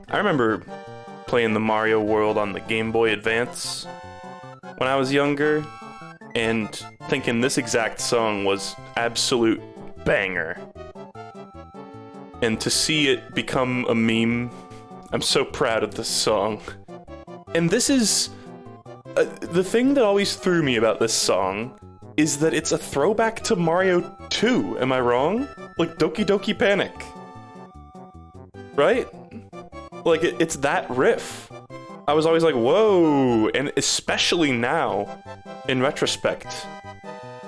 I remember playing the Mario World on the Game Boy Advance when I was younger, and thinking this exact song was absolute banger. And to see it become a meme, I'm so proud of this song. And this is... the thing that always threw me about this song is that it's a throwback to Mario 2, am I wrong? Like Doki Doki Panic. Right? Like, it's that riff. I was always like, whoa, and especially now, in retrospect,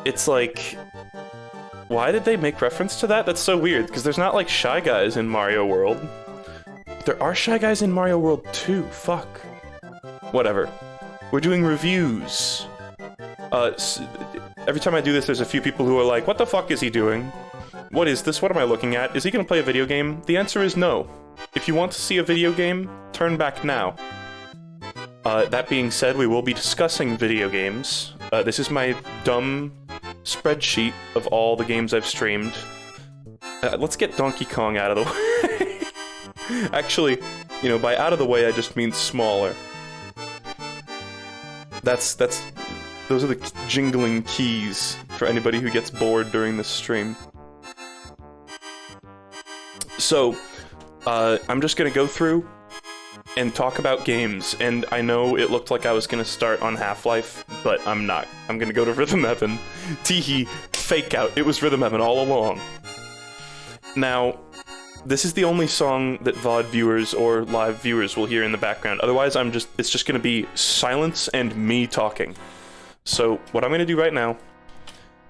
it's like, why did they make reference to that? That's so weird, because there's not, like, Shy Guys in Mario World. There are Shy Guys in Mario World 2, fuck. Whatever. We're doing reviews. Every time I do this, there's a few people who are like, what the fuck is he doing? What is this? What am I looking at? Is he gonna play a video game? The answer is no. If you want to see a video game, turn back now. That being said, we will be discussing video games. This is my dumb spreadsheet of all the games I've streamed. Let's get Donkey Kong out of the way. Actually, you know, by out of the way, I just mean smaller. Those are the jingling keys for anybody who gets bored during this stream. So, I'm just gonna go through and talk about games, and I know it looked like I was gonna start on Half-Life, but I'm not. I'm gonna go to Rhythm Heaven. Teehee, fake out, it was Rhythm Heaven all along. Now, this is the only song that VOD viewers or live viewers will hear in the background. Otherwise, it's just gonna be silence and me talking. So, what I'm gonna do right now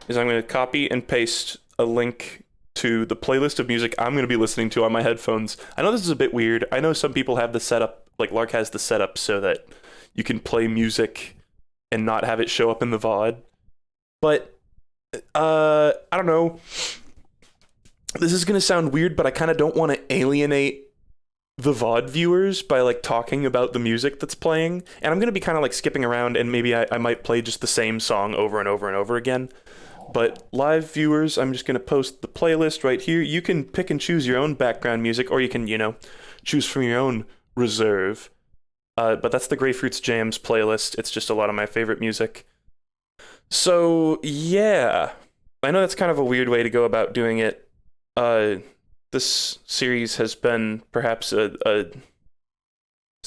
is I'm gonna copy and paste a link to the playlist of music I'm gonna be listening to on my headphones. I know this is a bit weird. I know some people have the setup, like Lark has the setup so that you can play music and not have it show up in the VOD. But, I don't know. This is gonna sound weird, but I kinda don't want to alienate the VOD viewers by, like, talking about the music that's playing. And I'm gonna be kinda, like, skipping around, and maybe I might play just the same song over and over and over again. But live viewers, I'm just gonna post the playlist right here. You can pick and choose your own background music, or you can, you know, choose from your own reserve. But that's the Grapefruits Jams playlist. It's just a lot of my favorite music. So, yeah. I know that's kind of a weird way to go about doing it. This series has been perhaps a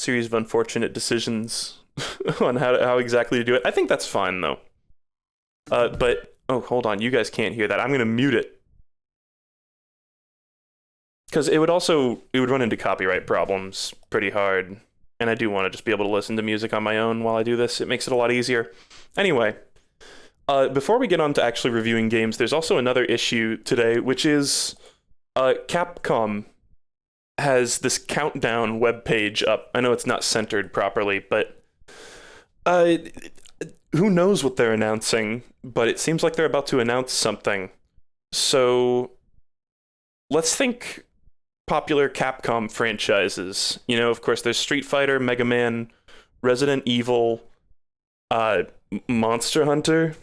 series of unfortunate decisions on how exactly to do it. I think that's fine though. But oh, hold on, you guys can't hear that. I'm gonna mute it because it would run into copyright problems pretty hard, and I do want to just be able to listen to music on my own while I do this. It makes it a lot easier. Anyway, before we get on to actually reviewing games, there's also another issue today, which is Capcom has this countdown webpage up. I know it's not centered properly, but who knows what they're announcing, but it seems like they're about to announce something. So let's think popular Capcom franchises. You know, of course, there's Street Fighter, Mega Man, Resident Evil, Monster Hunter,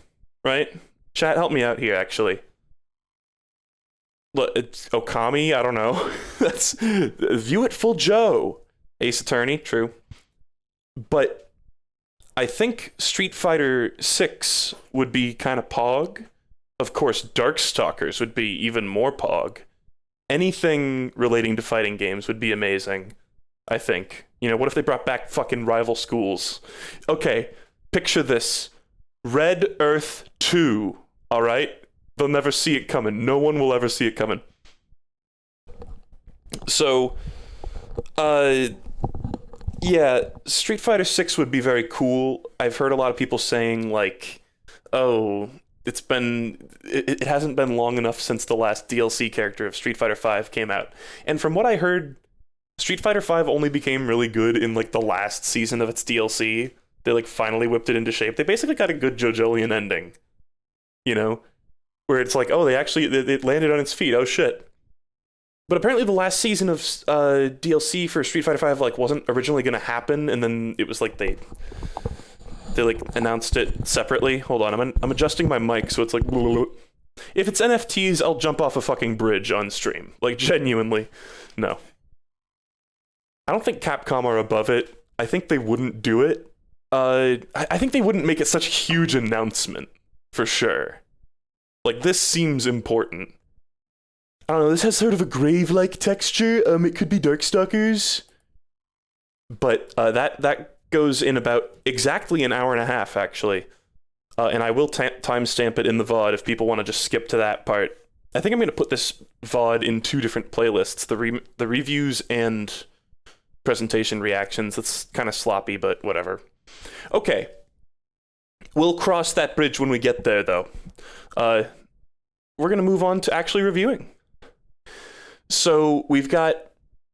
right? Chat, help me out here, actually. Look, it's Okami, I don't know. That's View It Full Joe. Ace Attorney, true. But I think Street Fighter 6 would be kind of pog. Of course, Darkstalkers would be even more pog. Anything relating to fighting games would be amazing, I think. You know, what if they brought back fucking Rival Schools? Okay, picture this. Red Earth 2, alright? They'll never see it coming. No one will ever see it coming. So, yeah, Street Fighter 6 would be very cool. I've heard a lot of people saying, like, oh, it hasn't been long enough since the last DLC character of Street Fighter 5 came out. And from what I heard, Street Fighter 5 only became really good in, like, the last season of its DLC. They, like, finally whipped it into shape. They basically got a good JoJolian ending, you know? Where it's like, oh, it landed on its feet. Oh, shit. But apparently the last season of DLC for Street Fighter 5, like, wasn't originally going to happen, and then it was like they like announced it separately. Hold on, I'm adjusting my mic so it's like if it's NFTs, I'll jump off a fucking bridge on stream. Like, genuinely. No. I don't think Capcom are above it. I think they wouldn't do it. I think they wouldn't make it such a huge announcement, for sure. Like, this seems important. I don't know, this has sort of a grave-like texture. It could be Darkstalkers. But that goes in about exactly an hour and a half, actually. And I will timestamp it in the VOD if people want to just skip to that part. I think I'm going to put this VOD in two different playlists, the reviews and presentation reactions. That's kind of sloppy, but whatever. Okay. We'll cross that bridge when we get there, though. We're going to move on to actually reviewing. So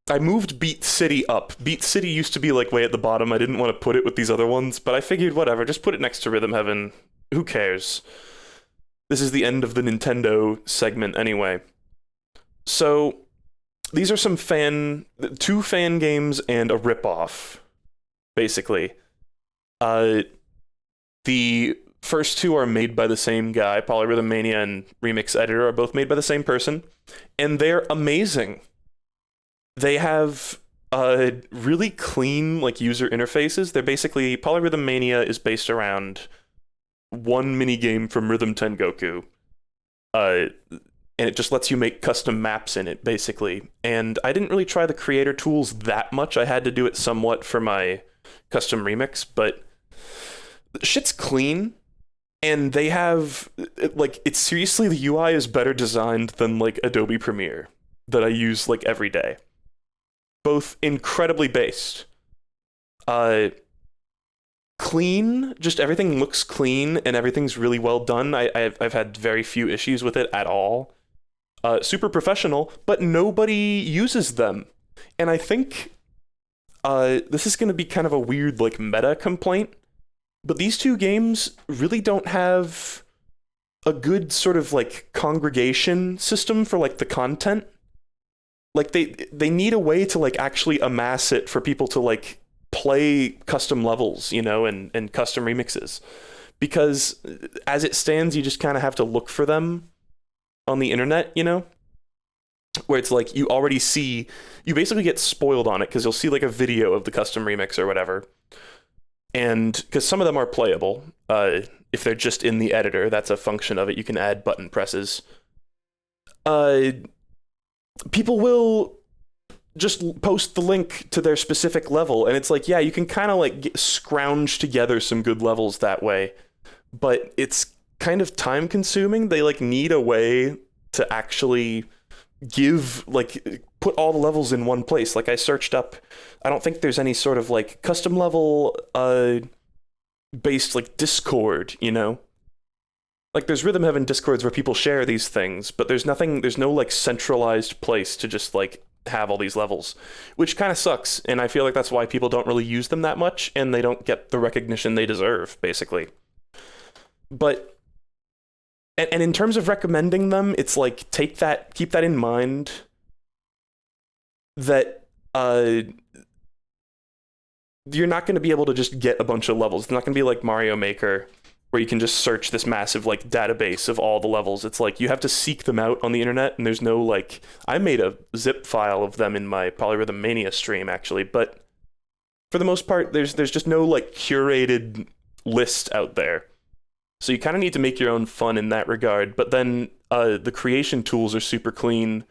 I moved Beat City up. Beat City used to be like way at the bottom. I didn't want to put it with these other ones, but I figured whatever, just put it next to Rhythm Heaven. Who cares? This is the end of the Nintendo segment anyway. So these are some two fan games and a ripoff, basically. The first two are made by the same guy. Polyrhythm Mania and Remix Editor are both made by the same person, and they're amazing. They have really clean, like, user interfaces. They're basically, Polyrhythm Mania is based around one minigame from Rhythm Tengoku, and it just lets you make custom maps in it, basically. And I didn't really try the creator tools that much. I had to do it somewhat for my custom remix, but shit's clean. And they have, like, it's seriously, the UI is better designed than, like, Adobe Premiere that I use, like, every day. Both incredibly based. Clean, just everything looks clean and everything's really well done. I've had very few issues with it at all. Super professional, but nobody uses them. And I think this is going to be kind of a weird, like, meta complaint. But these two games really don't have a good sort of, like, congregation system for, like, the content. Like, they need a way to, like, actually amass it for people to, like, play custom levels, you know, and custom remixes. Because as it stands, you just kind of have to look for them on the internet, you know? Where it's like, you basically get spoiled on it, because you'll see, like, a video of the custom remix or whatever. And because some of them are playable, if they're just in the editor, that's a function of it. You can add button presses. People will just post the link to their specific level, and it's like, yeah, you can kind of like scrounge together some good levels that way, but it's kind of time consuming. They like need a way to actually give like put all the levels in one place. Like I searched up, I don't think there's any sort of like custom level based like Discord, you know? Like there's Rhythm Heaven Discords where people share these things, but there's no like centralized place to just like have all these levels, which kind of sucks. And I feel like that's why people don't really use them that much, and they don't get the recognition they deserve, basically. But and in terms of recommending them, it's like keep that in mind, that you're not going to be able to just get a bunch of levels. It's not going to be like Mario Maker, where you can just search this massive like database of all the levels. It's like you have to seek them out on the internet, and there's no like, I made a zip file of them in my Polyrhythm Mania stream actually, but for the most part there's just no like curated list out there. So you kind of need to make your own fun in that regard. But then the creation tools are super clean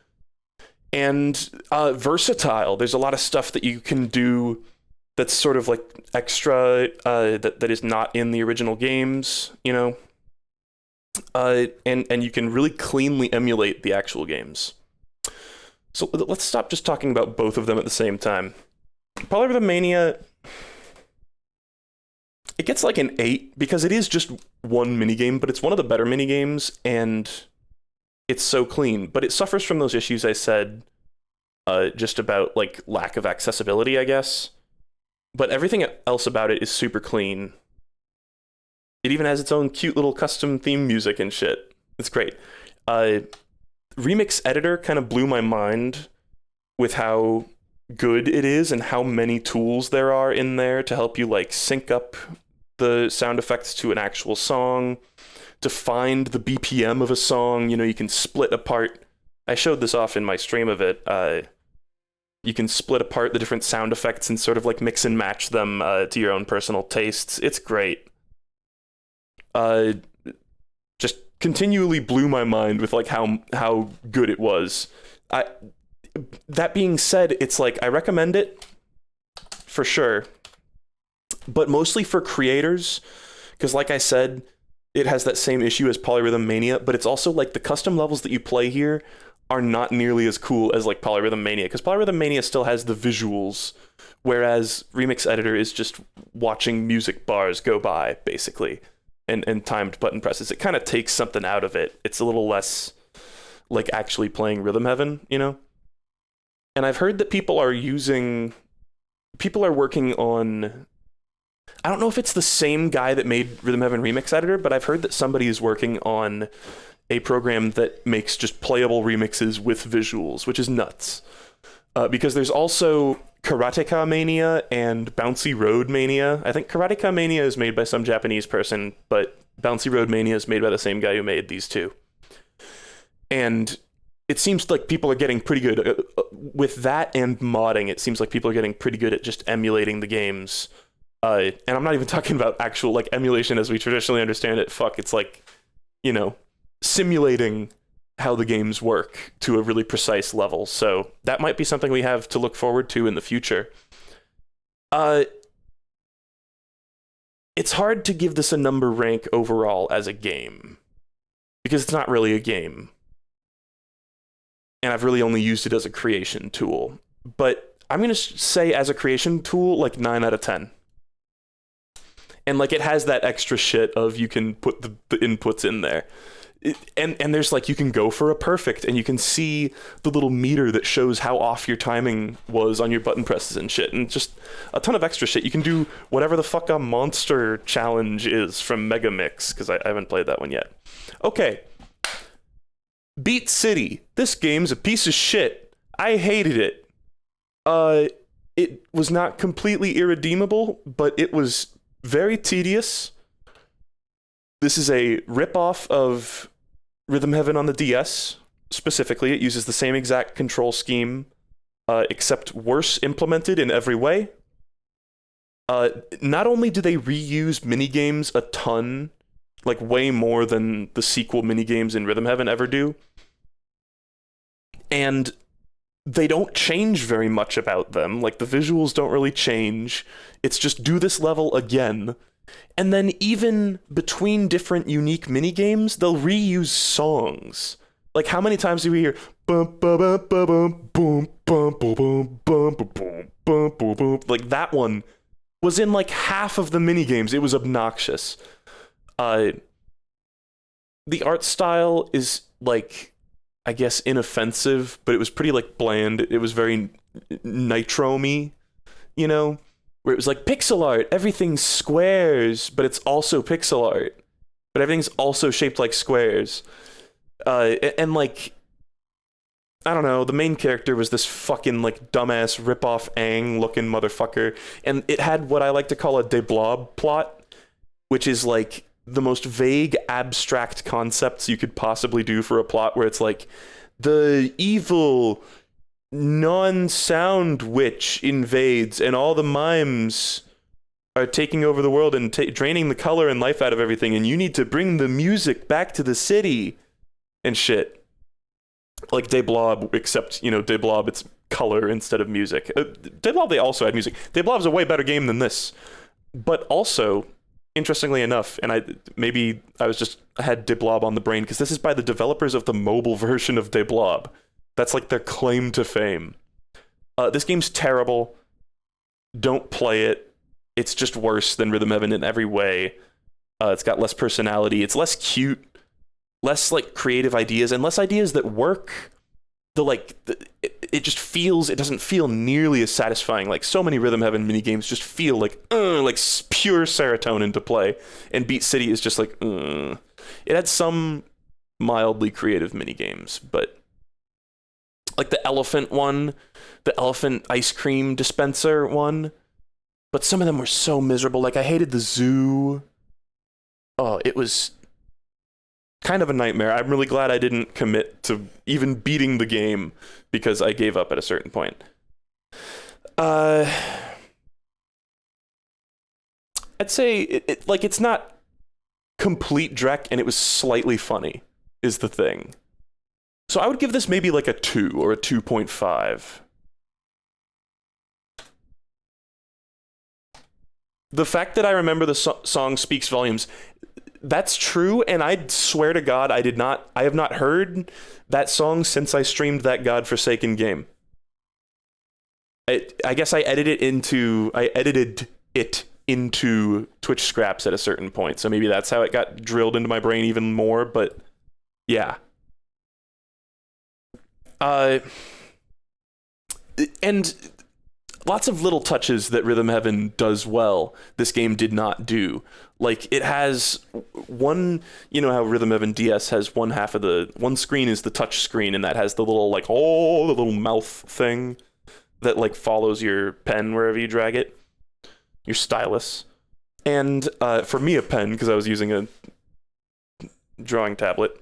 and versatile. There's a lot of stuff that you can do that's sort of like extra that is not in the original games, you know? And you can really cleanly emulate the actual games. So let's stop just talking about both of them at the same time. Polyrhythm Mania, it gets like an 8 because it is just one minigame, but it's one of the better minigames, and it's so clean. But it suffers from those issues I said, just about like lack of accessibility, I guess. But everything else about it is super clean. It even has its own cute little custom theme music and shit. It's great. Remix Editor kind of blew my mind with how good it is and how many tools there are in there to help you like sync up the sound effects to an actual song, to find the BPM of a song. You know, you can split apart. I showed this off in my stream of it. You can split apart the different sound effects and sort of like mix and match them to your own personal tastes. It's great. Just continually blew my mind with like how good it was. That being said, it's like I recommend it for sure, but mostly for creators, because like I said, it has that same issue as Polyrhythm Mania, but it's also like the custom levels that you play here are not nearly as cool as like Polyrhythm Mania, because Polyrhythm Mania still has the visuals, whereas Remix Editor is just watching music bars go by, basically, and timed button presses. It kind of takes something out of it. It's a little less like actually playing Rhythm Heaven, you know? And I've heard that people are working on, I don't know if it's the same guy that made Rhythm Heaven Remix Editor, but I've heard that somebody is working on a program that makes just playable remixes with visuals, which is nuts. Because there's also Karateka Mania and Bouncy Road Mania. I think Karateka Mania is made by some Japanese person, but Bouncy Road Mania is made by the same guy who made these two. And it seems like people are getting pretty good with that, and modding. It seems like people are getting pretty good at just emulating the games. And I'm not even talking about actual like emulation as we traditionally understand it. Fuck, it's like, you know, simulating how the games work to a really precise level. So that might be something we have to look forward to in the future. It's hard to give this a number rank overall as a game, because it's not really a game. And I've really only used it as a creation tool. But I'm going to say as a creation tool, like 9 out of 10. And like it has that extra shit of you can put the inputs in there. And there's like, you can go for a perfect, and you can see the little meter that shows how off your timing was on your button presses and shit, and just a ton of extra shit. You can do whatever the fuck a monster challenge is from Mega Mix, because I haven't played that one yet. Okay. Beat City. This game's a piece of shit. I hated it. It was not completely irredeemable, but it was very tedious. This is a ripoff of Rhythm Heaven on the DS. Specifically, it uses the same exact control scheme, except worse implemented in every way. Not only do they reuse minigames a ton, like way more than the sequel minigames in Rhythm Heaven ever do, and they don't change very much about them. Like, the visuals don't really change. It's just do this level again. And then even between different unique minigames, they'll reuse songs. Like, how many times do we hear bum bum bum bum boom bum bum bum bum boom bum boom boom? Like, that one was in like half of the minigames. It was obnoxious. The art style is like, I guess, inoffensive, but it was pretty like bland. It was very Nitro-y, you know, where it was like pixel art, everything's squares, but it's also pixel art, but everything's also shaped like squares. And like, I don't know, the main character was this fucking like dumbass rip-off Aang looking motherfucker, and it had what I like to call a de blob plot, which is like the most vague, abstract concepts you could possibly do for a plot, where it's like, the evil non-sound witch invades and all the mimes are taking over the world and draining the color and life out of everything, and you need to bring the music back to the city and shit. Like De Blob, except, you know, De Blob, it's color instead of music. De Blob, they also had music. De Blob's a way better game than this. But also, interestingly enough, and I had De Blob on the brain, because this is by the developers of the mobile version of De Blob. That's like their claim to fame. This game's terrible. Don't play it. It's just worse than Rhythm Heaven in every way. It's got less personality. It's less cute. Less like creative ideas, and less ideas that work. It just feels, it doesn't feel nearly as satisfying. Like, so many Rhythm Heaven minigames just feel like pure serotonin to play, and Beat City is just like, It had some mildly creative minigames, but like the elephant one, the elephant ice cream dispenser one, but some of them were so miserable. Like, I hated the zoo. Oh, it was kind of a nightmare. I'm really glad I didn't commit to even beating the game, because I gave up at a certain point. I'd say it's not complete dreck, and it was slightly funny, is the thing. So I would give this maybe like a 2 or a 2.5. The fact that I remember the song speaks volumes. That's true, and I swear to God, I have not heard that song since I streamed that godforsaken game. I guess I edited it into Twitch scraps at a certain point, so maybe that's how it got drilled into my brain even more, but yeah. And lots of little touches that Rhythm Heaven does well, this game did not do. Like, it has one, you know how Rhythm Heaven DS has one screen is the touch screen, and that has the little, like, the little mouth thing that, like, follows your pen wherever you drag it, your stylus. And for me, a pen, because I was using a drawing tablet,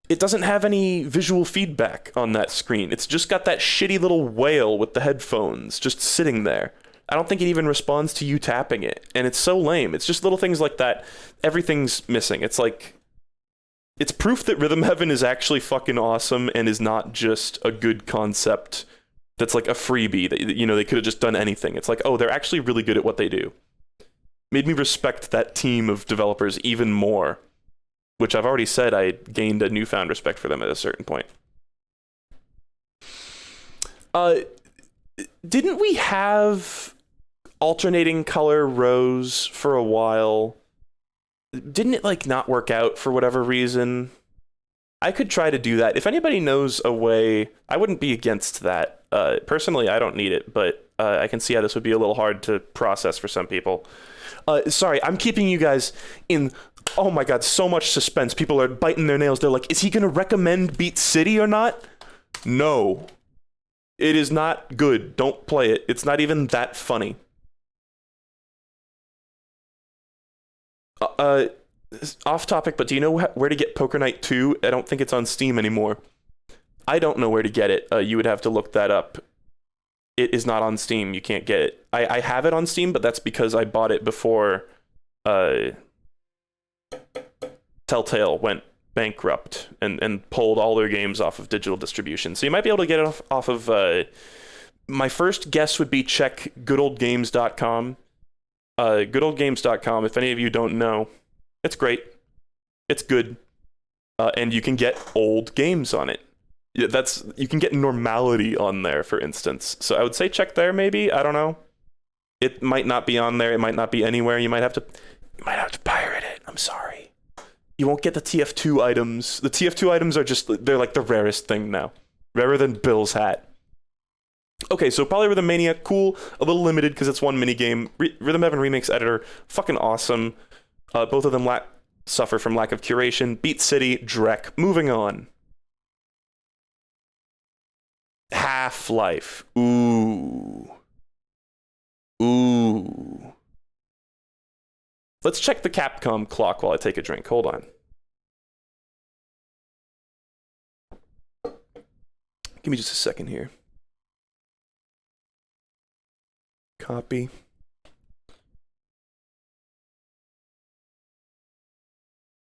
it doesn't have any visual feedback on that screen. It's just got that shitty little whale with the headphones just sitting there. I don't think it even responds to you tapping it, and it's so lame. It's just little things like that. Everything's missing. It's like, it's proof that Rhythm Heaven is actually fucking awesome and is not just a good concept that's like a freebie that, you know, they could have just done anything. It's like, oh, they're actually really good at what they do. Made me respect that team of developers even more, which I've already said I gained a newfound respect for them at a certain point. Didn't we have alternating color rows for a while? Didn't it like not work out for whatever reason? I could try to do that. If anybody knows a way, I wouldn't be against that. Personally, I don't need it, but I can see how this would be a little hard to process for some people. Sorry, I'm keeping you guys in, oh my god, so much suspense. People are biting their nails. They're like, is he going to recommend Beat City or not? No. It is not good. Don't play it. It's not even that funny. Off topic, but do you know where to get Poker Night 2? I don't think it's on Steam anymore. I don't know where to get it. You would have to look that up. It is not on Steam. You can't get it. I have it on Steam, but that's because I bought it before Telltale went bankrupt and pulled all their games off of digital distribution. So you might be able to get it off of... my first guess would be check goodoldgames.com. Goodoldgames.com, if any of you don't know, it's great. It's good. And you can get old games on it. You can get normality on there, for instance. So I would say check there, maybe. I don't know. It might not be on there. It might not be anywhere. You might have to pirate it. I'm sorry. You won't get the TF2 items. The TF2 items are they're like the rarest thing now. Rarer than Bill's hat. Okay, so Polyrhythm Mania, cool. A little limited because it's one minigame. Rhythm Heaven Remix Editor, fucking awesome. Both of them suffer from lack of curation. Beat City, Drek. Moving on. Half-Life. Ooh. Let's check the Capcom clock while I take a drink. Hold on. Give me just a second here. Copy.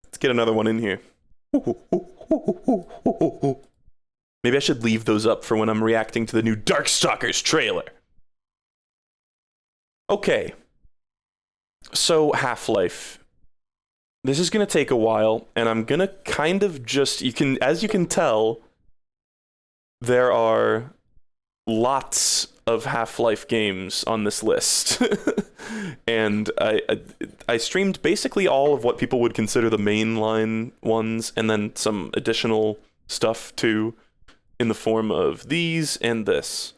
Let's get another one in here. Maybe I should leave those up for when I'm reacting to the new Darkstalkers trailer. Okay. So, Half-Life. This is going to take a while, and I'm going to kind of just... as you can tell, there are lots of Half-Life games on this list. And I streamed basically all of what people would consider the mainline ones, and then some additional stuff too, in the form of these and this.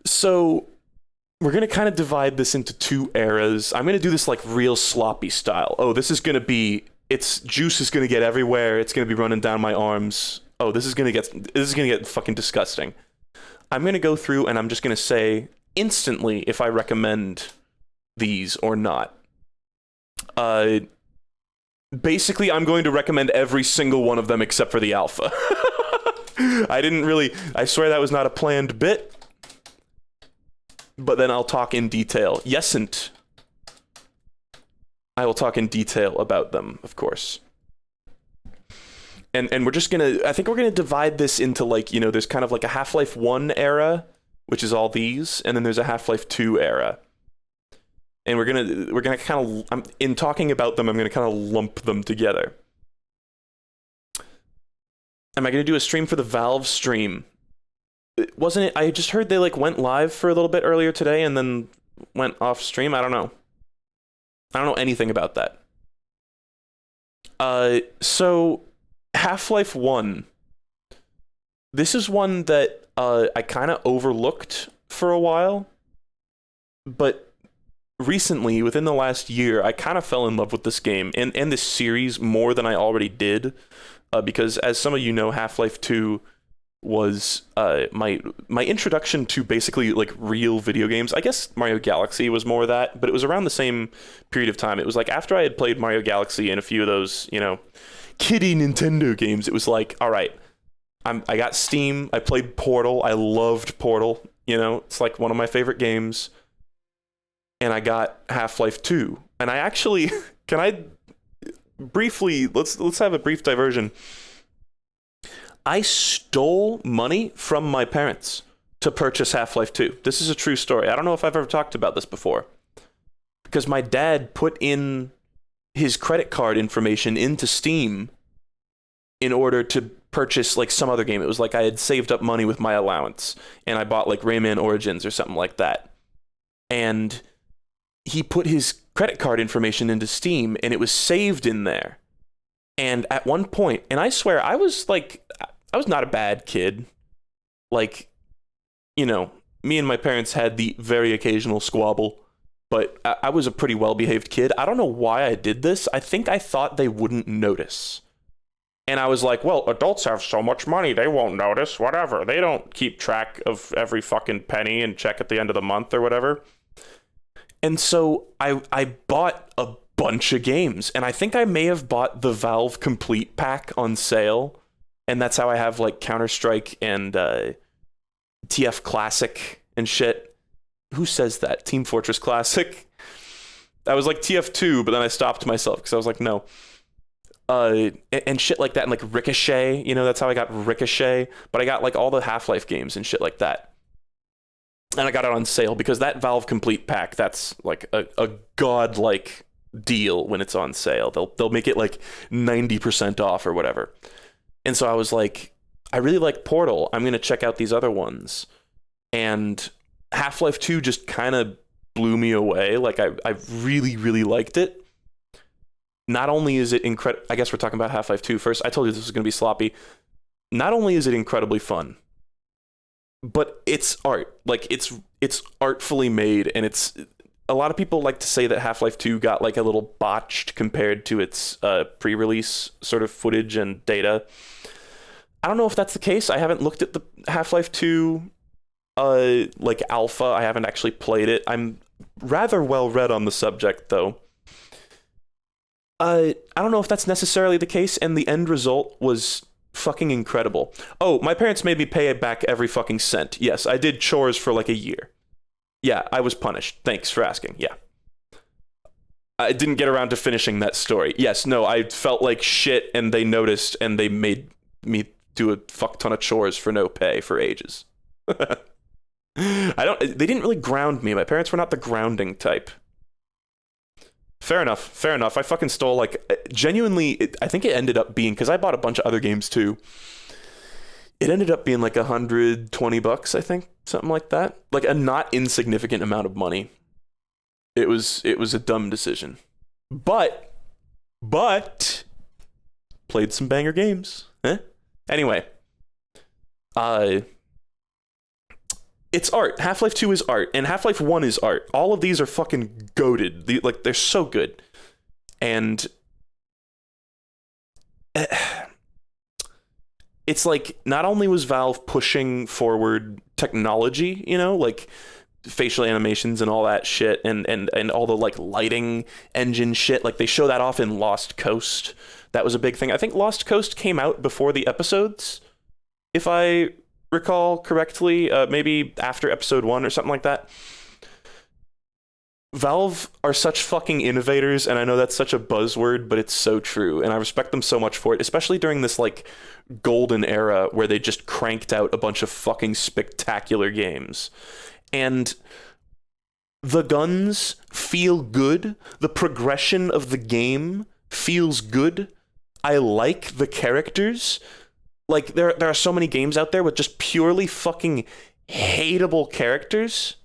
So we're going to kind of divide this into two eras. I'm going to do this like real sloppy style. Oh, this is going to be... juice is going to get everywhere. It's going to be running down my arms. Oh, this is going to get fucking disgusting. I'm going to go through and I'm just going to say instantly if I recommend these or not. Basically, I'm going to recommend every single one of them except for the alpha. I swear that was not a planned bit. But then I'll talk in detail. Yesn't. I will talk in detail about them, of course. And we're just I think we're gonna divide this into like, there's kind of like a Half-Life 1 era, which is all these, and then there's a Half-Life 2 era. And we're gonna kind of, in talking about them, I'm gonna kind of lump them together. Am I gonna do a stream for the Valve stream? Wasn't it? I just heard they like went live for a little bit earlier today and then went off stream. I don't know. I don't know anything about that. So Half-Life 1. This is one that I kind of overlooked for a while, but recently, within the last year, I kind of fell in love with this game and this series more than I already did, because as some of you know, Half-Life 2 was my introduction to basically like real video games. I guess Mario Galaxy was more of that, but it was around the same period of time. It was like after I had played Mario Galaxy and a few of those, kiddie Nintendo games, it was like, all right, I got Steam, I played Portal, I loved Portal, it's like one of my favorite games, and I got Half-Life 2, and I actually, can I briefly, let's have a brief diversion. I stole money from my parents to purchase Half-Life 2. This is a true story. I don't know if I've ever talked about this before, because my dad put in his credit card information into Steam in order to purchase like some other game. It was like I had saved up money with my allowance and I bought like Rayman Origins or something like that. And he put his credit card information into Steam and it was saved in there. And at one point, and I swear I was not a bad kid. Like, me and my parents had the very occasional squabble. But I was a pretty well-behaved kid. I don't know why I did this. I think I thought they wouldn't notice. And I was like, well, adults have so much money, they won't notice, whatever. They don't keep track of every fucking penny and check at the end of the month or whatever. And so I bought a bunch of games. And I think I may have bought the Valve Complete Pack on sale. And that's how I have like Counter-Strike and TF Classic and shit. Who says that? Team Fortress Classic? I was like TF2, but then I stopped myself because I was like, no. and shit like that, and like Ricochet, that's how I got Ricochet, but I got like all the Half-Life games and shit like that. And I got it on sale because that Valve Complete pack, that's like a godlike deal when it's on sale. They'll make it like 90% off or whatever. And so I was like, I really like Portal. I'm going to check out these other ones. And Half-Life 2 just kind of blew me away. Like I really, really liked it. Not only is it incredible, I guess we're talking about Half-Life 2 first. I told you this was going to be sloppy. Not only is it incredibly fun, but it's art. Like it's artfully made, and it's a lot of people like to say that Half-Life 2 got like a little botched compared to its pre-release sort of footage and data. I don't know if that's the case. I haven't looked at the Half-Life 2 like alpha. I haven't actually played it. I'm rather well read on the subject though. I don't know if that's necessarily the case, and the end result was fucking incredible. Oh, my parents made me pay back every fucking cent. Yes, I did chores for like a year. Yeah, I was punished. Thanks for asking. Yeah. I didn't get around to finishing that story. Yes, no, I felt like shit, and they noticed, and they made me do a fuck ton of chores for no pay for ages. They didn't really ground me. My parents were not the grounding type. Fair enough. I fucking stole, like, genuinely, I think it ended up being, because I bought a bunch of other games too. It ended up being like $120, I think, something like that. Like a not insignificant amount of money. It was a dumb decision. But played some banger games. Anyway. It's art. Half-Life 2 is art, and Half-Life 1 is art. All of these are fucking goated. Like, they're so good. And it's like, not only was Valve pushing forward technology, like facial animations and all that shit, and all the like lighting engine shit, like they show that off in Lost Coast. That was a big thing. I think Lost Coast came out before the episodes, if I recall correctly, maybe after episode 1 or something like that. Valve are such fucking innovators, and I know that's such a buzzword, but it's so true, and I respect them so much for it, especially during this like golden era where they just cranked out a bunch of fucking spectacular games. And the guns feel good, the progression of the game feels good. I like the characters. Like, there are so many games out there with just purely fucking hateable characters,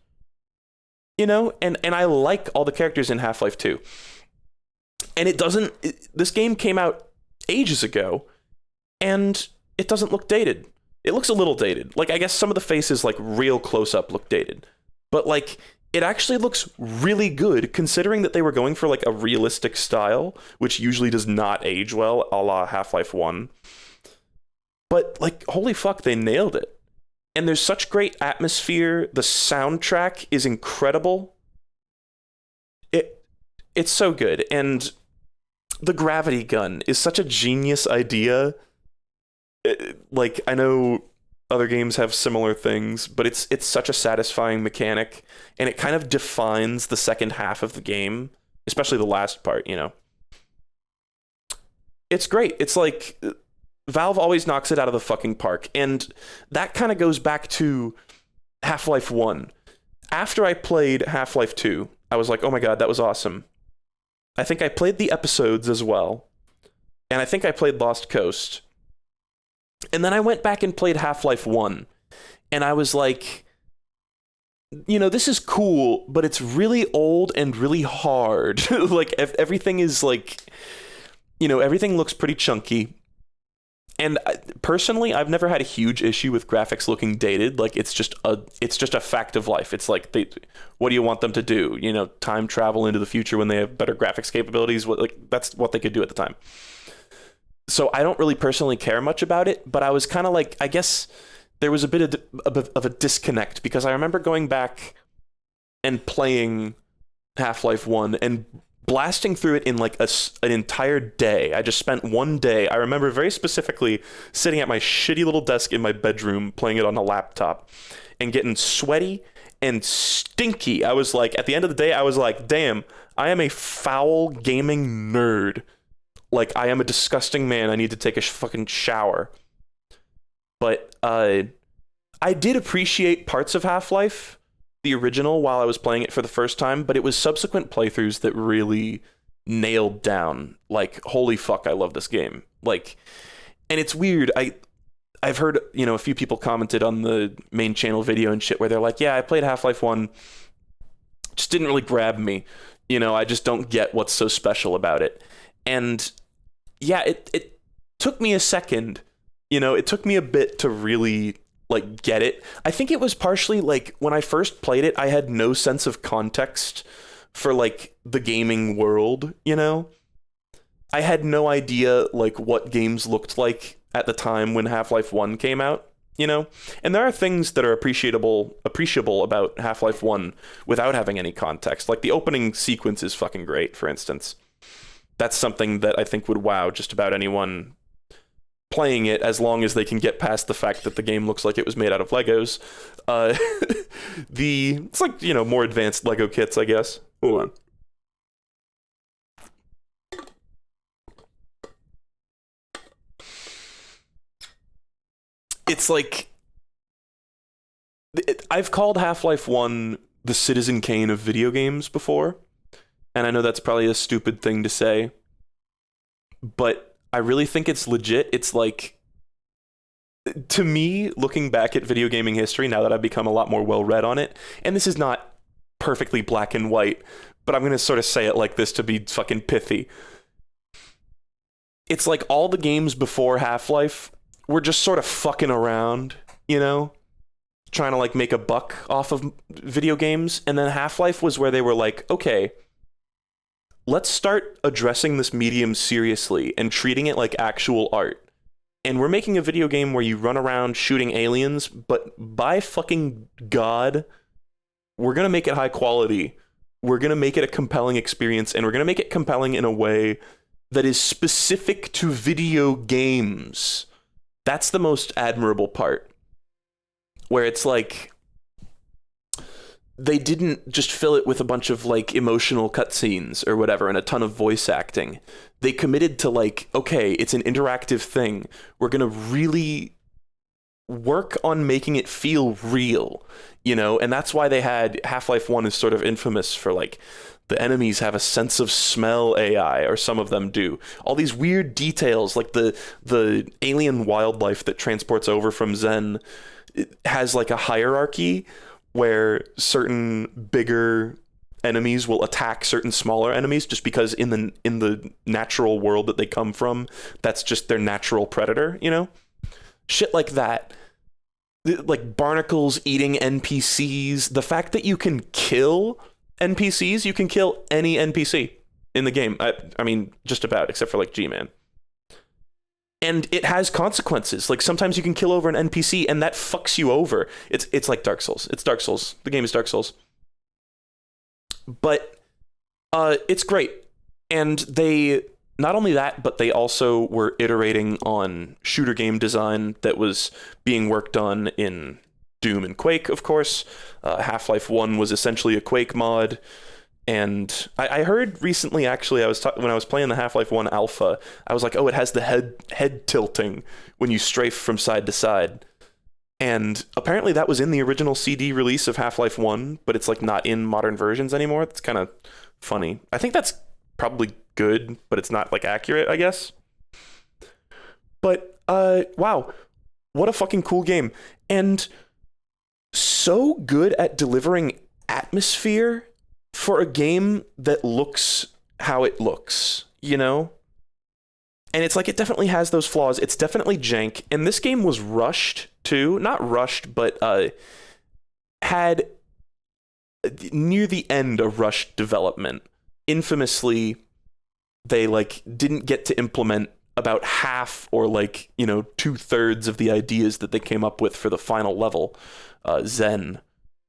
and I like all the characters in Half-Life 2. And this game came out ages ago, and it doesn't look dated. It looks a little dated. Like, I guess some of the faces, like, real close-up look dated. But, like, it actually looks really good, considering that they were going for, like, a realistic style, which usually does not age well, a la Half-Life 1. But, like, holy fuck, they nailed it. And there's such great atmosphere. The soundtrack is incredible. It's so good. And the gravity gun is such a genius idea. Like, I know other games have similar things, but it's such a satisfying mechanic. And it kind of defines the second half of the game, especially the last part, It's great. It's like Valve always knocks it out of the fucking park. And that kind of goes back to Half-Life 1. After I played Half-Life 2, I was like, oh my god, that was awesome. I think I played the episodes as well. And I think I played Lost Coast. And then I went back and played Half-Life 1. And I was like, this is cool, but it's really old and really hard. Like, everything is like, everything looks pretty chunky. And personally, I've never had a huge issue with graphics looking dated. Like, it's just a fact of life. It's like, what do you want them to do? Time travel into the future when they have better graphics capabilities? That's what they could do at the time. So I don't really personally care much about it, but I was kind of like, I guess there was a bit of a disconnect, because I remember going back and playing Half-Life 1 and blasting through it in like an entire day. I just spent one day. I remember very specifically sitting at my shitty little desk in my bedroom playing it on a laptop and getting sweaty and stinky. I was like, at the end of the day, I was like, damn, I am a foul gaming nerd. Like, I am a disgusting man. I need to take a fucking shower. But I did appreciate parts of Half-Life, the original, while I was playing it for the first time, but it was subsequent playthroughs that really nailed down, like, holy fuck, I love this game. Like, and it's weird. I've heard, a few people commented on the main channel video and shit where they're like, yeah, I played Half-Life 1, just didn't really grab me. I just don't get what's so special about it. And yeah, it took me a second. It took me a bit to really like get it. I think it was partially like when I first played it, I had no sense of context for like the gaming world, I had no idea like what games looked like at the time when Half-Life 1 came out, And there are things that are appreciable about Half-Life 1 without having any context. Like the opening sequence is fucking great, for instance. That's something that I think would wow just about anyone playing it, as long as they can get past the fact that the game looks like it was made out of Legos. It's like, more advanced Lego kits, I guess. Hold on. It's like, I've called Half-Life 1 the Citizen Kane of video games before, and I know that's probably a stupid thing to say, but I really think it's legit. It's like, to me, looking back at video gaming history, now that I've become a lot more well-read on it, and this is not perfectly black and white, but I'm going to sort of say it like this to be fucking pithy. It's like all the games before Half-Life were just sort of fucking around, trying to like make a buck off of video games. And then Half-Life was where they were like, okay, let's start addressing this medium seriously and treating it like actual art. And we're making a video game where you run around shooting aliens, but by fucking God, we're going to make it high quality. We're going to make it a compelling experience, and we're going to make it compelling in a way that is specific to video games. That's the most admirable part, where it's like they didn't just fill it with a bunch of like emotional cutscenes or whatever and a ton of voice acting. They committed to like, okay, it's an interactive thing. We're going to really work on making it feel real, and that's why they had Half-Life 1 is sort of infamous for like the enemies have a sense of smell AI, or some of them do. All these weird details, like the alien wildlife that transports over from Zen, it has like a hierarchy where certain bigger enemies will attack certain smaller enemies just because in the natural world that they come from, that's just their natural predator, Shit like that. Like barnacles eating NPCs. The fact that you can kill NPCs, you can kill any NPC in the game. I mean, just about, except for like G-Man. And it has consequences. Like sometimes you can kill over an NPC and that fucks you over. It's like Dark Souls. It's Dark Souls. The game is Dark Souls. But it's great. And they, not only that, but they also were iterating on shooter game design that was being worked on in Doom and Quake, of course. Half-Life 1 was essentially a Quake mod. And I heard recently, actually, when I was playing the Half-Life 1 alpha, I was like, oh, it has the head tilting when you strafe from side to side. And apparently that was in the original CD release of Half-Life 1, but it's like not in modern versions anymore. It's kind of funny. I think that's probably good, but it's not like accurate, I guess. But wow, what a fucking cool game. And so good at delivering atmosphere for a game that looks how it looks, And it's like, it definitely has those flaws. It's definitely jank. And this game was rushed too. Not rushed, but had near the end of rushed development. Infamously, they like didn't get to implement about half or like, 2/3 of the ideas that they came up with for the final level, Zen,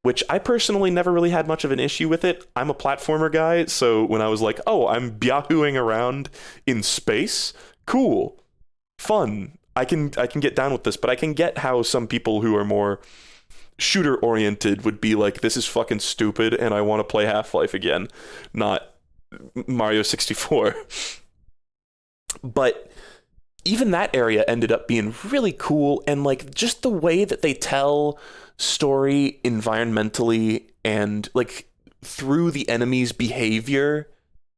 which I personally never really had much of an issue with it. I'm a platformer guy, so when I was like, oh, I'm yahooing around in space, cool, fun, I can get down with this. But I can get how some people who are more shooter oriented would be like, this is fucking stupid and I want to play Half-Life again, not Mario 64. But even that area ended up being really cool, and like just the way that they tell story environmentally and like through the enemy's behavior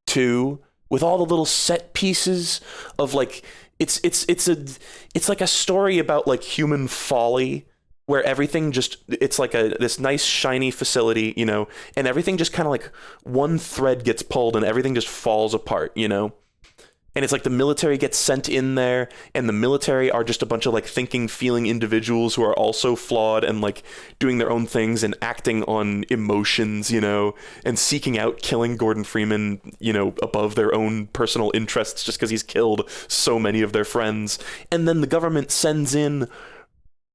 too, with all the little set pieces of like it's like a story about like human folly, where everything just, it's like this nice shiny facility, you know, and everything just kind of like one thread gets pulled and everything just falls apart, you know. And it's like the military gets sent in there, and the military are just a bunch of like thinking, feeling individuals who are also flawed and like doing their own things and acting on emotions, you know, and seeking out killing Gordon Freeman, you know, above their own personal interests just because he's killed so many of their friends. And then the government sends in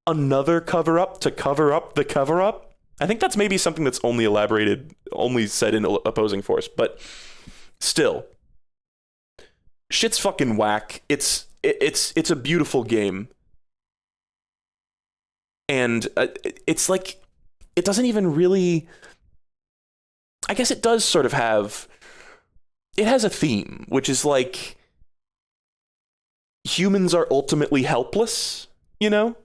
another cover up to cover up the cover up. I think that's maybe something that's only said in Opposing Force, but still. Shit's fucking whack. It's a beautiful game, and it's like it doesn't even really. I guess it does sort of have. It has a theme, which is like humans are ultimately helpless. You know,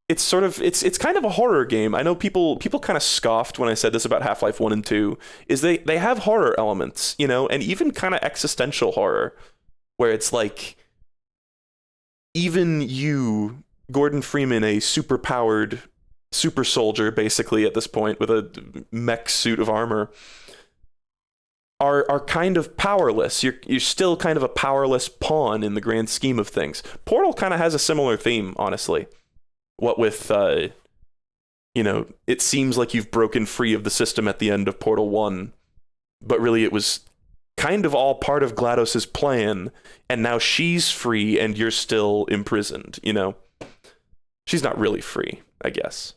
it's sort of it's kind of a horror game. I know people kind of scoffed when I said this about Half-Life 1 and 2. Is they have horror elements, you know, and even kind of existential horror, where it's like, even you, Gordon Freeman, a super-powered super soldier, basically, at this point, with a mech suit of armor, are kind of powerless. You're still kind of a powerless pawn in the grand scheme of things. Portal kind of has a similar theme, honestly. What with, you know, it seems like you've broken free of the system at the end of Portal 1, but really it was kind of all part of GLaDOS's plan, and now she's free and you're still imprisoned, you know? She's not really free, I guess.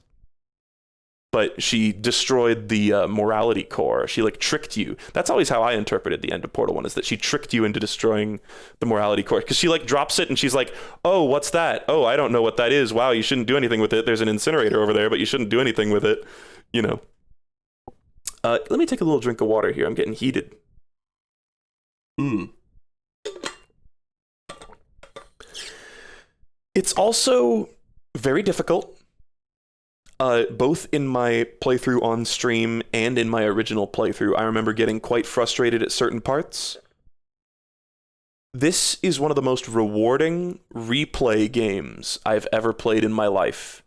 But she destroyed the morality core. She, like, tricked you. That's always how I interpreted the end of Portal 1, is that she tricked you into destroying the morality core. Because she, like, drops it and she's like, oh, what's that? Oh, I don't know what that is. Wow, you shouldn't do anything with it. There's an incinerator over there, but you shouldn't do anything with it. You know. Let me take a little drink of water here. I'm getting heated. It's also very difficult, both in my playthrough on stream and in my original playthrough. I remember getting quite frustrated at certain parts. This is one of the most rewarding replay games I've ever played in my life.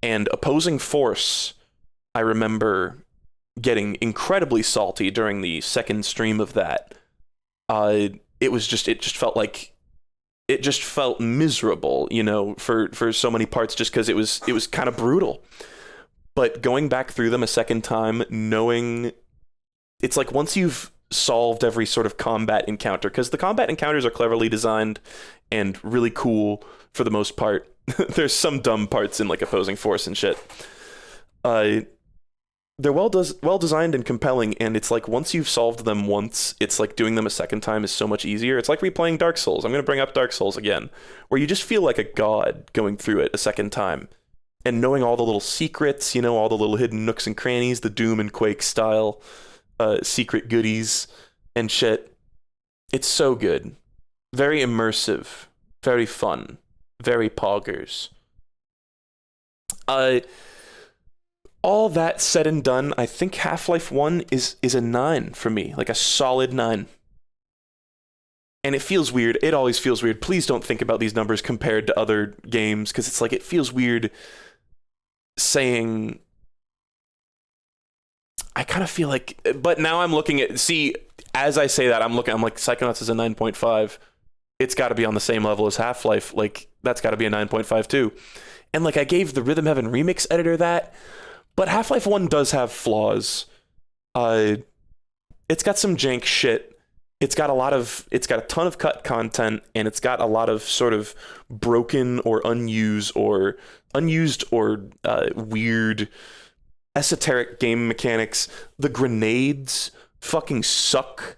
And Opposing Force, I remember getting incredibly salty during the second stream of that. It just felt miserable, you know, for so many parts, just because it was kind of brutal. But going back through them a second time, knowing, it's like once you've solved every sort of combat encounter, because the combat encounters are cleverly designed and really cool for the most part. There's some dumb parts in like Opposing Force and shit. They're well designed and compelling, and it's like once you've solved them once, it's like doing them a second time is so much easier. It's like replaying Dark Souls. I'm going to bring up Dark Souls again, where you just feel like a god going through it a second time, and knowing all the little secrets, you know, all the little hidden nooks and crannies, the Doom and Quake style secret goodies and shit. It's so good. Very immersive. Very fun. Very poggers. All that said and done, I think Half-Life 1 is a 9 for me, like a solid 9. And it feels weird. It always feels weird. Please don't think about these numbers compared to other games, because it's like, it feels weird saying, I kind of feel like, but now I'm looking at, see, as I say that, I'm like, Psychonauts is a 9.5. It's got to be on the same level as Half-Life. Like, that's got to be a 9.5 too. And like, I gave the Rhythm Heaven remix editor that, but Half-Life 1 does have flaws. It's got some jank shit. It's got a ton of cut content, and it's got a lot of sort of broken or unused or weird esoteric game mechanics. The grenades fucking suck.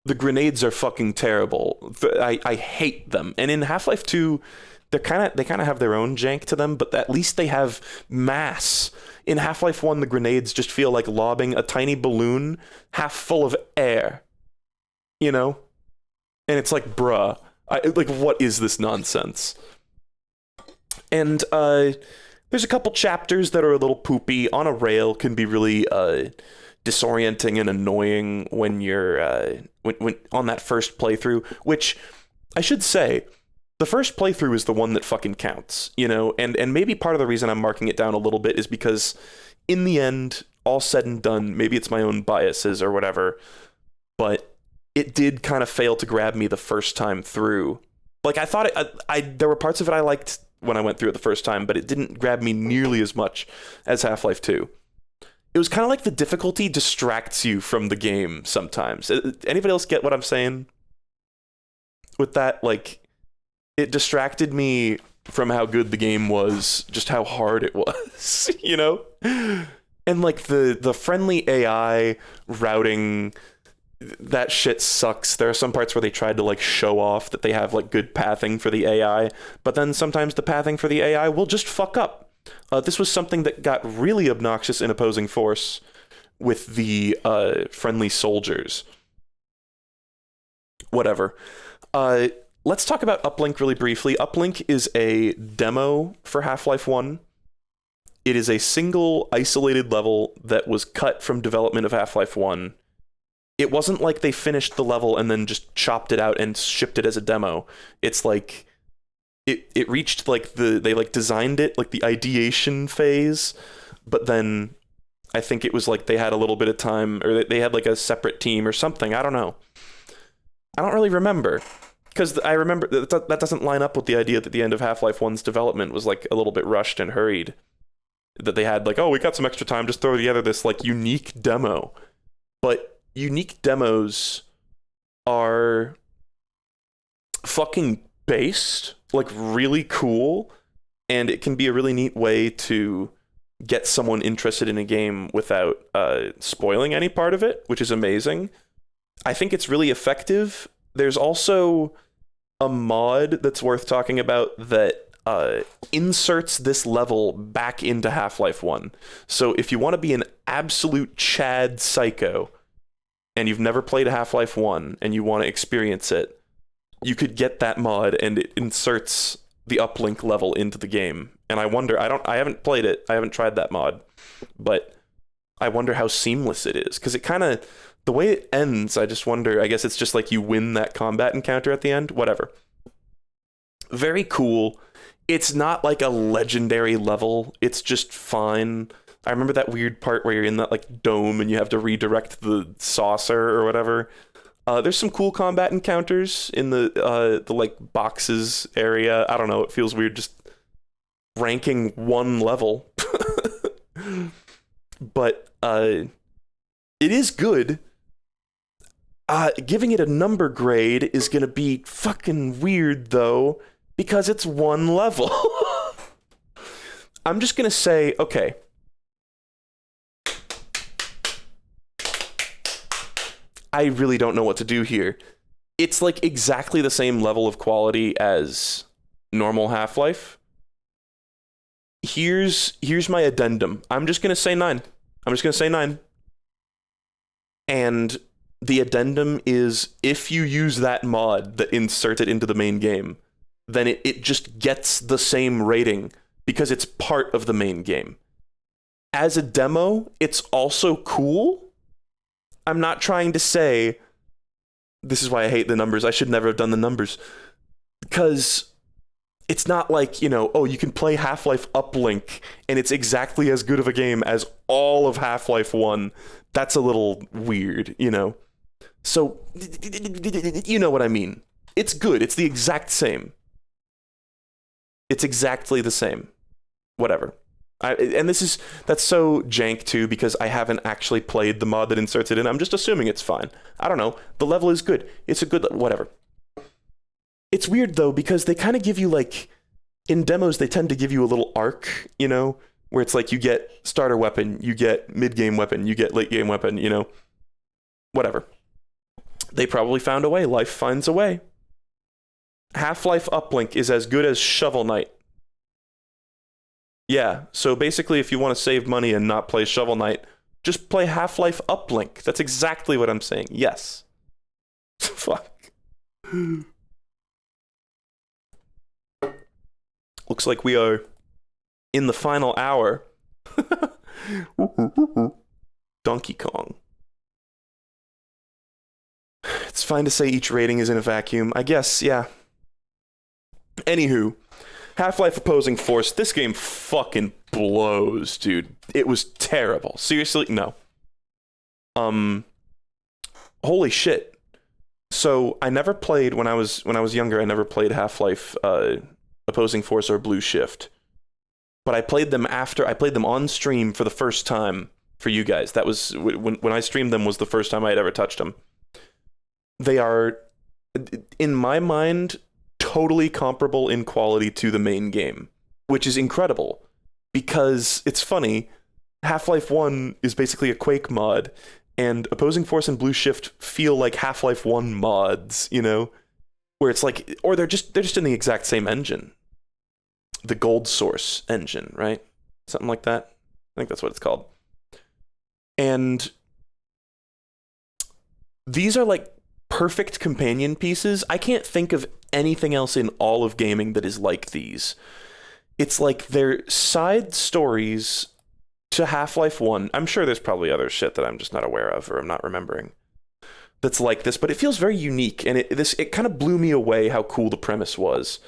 The grenades are fucking terrible. I hate them. And in Half-Life 2, they kind of have their own jank to them, but at least they have mass. In Half-Life 1, the grenades just feel like lobbing a tiny balloon half full of air. You know? And it's like, bruh, Like, what is this nonsense? And there's a couple chapters that are a little poopy. On a Rail can be really disorienting and annoying when you're when on that first playthrough, which I should say, the first playthrough is the one that fucking counts, you know? And maybe part of the reason I'm marking it down a little bit is because in the end, all said and done, maybe it's my own biases or whatever, but it did kind of fail to grab me the first time through. Like, I thought there were parts of it I liked when I went through it the first time, but it didn't grab me nearly as much as Half-Life 2. It was kind of like the difficulty distracts you from the game sometimes. Anybody else get what I'm saying with that? Like, it distracted me from how good the game was, just how hard it was, you know? And like the friendly AI routing, that shit sucks. There are some parts where they tried to like show off that they have like good pathing for the AI, but then sometimes the pathing for the AI will just fuck up. This was something that got really obnoxious in Opposing Force with the friendly soldiers. Whatever. Let's talk about Uplink really briefly. Uplink is a demo for Half-Life 1. It is a single isolated level that was cut from development of Half-Life 1. It wasn't like they finished the level and then just chopped it out and shipped it as a demo. It's like it reached like they like designed it like the ideation phase, but then I think it was like they had a little bit of time, or they had like a separate team or something. I don't know. I don't really remember, because I remember that doesn't line up with the idea that the end of Half-Life 1's development was like a little bit rushed and hurried. That they had like, oh, we got some extra time, just throw together this like unique demo. But unique demos are fucking based, like really cool, and it can be a really neat way to get someone interested in a game without spoiling any part of it, which is amazing. I think it's really effective. There's also a mod that's worth talking about that inserts this level back into Half-Life 1. So if you want to be an absolute Chad psycho and you've never played Half-Life 1 and you want to experience it, you could get that mod and it inserts the uplink level into the game. And I wonder, I haven't played it, I haven't tried that mod, but I wonder how seamless it is, because it kind of, the way it ends, I just wonder, I guess it's just like you win that combat encounter at the end, whatever. Very cool. It's not like a legendary level, it's just fine. I remember that weird part where you're in that like dome and you have to redirect the saucer or whatever. There's some cool combat encounters in the like boxes area. I don't know, it feels weird just ranking one level. But it is good. Giving it a number grade is gonna be fucking weird though, because it's one level. I'm just gonna say, okay. I really don't know what to do here. It's like exactly the same level of quality as normal Half-Life. Here's my addendum. I'm just gonna say 9. I'm just gonna say 9. And the addendum is, if you use that mod that inserts it into the main game, then it just gets the same rating because it's part of the main game. As a demo, it's also cool. I'm not trying to say, this is why I hate the numbers, I should never have done the numbers, because it's not like, you know, oh, you can play Half-Life Uplink and it's exactly as good of a game as all of Half-Life 1. That's a little weird, you know? So, you know what I mean. It's good. It's the exact same. It's exactly the same. Whatever. That's so jank too, because I haven't actually played the mod that inserts it in. I'm just assuming it's fine. I don't know. The level is good. It's a good, whatever. It's weird though, because they kind of give you like, in demos, they tend to give you a little arc, you know, where it's like you get starter weapon, you get mid-game weapon, you get late-game weapon, you know, whatever. They probably found a way. Life finds a way. Half-Life Uplink is as good as Shovel Knight. Yeah, so basically if you want to save money and not play Shovel Knight, just play Half-Life Uplink. That's exactly what I'm saying. Yes. Fuck. looks like we are in the final hour. Donkey Kong. It's fine to say each rating is in a vacuum. I guess, yeah. Anywho, Half-Life Opposing Force. This game fucking blows, dude. It was terrible. Seriously, no. Holy shit. So I never played when I was younger. I never played Half-Life Opposing Force or Blue Shift, but I played them on stream for the first time for you guys. That was when I streamed them was the first time I had ever touched them. They are, in my mind, totally comparable in quality to the main game, which is incredible because it's funny. Half-Life 1 is basically a Quake mod, and Opposing Force and Blue Shift feel like Half-Life 1 mods, you know? Where it's like, or they're just in the exact same engine. The Gold Source engine, right? Something like that. I think that's what it's called. And these are like perfect companion pieces. I can't think of anything else in all of gaming that is like these. It's like they're side stories to Half-Life 1. I'm sure there's probably other shit that I'm just not aware of or I'm not remembering that's like this, but it feels very unique, and it kind of blew me away how cool the premise was.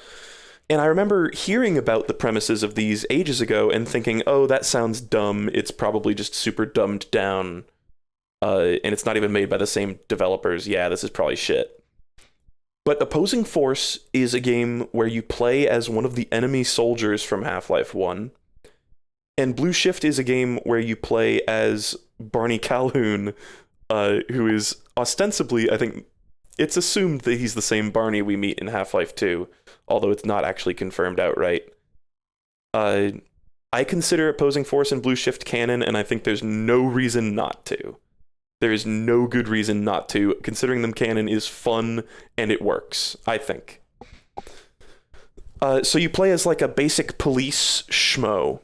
And I remember hearing about the premises of these ages ago and thinking, oh, that sounds dumb. It's probably just super dumbed down, and it's not even made by the same developers. Yeah, this is probably shit. But Opposing Force is a game where you play as one of the enemy soldiers from Half-Life 1, and Blue Shift is a game where you play as Barney Calhoun, who is ostensibly, I think, it's assumed that he's the same Barney we meet in Half-Life 2, although it's not actually confirmed outright. I consider Opposing Force and Blue Shift canon, and I think there's no reason not to. There is no good reason not to. Considering them canon is fun, and it works, I think. So you play as like a basic police schmo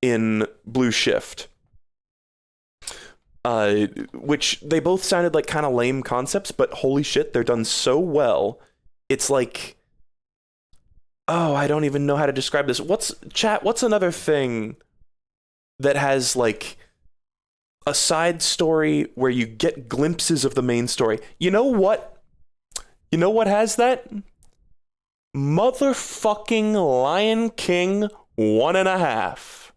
in Blue Shift. Which they both sounded like kind of lame concepts, but holy shit, they're done so well. It's like, oh, I don't even know how to describe this. What's another thing that has like a side story where you get glimpses of the main story? You know what? You know what has that? Motherfucking Lion King 1.5.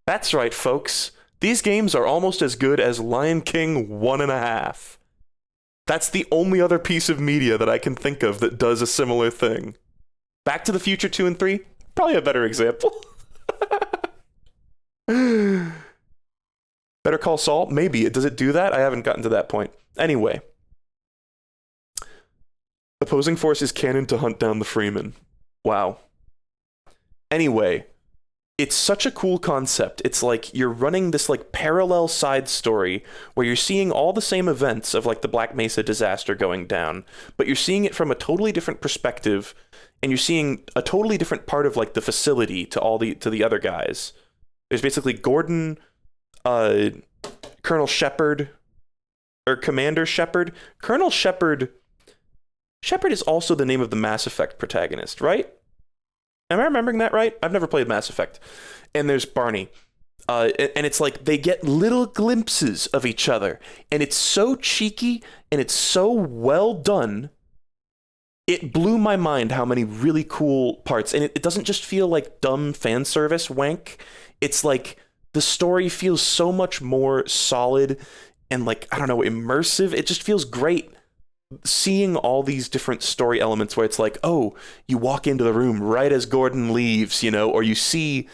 That's right, folks. These games are almost as good as Lion King 1.5. That's the only other piece of media that I can think of that does a similar thing. Back to the Future 2 and 3, probably a better example. Better Call Saul, maybe. Does it do that? I haven't gotten to that point. Anyway. Opposing Force is canon to hunt down the Freeman. Wow. Anyway. It's such a cool concept. It's like you're running this like parallel side story where you're seeing all the same events of like the Black Mesa disaster going down, but you're seeing it from a totally different perspective, and you're seeing a totally different part of like the facility to the other guys. There's basically Gordon, Colonel Shepard, or Commander Shepard. Colonel Shepard. Shepard is also the name of the Mass Effect protagonist, right? Am I remembering that right? I've never played Mass Effect. And there's Barney. And it's like they get little glimpses of each other. And it's so cheeky and it's so well done. It blew my mind how many really cool parts. And it doesn't just feel like dumb fan service wank. It's like the story feels so much more solid and like, I don't know, immersive. It just feels great. Seeing all these different story elements where it's like, oh, you walk into the room right as Gordon leaves, you know, or you see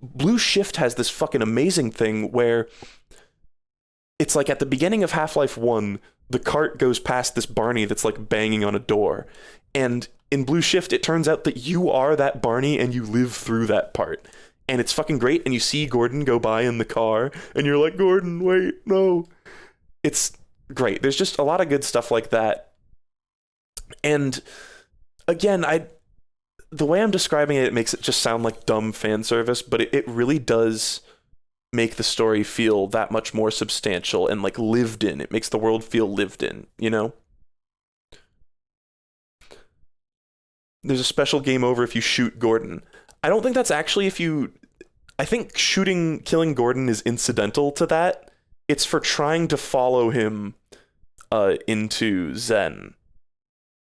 Blue Shift has this fucking amazing thing where it's like at the beginning of Half-Life 1, the cart goes past this Barney that's like banging on a door. And in Blue Shift, it turns out that you are that Barney and you live through that part. And it's fucking great. And you see Gordon go by in the car and you're like, Gordon, wait, no. It's great. There's just a lot of good stuff like that. And again, the way I'm describing it makes it just sound like dumb fan service, but it really does make the story feel that much more substantial and like lived in. It makes the world feel lived in, you know? there's a special game over if you shoot Gordon. I don't think that's actually if you. I think killing Gordon is incidental to that. It's for trying to follow him into Zen.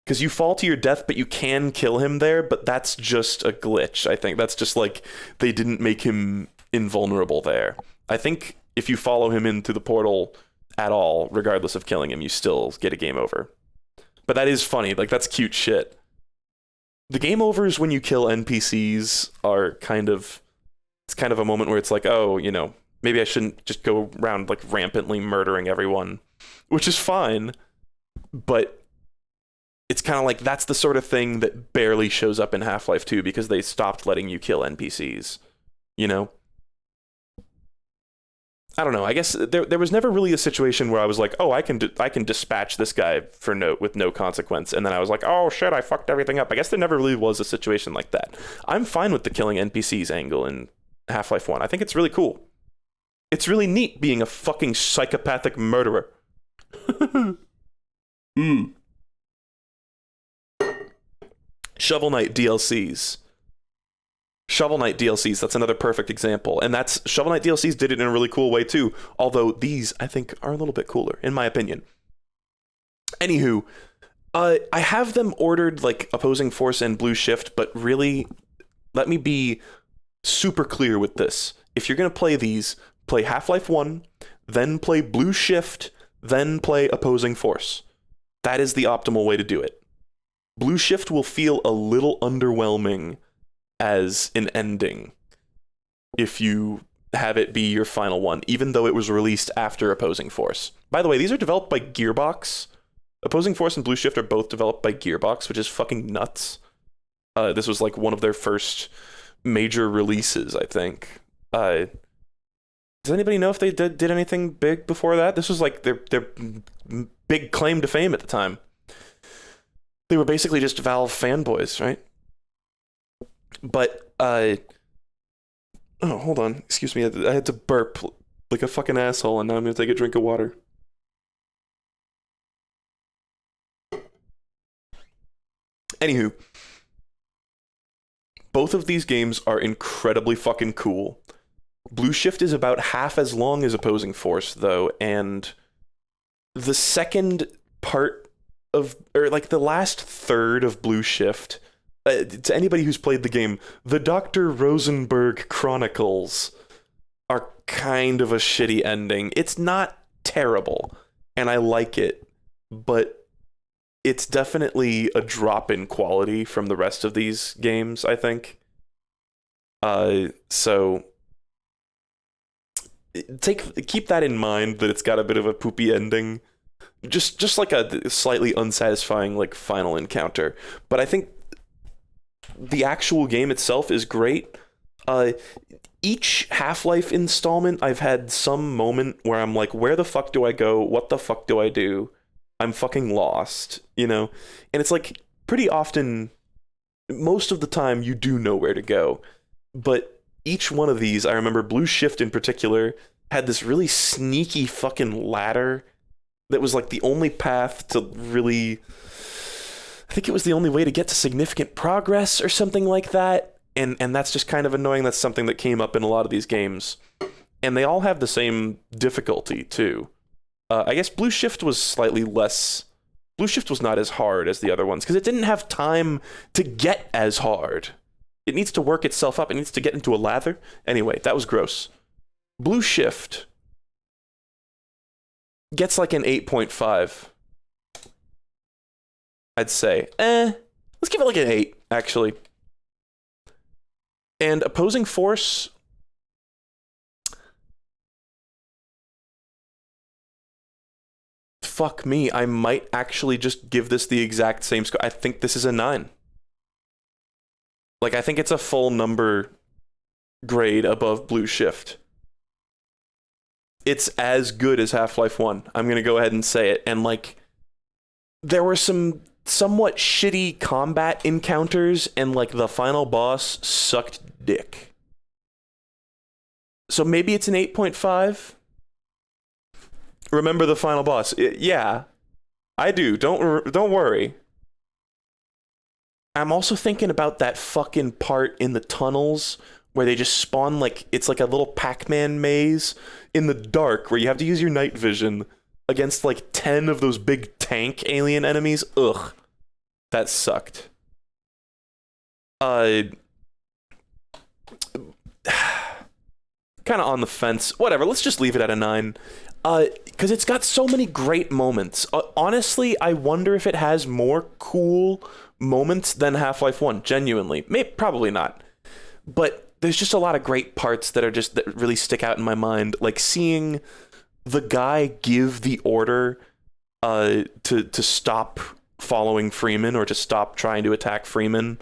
Because you fall to your death, but you can kill him there, but that's just a glitch, I think. That's just like, they didn't make him invulnerable there. I think if you follow him into the portal at all, regardless of killing him, you still get a game over. But that is funny, like, that's cute shit. The game overs when you kill NPCs are it's kind of a moment where it's like, oh, you know, maybe I shouldn't just go around, like, rampantly murdering everyone, which is fine, but it's kind of like that's the sort of thing that barely shows up in Half-Life 2 because they stopped letting you kill NPCs, you know? I don't know. I guess there was never really a situation where I was like, oh, I can dispatch this guy with no consequence, and then I was like, oh shit, I fucked everything up. I guess there never really was a situation like that. I'm fine with the killing NPCs angle in Half-Life 1. I think it's really cool. It's really neat being a fucking psychopathic murderer. Shovel Knight DLCs. Shovel Knight DLCs, that's another perfect example. And Shovel Knight DLCs did it in a really cool way too. Although these, I think, are a little bit cooler, in my opinion. Anywho, I have them ordered like Opposing Force and Blue Shift, but really, let me be super clear with this. If you're going to play these, play Half-Life 1, then play Blue Shift, then play Opposing Force. That is the optimal way to do it. Blue Shift will feel a little underwhelming as an ending if you have it be your final one, even though it was released after Opposing Force. By the way, these are developed by Gearbox. Opposing Force and Blue Shift are both developed by Gearbox, which is fucking nuts. This was like one of their first major releases, I think. Does anybody know if they did anything big before that? This was like their big claim to fame at the time. They were basically just Valve fanboys, right? But, oh, hold on. Excuse me. I had to burp like a fucking asshole, and now I'm going to take a drink of water. Anywho, both of these games are incredibly fucking cool. Blue Shift is about half as long as Opposing Force, though, and the second part or like the last third of Blue Shift, to anybody who's played the game, the Dr. Rosenberg Chronicles are kind of a shitty ending. It's not terrible, and I like it, but it's definitely a drop in quality from the rest of these games, I think. So keep that in mind, that it's got a bit of a poopy ending. Just like a slightly unsatisfying like final encounter. But I think the actual game itself is great. Each Half-Life installment, I've had some moment where I'm like, where the fuck do I go? What the fuck do I do? I'm fucking lost, you know? And it's like, pretty often, most of the time, you do know where to go. But each one of these, I remember Blue Shift in particular, had this really sneaky fucking ladder that was like the only path to really, I think it was the only way to get to significant progress or something like that. And that's just kind of annoying. That's something that came up in a lot of these games. And they all have the same difficulty too. I guess Blue Shift was slightly less, Blue Shift was not as hard as the other ones because it didn't have time to get as hard. It needs to work itself up. It needs to get into a lather. Anyway, that was gross. Blue Shift gets like an 8.5. I'd say. Let's give it like an 8, actually. And Opposing Force, fuck me, I might actually just give this the exact same score. I think this is a 9. Like, I think it's a full number grade above Blue Shift. It's as good as Half-Life 1. I'm going to go ahead and say it. And, like, there were some somewhat shitty combat encounters, and, like, the final boss sucked dick. So maybe it's an 8.5? Remember the final boss? Yeah, I do. Don't worry. I'm also thinking about that fucking part in the tunnels where they just spawn like it's like a little Pac-Man maze in the dark where you have to use your night vision against like 10 of those big tank alien enemies. Ugh. That sucked. Kind of on the fence. Whatever, let's just leave it at a 9. Because it's got so many great moments. Honestly, I wonder if it has more cool moments than Half-Life 1, genuinely. Maybe, probably not. But there's just a lot of great parts that really stick out in my mind. Like seeing the guy give the order to stop following Freeman or to stop trying to attack Freeman.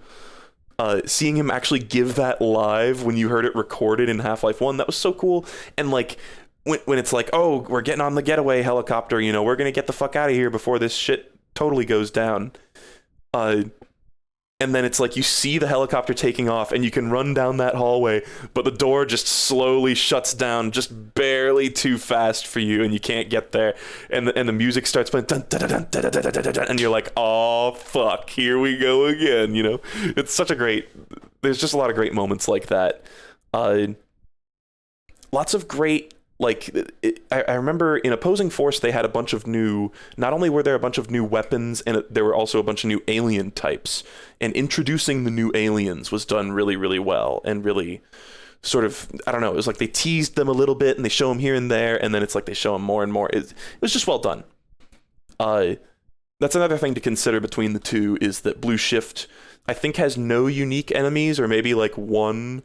Seeing him actually give that live when you heard it recorded in Half-Life 1, that was so cool. And like when it's like, oh, we're getting on the getaway helicopter, you know, we're gonna get the fuck out of here before this shit totally goes down. And then it's like you see the helicopter taking off and you can run down that hallway, but the door just slowly shuts down just barely too fast for you and you can't get there. And the music starts playing, dun, dun, dun, dun, dun, dun, dun, dun, dun, and you're like, oh, fuck, here we go again, you know? It's such a great... There's just a lot of great moments like that. Lots of great... Like, I remember in Opposing Force, they had a bunch of new... Not only were there a bunch of new weapons, and there were also a bunch of new alien types. And introducing the new aliens was done really, really well. And really sort of... I don't know, it was like they teased them a little bit, and they show them here and there, and then it's like they show them more and more. It was just well done. That's another thing to consider between the two, is that Blue Shift, I think, has no unique enemies, or maybe like one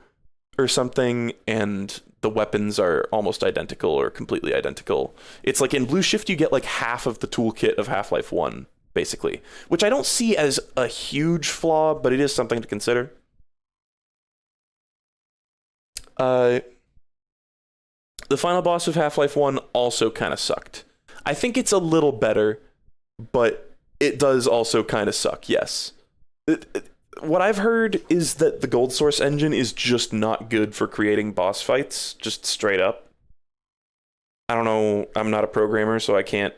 or something, and the weapons are almost identical or completely identical. It's like in Blue Shift you get like half of the toolkit of Half-Life 1, basically, which I don't see as a huge flaw, but it is something to consider. The final boss of Half-Life 1 also kind of sucked. I think it's a little better, but it does also kind of suck, yes. What I've heard is that the Gold Source engine is just not good for creating boss fights, just straight up. I don't know, I'm not a programmer, so I can't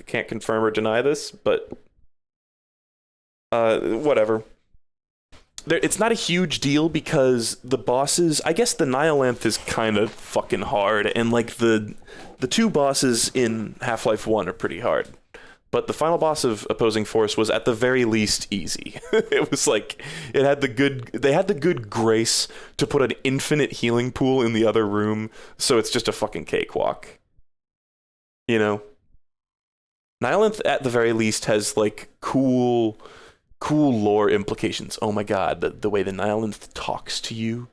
can't confirm or deny this, but whatever. It's not a huge deal because the bosses, I guess the Nihilanthe is kind of fucking hard, and like the two bosses in Half-Life 1 are pretty hard. But the final boss of Opposing Force was at the very least easy. It was like they had the good grace to put an infinite healing pool in the other room, so it's just a fucking cakewalk. You know? Nihilanthe at the very least has like cool lore implications. Oh my god, the way the Nihilanthe talks to you.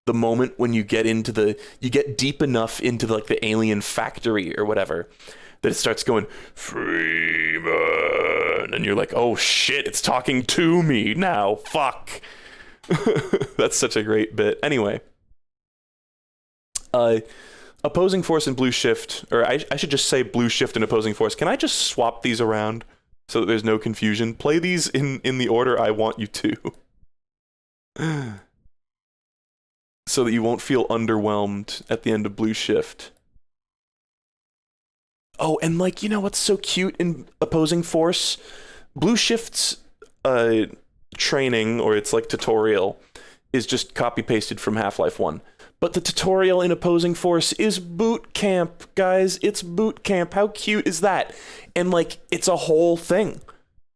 The moment when you get deep enough into like the alien factory or whatever, that it starts going, Freeman, and you're like, oh shit, it's talking to me now, fuck. That's such a great bit. Anyway, Opposing Force and Blue Shift, or I should just say Blue Shift and Opposing Force. Can I just swap these around so that there's no confusion? Play these in the order I want you to. So that you won't feel underwhelmed at the end of Blue Shift. Oh, and like, you know what's so cute in Opposing Force? Blue Shift's training, or its like tutorial, is just copy-pasted from Half-Life 1. But the tutorial in Opposing Force is boot camp, guys. It's boot camp. How cute is that? And like, it's a whole thing.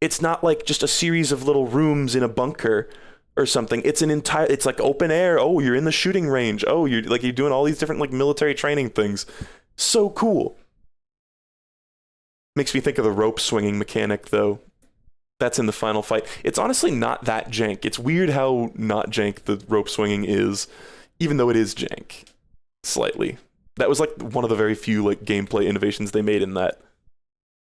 It's not like just a series of little rooms in a bunker or something. It's it's like open air. Oh, you're in the shooting range. Oh, you're doing all these different like military training things. So cool. Makes me think of the rope swinging mechanic, though. That's in the final fight. It's honestly not that jank. It's weird how not jank the rope swinging is, even though it is jank. Slightly. That was like one of the very few like gameplay innovations they made in that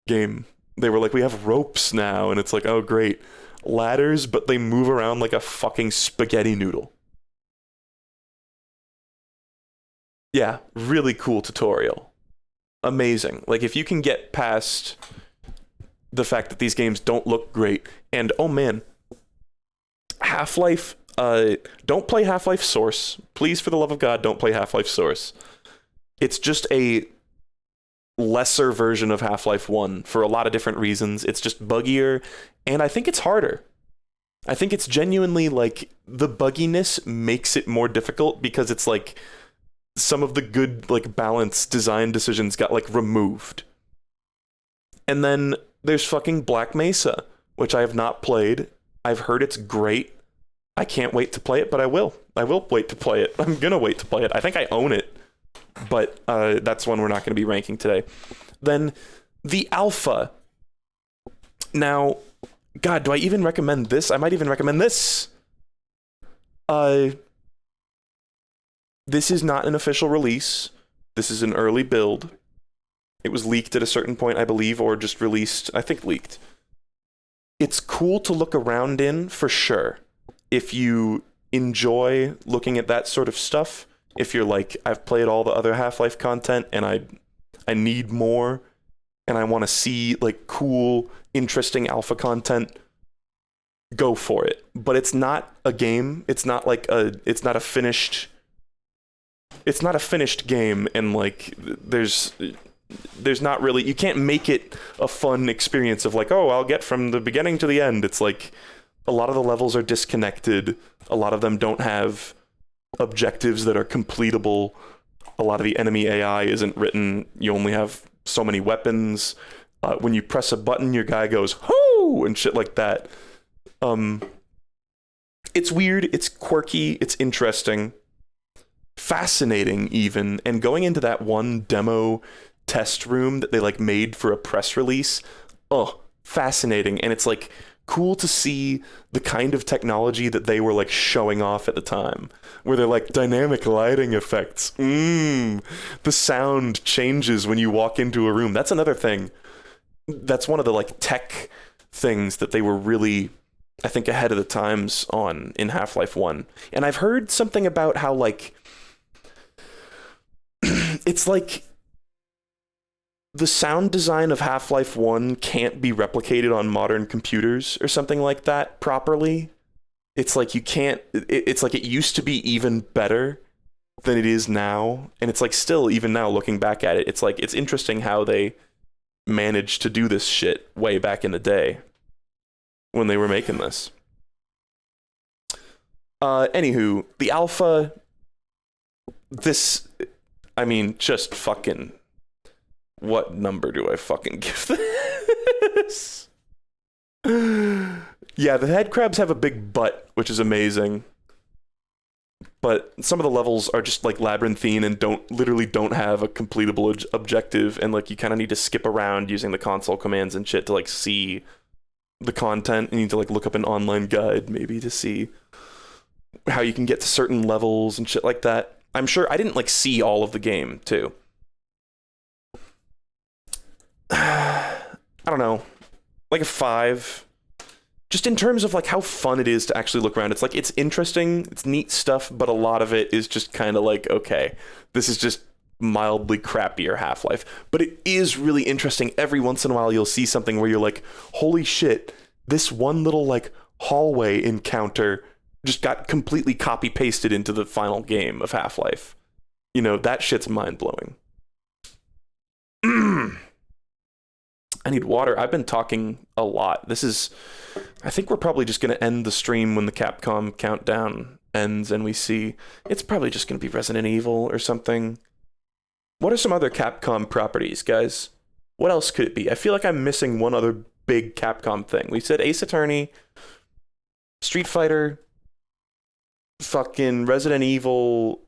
game. They were like, we have ropes now, and it's like, oh great. Ladders, but they move around like a fucking spaghetti noodle. Yeah, really cool tutorial. Amazing. Like, if you can get past the fact that these games don't look great, and oh man, Half-Life, don't play Half-Life Source. Please, for the love of God, don't play Half-Life Source. It's just a lesser version of Half-Life 1 for a lot of different reasons. It's just buggier, and I think it's harder. I think it's genuinely like the bugginess makes it more difficult because it's like some of the good like balance design decisions got like removed. And then there's fucking Black Mesa, which I have not played. I've heard it's great. I can't wait to play it, but I will. I will wait to play it. I'm gonna wait to play it. I think I own it, but that's one we're not going to be ranking today. Then the Alpha. Now, God, do I even recommend this? I might even recommend this. This is not an official release. This is an early build. It was leaked at a certain point, I believe, or just released. I think leaked. It's cool to look around in, for sure. If you enjoy looking at that sort of stuff, if you're like, I've played all the other Half-Life content and I need more, and I want to see like cool, interesting alpha content, go for it. But it's not a game. It's not a finished game, and like there's not really, you can't make it a fun experience of like, oh, I'll get from the beginning to the end. It's like a lot of the levels are disconnected. A lot of them don't have objectives that are completable. A lot of the enemy AI isn't written. You only have so many weapons. When you press a button, your guy goes, "Hoo!" and shit like that. It's weird. It's quirky. It's interesting. Fascinating, even. And going into that one demo test room that they like made for a press release, fascinating. And it's like cool to see the kind of technology that they were like showing off at the time, where they're like dynamic lighting effects. The sound changes when you walk into a room. That's another thing. That's one of the like tech things that they were really, I think, ahead of the times on in Half-Life 1. And I've heard something about how like it's like the sound design of Half-Life 1 can't be replicated on modern computers or something like that properly. It's like you can't, it's like it used to be even better than it is now. And it's like still, even now, looking back at it, it's like, it's interesting how they managed to do this shit way back in the day when they were making this. Anywho, the alpha, this, I mean, just fucking, what number do I fucking give this? Yeah, the head crabs have a big butt, which is amazing. But some of the levels are just like labyrinthine and literally don't have a completable objective, and like you kind of need to skip around using the console commands and shit to like see the content. You need to like look up an online guide maybe to see how you can get to certain levels and shit like that. I'm sure I didn't like see all of the game too. I don't know, like a 5. Just in terms of like how fun it is to actually look around. It's like, it's interesting, it's neat stuff, but a lot of it is just kind of like, okay, this is just mildly crappier Half-Life. But it is really interesting. Every once in a while you'll see something where you're like, holy shit, this one little like hallway encounter just got completely copy pasted into the final game of Half-Life. You know, that shit's mind-blowing. I need water. I've been talking a lot. I think we're probably just going to end the stream when the Capcom countdown ends and we see, it's probably just going to be Resident Evil or something. What are some other Capcom properties, guys? What else could it be? I feel like I'm missing one other big Capcom thing. We said Ace Attorney, Street Fighter, fucking Resident Evil,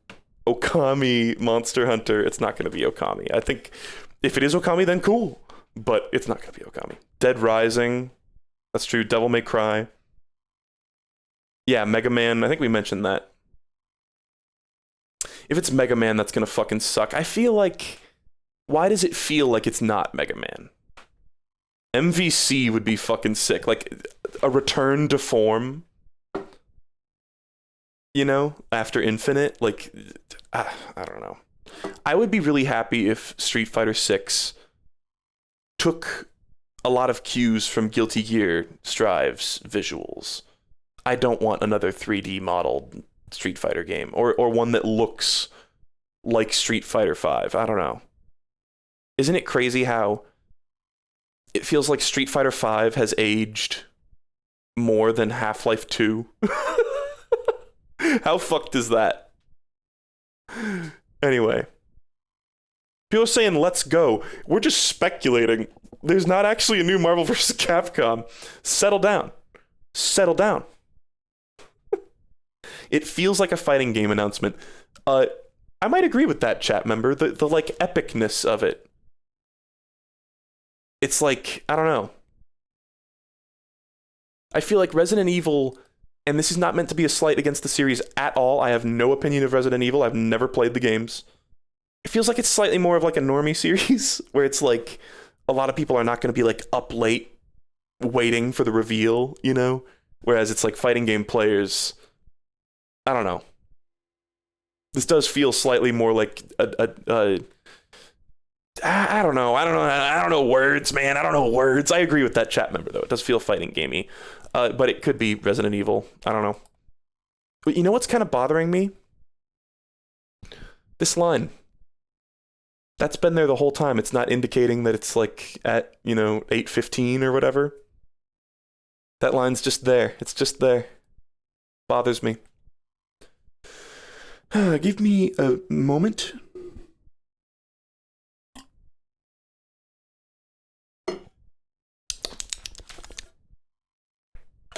Okami, Monster Hunter. It's not going to be Okami. I think if it is Okami, then cool. But it's not going to be Okami. Dead Rising. That's true. Devil May Cry. Yeah, Mega Man. I think we mentioned that. If it's Mega Man, that's going to fucking suck. I feel like... Why does it feel like it's not Mega Man? MVC would be fucking sick. Like, a return to form. You know? After Infinite. Like, I don't know. I would be really happy if Street Fighter 6... took a lot of cues from Guilty Gear Strive's visuals. I don't want another 3D modeled Street Fighter game, or one that looks like Street Fighter 5. I don't know. isn't it crazy how it feels like Street Fighter V has aged more than Half-Life 2? How fucked is that? Anyway. People are saying, let's go. We're just speculating. There's not actually a new Marvel vs. Capcom. Settle down. Settle down. It feels like a fighting game announcement. I might agree with that, chat member. The like epicness of it. It's like, I don't know. I feel like Resident Evil, and this is not meant to be a slight against the series at all. I have no opinion of Resident Evil. I've never played the games. It feels like it's slightly more of like a normie series, where it's like a lot of people are not going to be like up late waiting for the reveal, you know? Whereas it's like fighting game players, I don't know. This does feel slightly more like I don't know words, man. I don't know words. I agree with that chat member though. It does feel fighting gamey, but it could be Resident Evil. I don't know. But you know what's kind of bothering me? This line. That's been there the whole time. It's not indicating that it's like at 8:15 or whatever. That line's just there. It's just there. Bothers me. Give me a moment.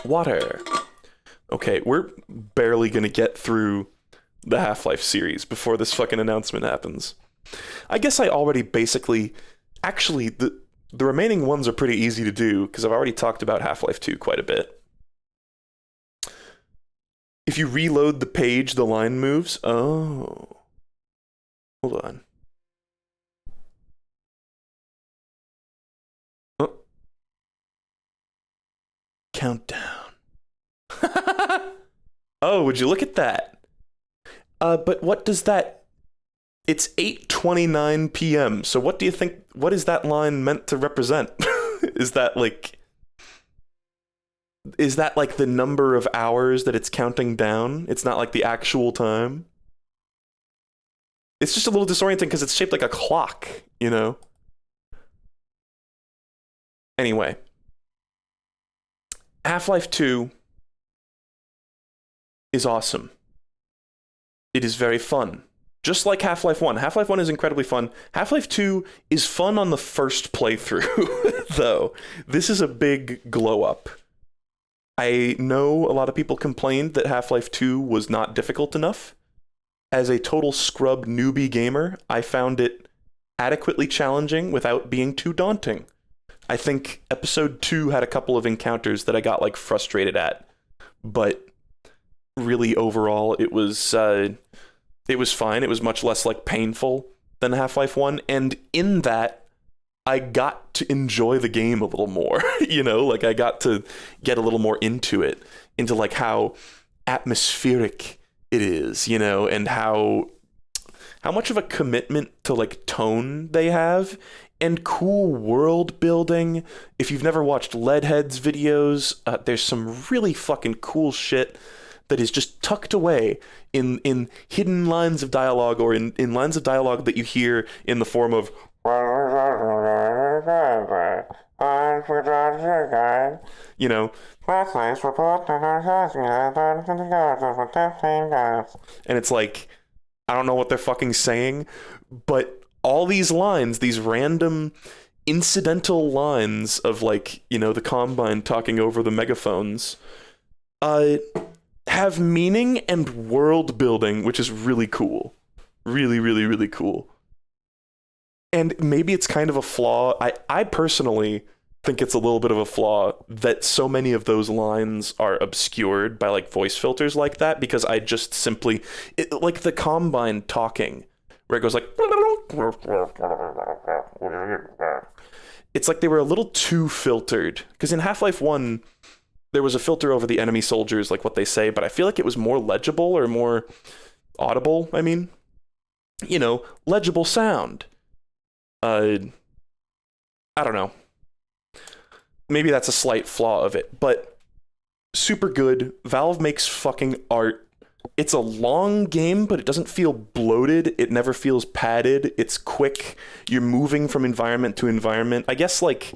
Water. Okay, we're barely gonna get through the Half-Life series before this fucking announcement happens. I guess I already basically... Actually, the remaining ones are pretty easy to do, because I've already talked about Half-Life 2 quite a bit. If you reload the page, the line moves. Oh. Hold on. Oh. Countdown. Oh, would you look at that? But what does that... It's 8:29 p.m. So what do you think... What is that line meant to represent? Is that like the number of hours that it's counting down? It's not like the actual time? It's just a little disorienting because it's shaped like a clock, you know? Anyway. Half-Life 2 is awesome. It is very fun. Just like Half-Life 1. Half-Life 1 is incredibly fun. Half-Life 2 is fun on the first playthrough, though. This is a big glow-up. I know a lot of people complained that Half-Life 2 was not difficult enough. As a total scrub newbie gamer, I found it adequately challenging without being too daunting. I think Episode 2 had a couple of encounters that I got, like, frustrated at. But really, overall, it was fine. It was much less like painful than Half-Life 1, and in that, I got to enjoy the game a little more. You know, like I got to get a little more into it, into like how atmospheric it is, you know, and how much of a commitment to like tone they have and cool world building. If you've never watched Leadhead's videos, there's some really fucking cool shit that is just tucked away in hidden lines of dialogue, or in lines of dialogue that you hear in the form of you know, and it's like, I don't know what they're fucking saying, but all these lines, these random incidental lines of like, you know, the Combine talking over the megaphones, have meaning and world building, which is really cool. Really, really, really cool. And maybe it's kind of a flaw. I personally think it's a little bit of a flaw that so many of those lines are obscured by like voice filters like that, because I just simply... like the Combine talking, where it goes like... It's like they were a little too filtered. Because in Half-Life 1... there was a filter over the enemy soldiers, like what they say, but I feel like it was more legible or more audible. I mean, you know, legible sound. I don't know. Maybe that's a slight flaw of it, but super good. Valve makes fucking art. It's a long game, but it doesn't feel bloated. It never feels padded. It's quick. You're moving from environment to environment. I guess like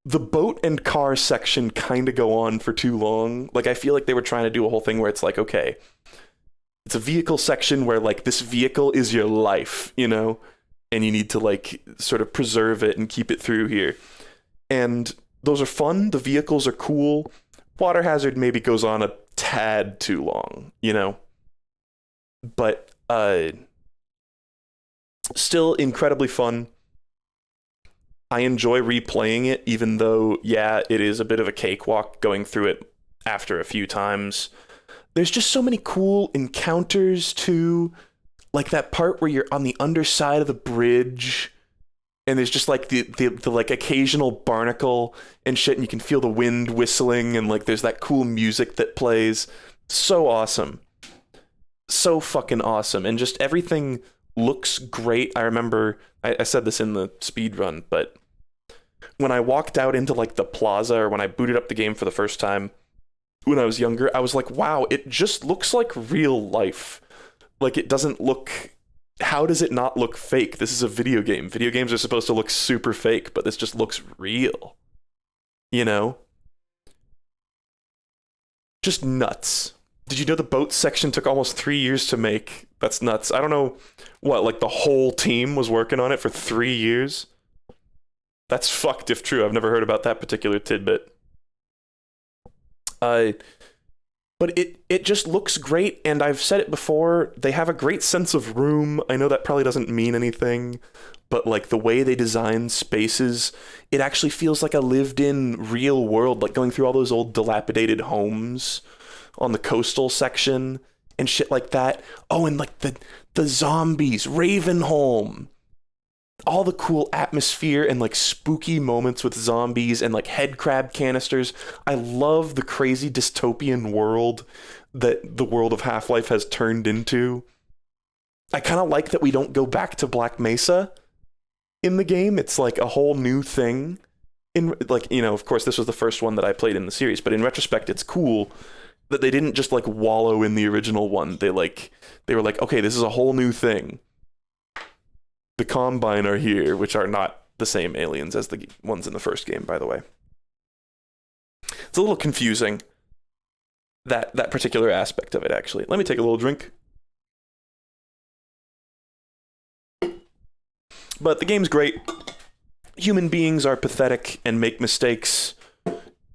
the boat and car section kind of go on for too long. Like I feel like they were trying to do a whole thing where it's like, okay, it's a vehicle section where like this vehicle is your life, you know, and you need to like sort of preserve it and keep it through here. And those are fun. The vehicles are cool. Water Hazard maybe goes on a tad too long, you know, but still incredibly fun. I enjoy replaying it, even though, yeah, it is a bit of a cakewalk going through it after a few times. There's just so many cool encounters too, like that part where you're on the underside of the bridge and there's just like the like occasional barnacle and shit, and you can feel the wind whistling, and like there's that cool music that plays. So awesome. So fucking awesome. And just everything looks great. I remember I said this in the speed run, but when I walked out into like the plaza, or when I booted up the game for the first time when I was younger, I was like, wow, it just looks like real life. Like it doesn't look, how does it not look fake? This is a video game. Video games are supposed to look super fake, but this just looks real. You know? Just nuts. Did you know the boat section took almost 3 years to make? That's nuts. I don't know what, like the whole team was working on it for 3 years? That's fucked if true. I've never heard about that particular tidbit. But it just looks great, and I've said it before, they have a great sense of room. I know that probably doesn't mean anything, but like the way they design spaces, it actually feels like a lived-in real world, like going through all those old dilapidated homes on the coastal section and shit like that. Oh, and like the zombies, Ravenholm. All the cool atmosphere and like spooky moments with zombies and like head crab canisters. I love the crazy dystopian world that the world of Half-Life has turned into. I kind of like that we don't go back to Black Mesa in the game. It's like a whole new thing. In like, you know, of course this was the first one that I played in the series, but in retrospect it's cool that they didn't just like wallow in the original one. They were like, okay, this is a whole new thing. The Combine are here, which are not the same aliens as the ones in the first game, by the way. It's a little confusing, that particular aspect of it, actually. Let me take a little drink. But the game's great. Human beings are pathetic and make mistakes.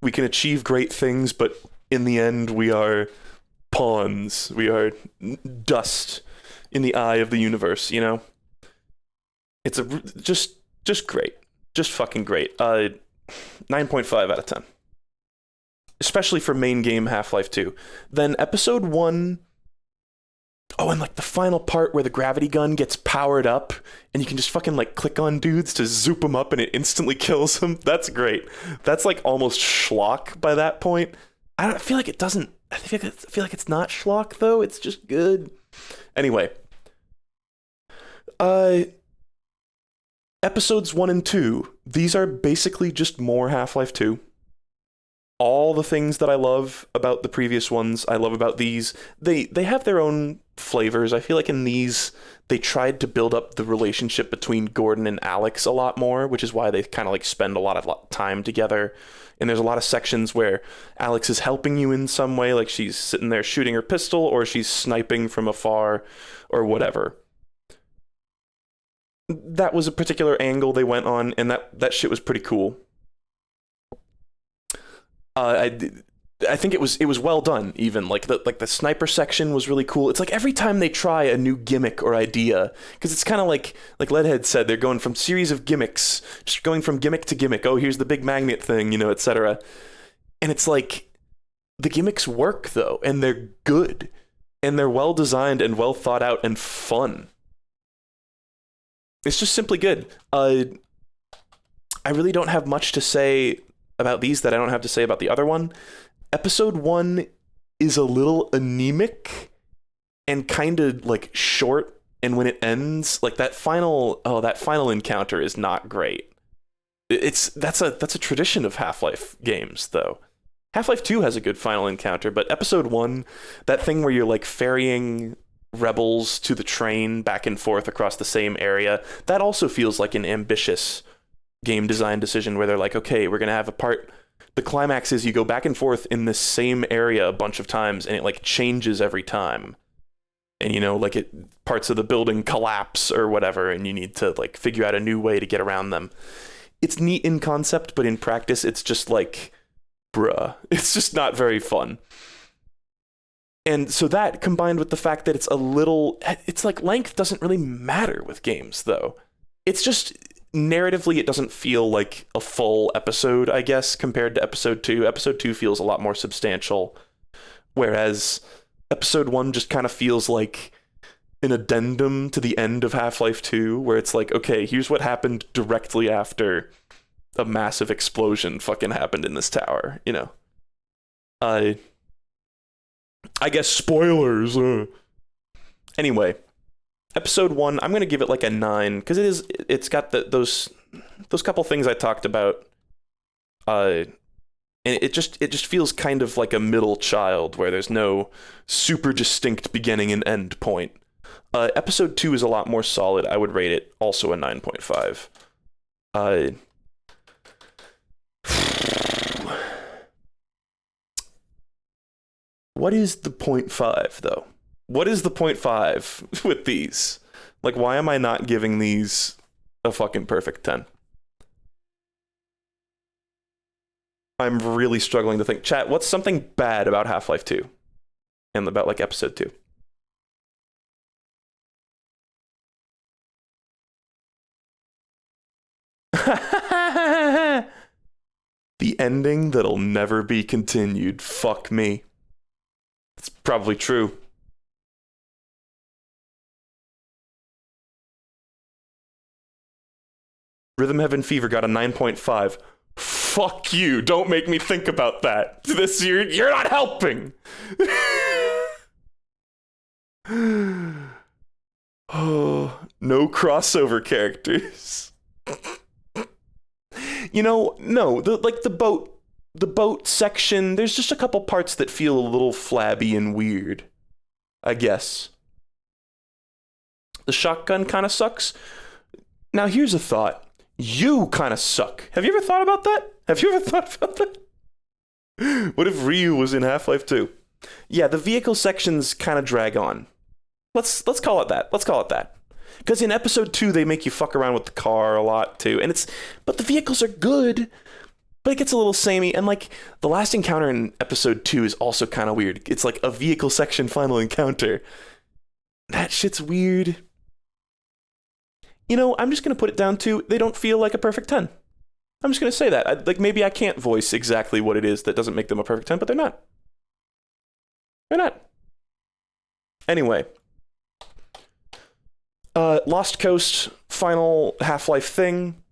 We can achieve great things, but in the end, we are pawns. We are dust in the eye of the universe, you know? It's just great. Just fucking great. 9.5 out of 10. Especially for main game Half-Life 2. Then episode 1... Oh, and like the final part where the gravity gun gets powered up and you can just fucking like click on dudes to zoop them up and it instantly kills them. That's great. That's like almost schlock by that point. I feel like it doesn't... I feel like it's not schlock though. It's just good. Anyway. Episodes 1 and 2, these are basically just more Half-Life 2. All the things that I love about the previous ones, I love about these. They have their own flavors. I feel like in these, they tried to build up the relationship between Gordon and Alex a lot more, which is why they kind of like spend a lot of time together. And there's a lot of sections where Alex is helping you in some way, like she's sitting there shooting her pistol, or she's sniping from afar, or whatever. That was a particular angle they went on, and that shit was pretty cool. I think it was well done. Even like the sniper section was really cool. It's like every time they try a new gimmick or idea, because it's kind of like Leadhead said, they're going from series of gimmicks, just going from gimmick to gimmick. Oh, here's the big magnet thing, you know, etc. And it's like the gimmicks work though, and they're good, and they're well designed and well thought out and fun. It's just simply good. I really don't have much to say about these that I don't have to say about the other one. Episode 1 is a little anemic and kind of like short, and when it ends, like that final encounter is not great. That's a tradition of Half-Life games though. Half-Life 2 has a good final encounter, but episode 1, that thing where you're like ferrying rebels to the train back and forth across the same area, that also feels like an ambitious game design decision where they're like, okay, we're going to have a part. The climax is you go back and forth in the same area a bunch of times and it like changes every time. And like parts of the building collapse or whatever, and you need to like figure out a new way to get around them. It's neat in concept, but in practice, it's just like, bruh, it's just not very fun. And so that combined with the fact that it's like length doesn't really matter with games, though. It's just narratively, it doesn't feel like a full episode, I guess, compared to episode 2. Episode 2 feels a lot more substantial, whereas episode 1 just kind of feels like an addendum to the end of Half-Life 2, where it's like, okay, here's what happened directly after a massive explosion fucking happened in this tower, I guess spoilers. Anyway, episode 1, I'm going to give it like a 9 because it's got those couple things I talked about. And it just feels kind of like a middle child where there's no super distinct beginning and end point. Episode 2 is a lot more solid. I would rate it also a 9.5. What is the 0.5 though? What is the 0.5 with these? Like, why am I not giving these a fucking perfect 10? I'm really struggling to think. Chat, what's something bad about Half-Life 2? And about like episode 2? The ending that'll never be continued. Fuck me. It's probably true. Rhythm Heaven Fever got a 9.5. Fuck you. Don't make me think about that. You're not helping. Oh, no crossover characters. No, the boat section, there's just a couple parts that feel a little flabby and weird, I guess. The shotgun kind of sucks. Now, here's a thought. You kind of suck. Have you ever thought about that? What if Ryu was in Half-Life 2? Yeah, the vehicle sections kind of drag on. Let's call it that. Because in episode 2, they make you fuck around with the car a lot, too. But the vehicles are good, but it gets a little samey. And, like, the last encounter in episode 2 is also kind of weird. It's like a vehicle section final encounter. That shit's weird. I'm just going to put it down to they don't feel like a perfect 10. I'm just going to say that. Maybe I can't voice exactly what it is that doesn't make them a perfect 10, but they're not. They're not. Anyway. Lost Coast, final Half-Life thing.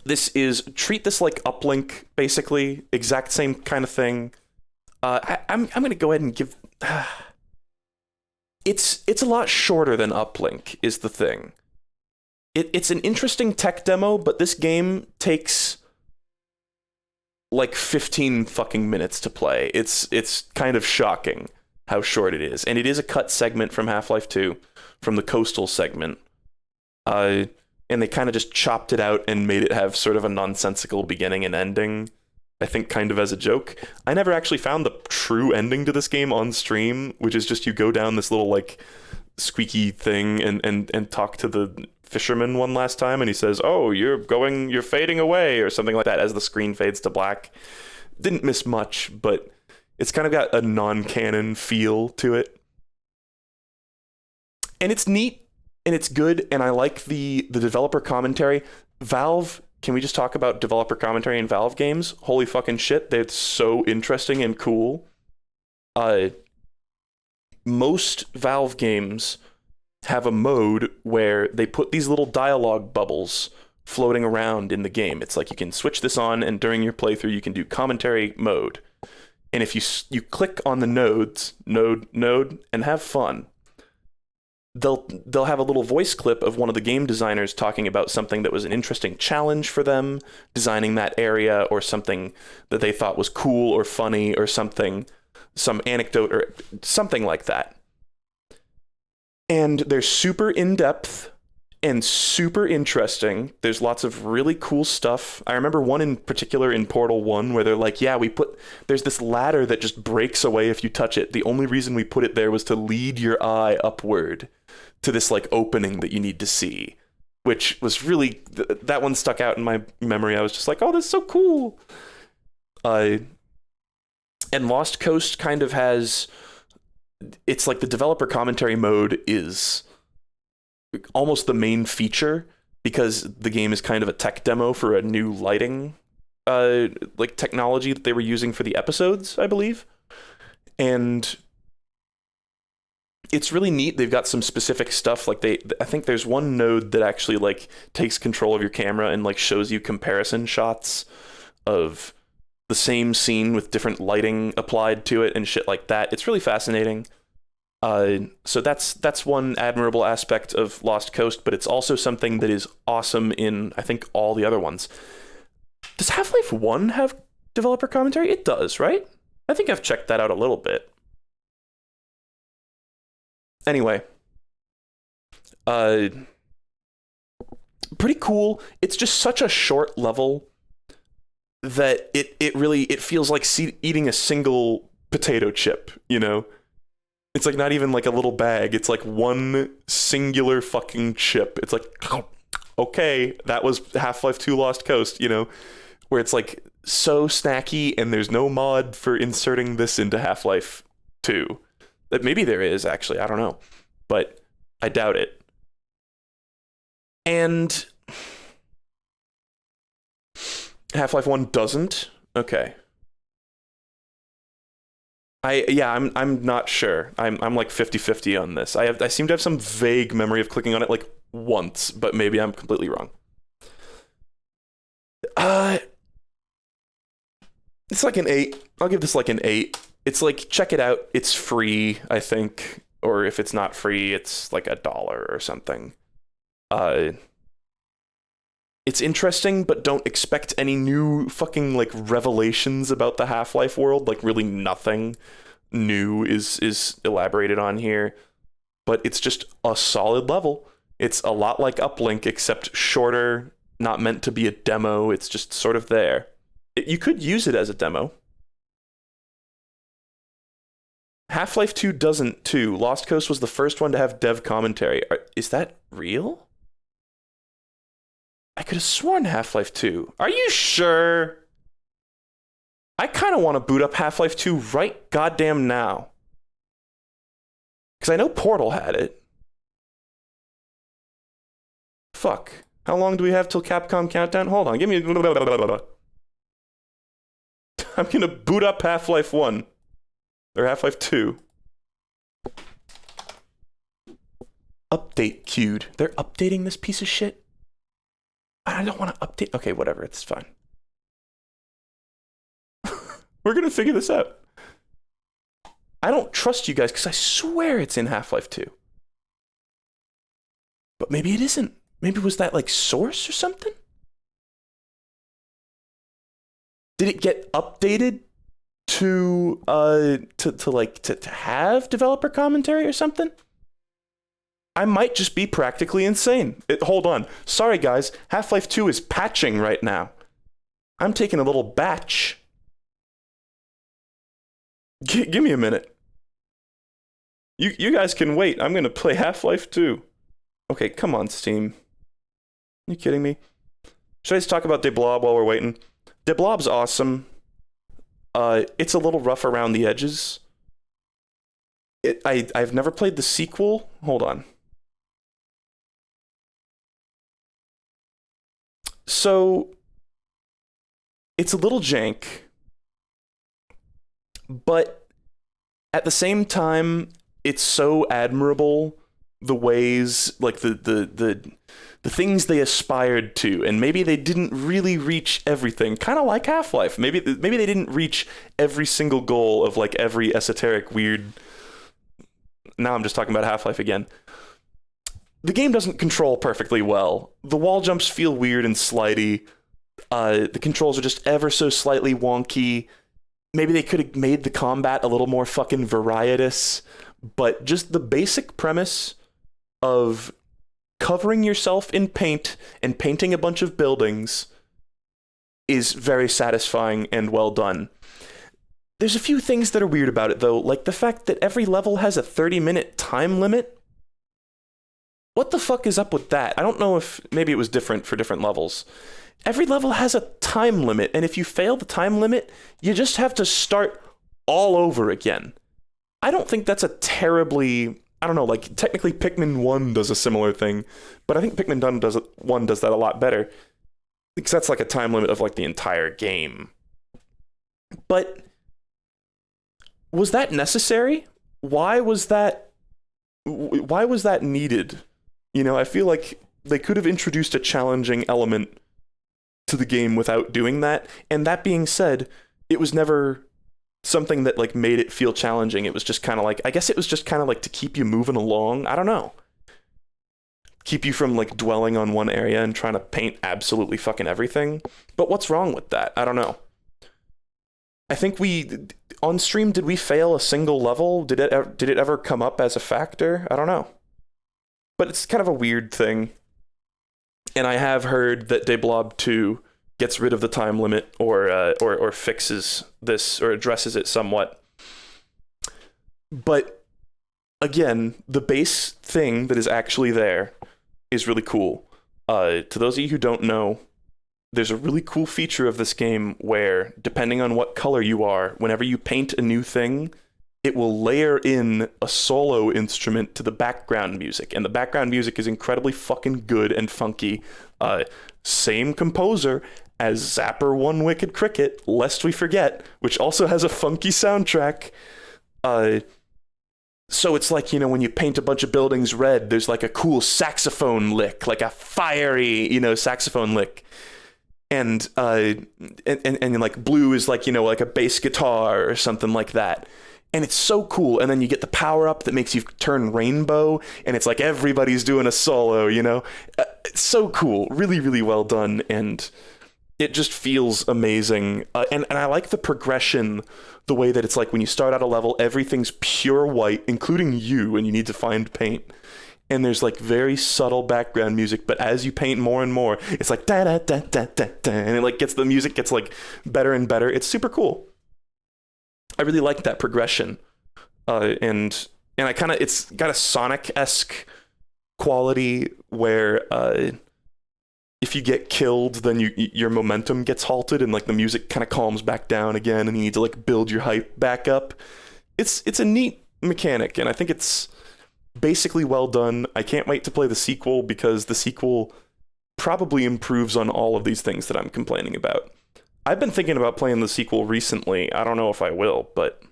Treat this like Uplink, basically. Exact same kind of thing. I'm going to go ahead and give... It's a lot shorter than Uplink, is the thing. It's an interesting tech demo, but this game takes like 15 fucking minutes to play. It's kind of shocking how short it is. And it is a cut segment from Half-Life 2, from the coastal segment. And they kind of just chopped it out and made it have sort of a nonsensical beginning and ending, I think kind of as a joke. I never actually found the true ending to this game on stream, which is just you go down this little like squeaky thing and talk to the fisherman one last time, and he says, "Oh, you're fading away," or something like that as the screen fades to black. Didn't miss much, but it's kind of got a non-canon feel to it. And it's neat, and it's good, and I like the developer commentary. Valve, can we just talk about developer commentary in Valve games? Holy fucking shit, they're so interesting and cool. Most Valve games have a mode where they put these little dialogue bubbles floating around in the game. It's like you can switch this on, and during your playthrough, you can do commentary mode. And if you click on the node, and have fun. they'll have a little voice clip of one of the game designers talking about something that was an interesting challenge for them designing that area, or something that they thought was cool or funny, or something, some anecdote or something like that. And they're super in-depth and super interesting. There's lots of really cool stuff. I remember one in particular in Portal 1 where they're like, yeah, there's this ladder that just breaks away if you touch it. The only reason we put it there was to lead your eye upward to this like opening that you need to see, which was really, that one stuck out in my memory. I was just like, oh, this is so cool. And Lost Coast kind of has, it's like the developer commentary mode is almost the main feature, because the game is kind of a tech demo for a new lighting like technology that they were using for the episodes, I believe. And it's really neat. They've got some specific stuff, like I think there's one node that actually like takes control of your camera and like shows you comparison shots of the same scene with different lighting applied to it and shit like that. It's really fascinating. So that's one admirable aspect of Lost Coast, but it's also something that is awesome in, I think, all the other ones. Does Half-Life 1 have developer commentary? It does, right? I think I've checked that out a little bit. Anyway, pretty cool. It's just such a short level that it really feels like eating a single potato chip, you know? It's like not even like a little bag. It's like one singular fucking chip. It's like, okay, that was Half-Life 2 Lost Coast, you know, where it's like so snacky, and there's no mod for inserting this into Half-Life 2. That maybe there is, actually, I don't know, but I doubt it. And Half-Life 1 doesn't? Okay. I'm not sure. I'm like 50-50 on this. I seem to have some vague memory of clicking on it like once, but maybe I'm completely wrong. It's like an 8. I'll give this like an 8. It's like, check it out. It's free, I think. Or if it's not free, it's like $1 or something. It's interesting, but don't expect any new fucking like revelations about the Half-Life world. Like really nothing new is elaborated on here, but it's just a solid level. It's a lot like Uplink, except shorter, not meant to be a demo. It's just sort of there. You could use it as a demo. Half-Life 2 doesn't too. Lost Coast was the first one to have dev commentary. Is that real? I could have sworn Half-Life 2. Are you sure? I kind of want to boot up Half-Life 2 right goddamn now. Because I know Portal had it. Fuck. How long do we have till Capcom Countdown? Hold on, give me... I'm gonna boot up Half-Life 1. Or Half-Life 2. Update queued. They're updating this piece of shit? I don't want to update. Okay, whatever. It's fine. We're going to figure this out. I don't trust you guys because I swear it's in Half-Life 2. But maybe it isn't. Maybe was that like Source or something? Did it get updated to have developer commentary or something? I might just be practically insane. Hold on. Sorry, guys. Half-Life 2 is patching right now. I'm taking a little batch. Give me a minute. You guys can wait. I'm going to play Half-Life 2. Okay, come on, Steam. Are you kidding me? Should I just talk about De Blob while we're waiting? De Blob's awesome. It's a little rough around the edges. I've never played the sequel. Hold on. So, it's a little jank, but at the same time, it's so admirable the ways, like the things they aspired to, and maybe they didn't really reach everything. Kind of like Half-Life. Maybe they didn't reach every single goal of like every esoteric weird. Now I'm just talking about Half-Life again. the game doesn't control perfectly well. The wall jumps feel weird and slidey. The controls are just ever so slightly wonky. Maybe they could have made the combat a little more fucking varietous, but just the basic premise of covering yourself in paint and painting a bunch of buildings is very satisfying and well done. There's a few things that are weird about it, though, like the fact that every level has a 30-minute time limit. What the fuck is up with that? I don't know if maybe it was different for different levels. Every level has a time limit, and if you fail the time limit, you just have to start all over again. I don't think that's a terribly... I don't know, like, technically Pikmin 1 does a similar thing, but I think Pikmin 1 does that a lot better, because that's like a time limit of, like, the entire game. But was that necessary? Why was that needed? You know, I feel like they could have introduced a challenging element to the game without doing that, and that being said, it was never something that like made it feel challenging. It was just kind of like, I guess it was just kind of like to keep you moving along. I don't know. Keep you from like dwelling on one area and trying to paint absolutely fucking everything. But what's wrong with that? I don't know. I think on stream, did we fail a single level? Did it ever come up as a factor? I don't know. But it's kind of a weird thing. And I have heard that Deblob 2 gets rid of the time limit or fixes this or addresses it somewhat. But again, the base thing that is actually there is really cool. To those of you who don't know, there's a really cool feature of this game where, depending on what color you are, whenever you paint a new thing, it will layer in a solo instrument to the background music. And the background music is incredibly fucking good and funky. Same composer as Zapper One Wicked Cricket, lest we forget, which also has a funky soundtrack. So it's like, you know, when you paint a bunch of buildings red, there's like a cool saxophone lick, like a fiery, you know, saxophone lick. And like blue is like, you know, like a bass guitar or something like that. And it's so cool. And then you get the power up that makes you turn rainbow, and it's like everybody's doing a solo, you know? It's so cool. Really, really well done. And it just feels amazing. And I like the progression, the way that it's like when you start out a level, everything's pure white, including you, and you need to find paint. And there's like very subtle background music, but as you paint more and more, it's like da da da da da da, and it like the music gets like better and better. It's super cool. I really like that progression, and I kind of, it's got a Sonic-esque quality where if you get killed, then your momentum gets halted, and like the music kind of calms back down again, and you need to like build your hype back up. It's a neat mechanic, and I think it's basically well done. I can't wait to play the sequel, because the sequel probably improves on all of these things that I'm complaining about. I've been thinking about playing the sequel recently. I don't know if I will, but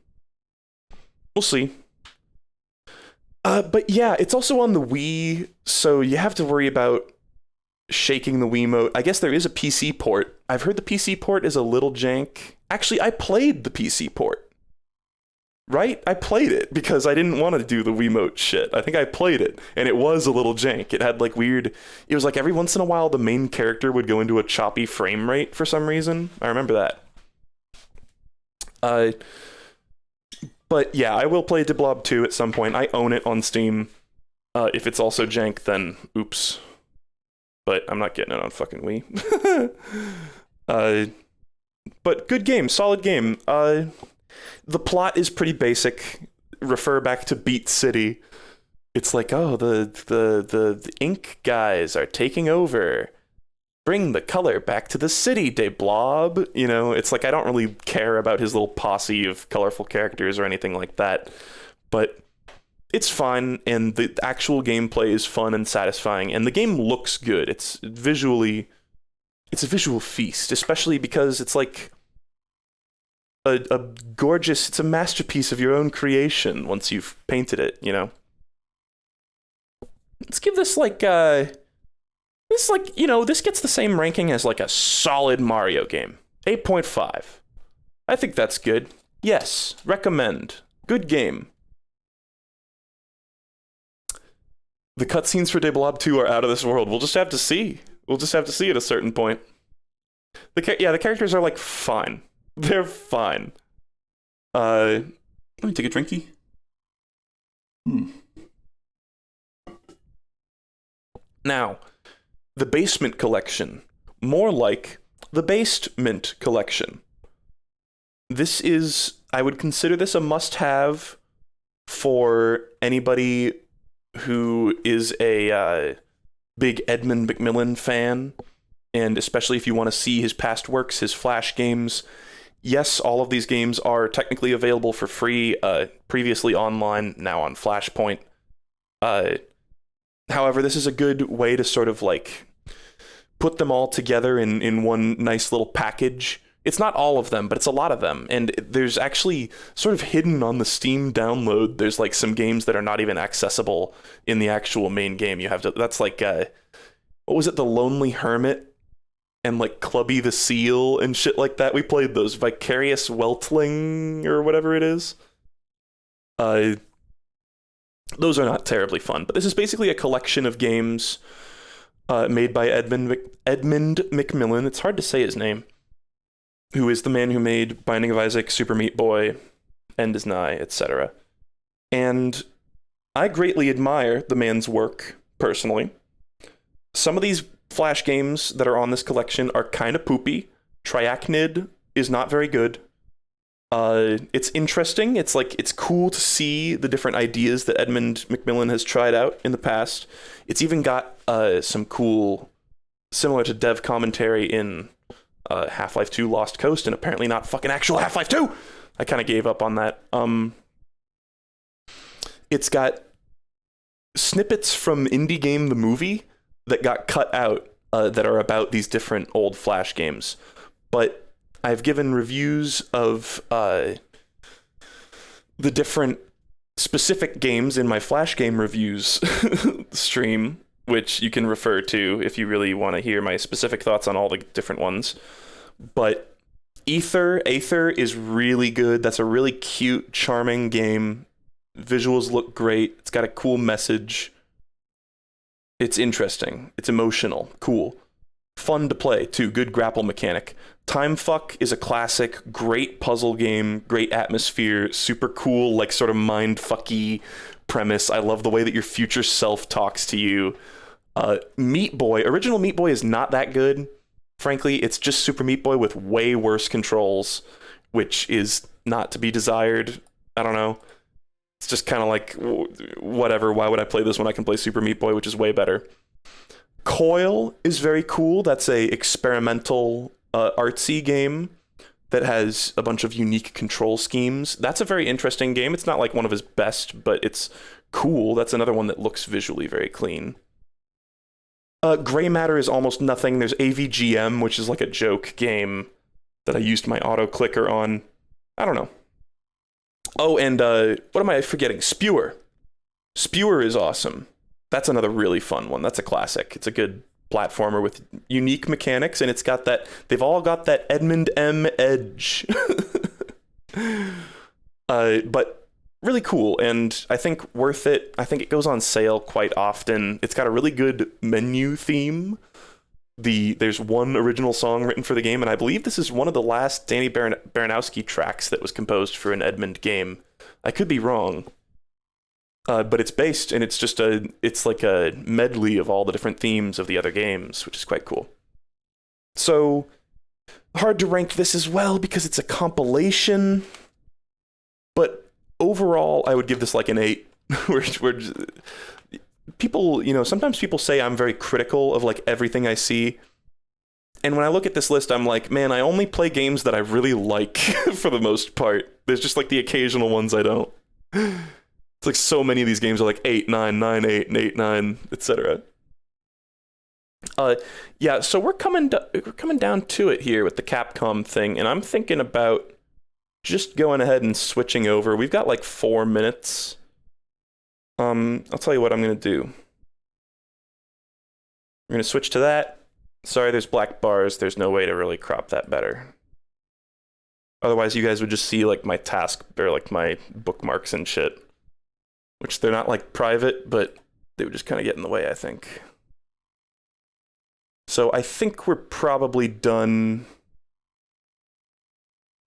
we'll see. But yeah, it's also on the Wii, so you have to worry about shaking the Wiimote. I guess there is a PC port. I've heard the PC port is a little jank. Actually, I played the PC port. Right? I played it because I didn't want to do the Wiimote shit. I think I played it, and it was a little jank. It had like weird... It was like every once in a while the main character would go into a choppy frame rate for some reason. I remember that. But yeah, I will play Deblob 2 at some point. I own it on Steam. If it's also jank, then oops. But I'm not getting it on fucking Wii. But good game. Solid game. The plot is pretty basic. Refer back to Beat City. It's like, oh, the ink guys are taking over. Bring the color back to the city, Deblob. You know, it's like I don't really care about his little posse of colorful characters or anything like that. But it's fine, and the actual gameplay is fun and satisfying, and the game looks good. It's a visual feast, especially because it's like a gorgeous, it's a masterpiece of your own creation once you've painted it, you know? Let's give this like, you know, this gets the same ranking as like a solid Mario game. 8.5. I think that's good. Yes, recommend. Good game. The cutscenes for De Blob 2 are out of this world. We'll just have to see. We'll just have to see at a certain point. The characters are, like, fine. They're fine. Let me take a drinky. Now, the Basement Collection. More like the Basement Collection. This is, I would consider this a must-have for anybody who is a big Edmund McMillen fan, and especially if you want to see his past works, his Flash games. Yes, all of these games are technically available for free, previously online, now on Flashpoint. However, this is a good way to sort of like put them all together in one nice little package. It's not all of them, but it's a lot of them. And there's actually sort of hidden on the Steam download, there's like some games that are not even accessible in the actual main game. You have to, that's like, what was it? The Lonely Hermit and like Clubby the Seal and shit like that. We played those. Vicarious Weltling or whatever it is. Those are not terribly fun, but this is basically a collection of games made by Edmund McMillen. It's hard to say his name. Who is the man who made Binding of Isaac, Super Meat Boy, End is Nigh, etc. And I greatly admire the man's work, personally. Some of these Flash games that are on this collection are kind of poopy. Triachnid is not very good. It's interesting. It's like, it's cool to see the different ideas that Edmund McMillen has tried out in the past. It's even got some cool, similar to dev commentary in Half-Life 2 Lost Coast, and apparently not fucking actual Half-Life 2! I kind of gave up on that. It's got snippets from Indie Game the Movie that got cut out that are about these different old Flash games. But I've given reviews of the different specific games in my Flash game reviews stream, which you can refer to if you really want to hear my specific thoughts on all the different ones. But Aether is really good. That's a really cute, charming game. Visuals look great. It's got a cool message. It's interesting. It's emotional. Cool. Fun to play, too. Good grapple mechanic. Timefuck is a classic, great puzzle game, great atmosphere, super cool, like sort of mind-fucky premise. I love the way that your future self talks to you. Meat Boy, original Meat Boy is not that good. Frankly, it's just Super Meat Boy with way worse controls, which is not to be desired. I don't know. It's just kind of like, whatever, why would I play this when I can play Super Meat Boy, which is way better. Coil is very cool. That's a experimental artsy game that has a bunch of unique control schemes. That's a very interesting game. It's not like one of his best, but it's cool. That's another one that looks visually very clean. Gray Matter is almost nothing. There's AVGM, which is like a joke game that I used my auto clicker on. I don't know. Oh, and what am I forgetting? Spewer. Spewer is awesome. That's another really fun one. That's a classic. It's a good platformer with unique mechanics, and it's got that, they've all got that Edmund M edge. But really cool, and I think worth it. I think it goes on sale quite often. It's got a really good menu theme. There's one original song written for the game, and I believe this is one of the last Danny Baranowski tracks that was composed for an Edmund game. I could be wrong. But it's based, and it's like a medley of all the different themes of the other games, which is quite cool. So, hard to rank this as well because it's a compilation, but overall, I would give this like an 8. People, sometimes people say I'm very critical of like everything I see. And when I look at this list, I'm like, man, I only play games that I really like for the most part. There's just like the occasional ones I don't. It's like so many of these games are like 8, 9, 9, 8, and 8, 9, etc. Yeah, so we're coming down to it here with the Capcom thing, and I'm thinking about just going ahead and switching over. We've got like 4 minutes. I'll tell you what I'm going to do. I'm going to switch to that. Sorry, there's black bars. There's no way to really crop that better. Otherwise, you guys would just see like my task or like my bookmarks and shit. Which they're not like private, but they would just kind of get in the way, I think. So I think we're probably done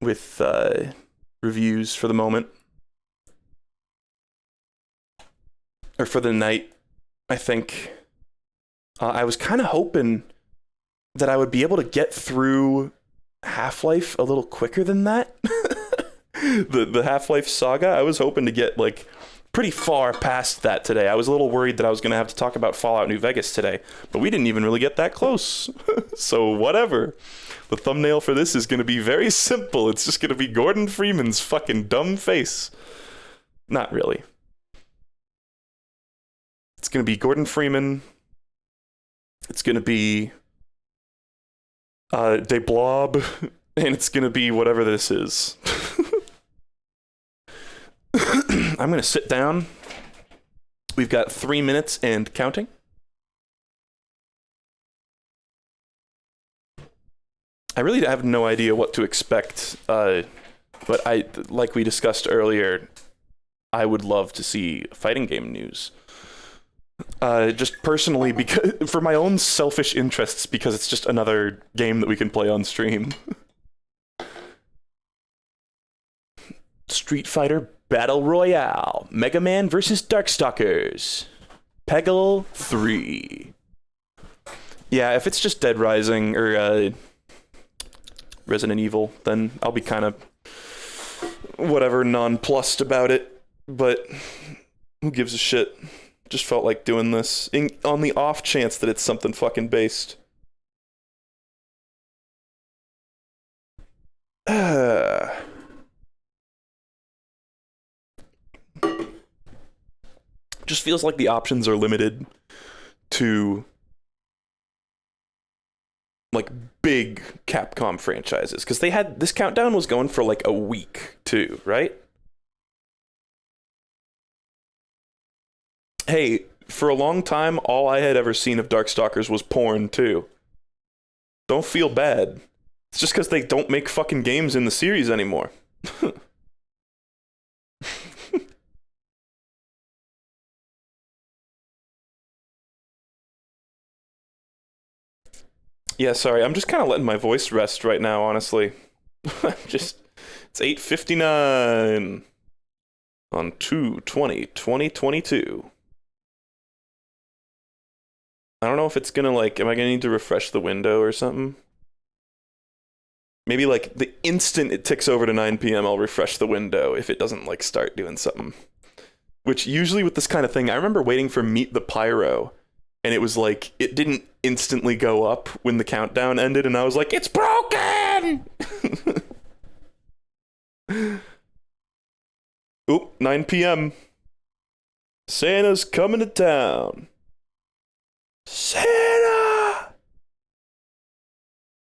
with reviews for the moment. Or for the night, I think. I was kind of hoping that I would be able to get through Half-Life a little quicker than that. the Half-Life saga, I was hoping to get like pretty far past that today. I was a little worried that I was going to have to talk about Fallout New Vegas today, but we didn't even really get that close. So whatever. The thumbnail for this is going to be very simple. It's just going to be Gordon Freeman's fucking dumb face. Not really. It's going to be Gordon Freeman. It's going to be De Blob, and it's going to be whatever this is. I'm going to sit down. We've got 3 minutes and counting. I really have no idea what to expect, but like we discussed earlier, I would love to see fighting game news. Just personally, because for my own selfish interests, because it's just another game that we can play on stream. Street Fighter Battle Royale, Mega Man vs. Darkstalkers, Peggle 3. Yeah, if it's just Dead Rising or Resident Evil, then I'll be kind of whatever nonplussed about it, but who gives a shit? Just felt like doing this on the off chance that it's something fucking based. Just feels like the options are limited to like big Capcom franchises, because they had this countdown was going for like a week too, right? Hey, for a long time, all I had ever seen of Darkstalkers was porn, too. Don't feel bad. It's just because they don't make fucking games in the series anymore. Yeah, sorry, I'm just kind of letting my voice rest right now, honestly. It's 8:59 on 2/20/2022. I don't know if it's gonna, like, am I gonna need to refresh the window or something? Maybe, like, the instant it ticks over to 9 p.m., I'll refresh the window if it doesn't, like, start doing something. Which, usually with this kind of thing, I remember waiting for Meet the Pyro, and it was like, it didn't instantly go up when the countdown ended, and I was like, it's broken! Oop, 9 p.m. Santa's coming to town. Santa!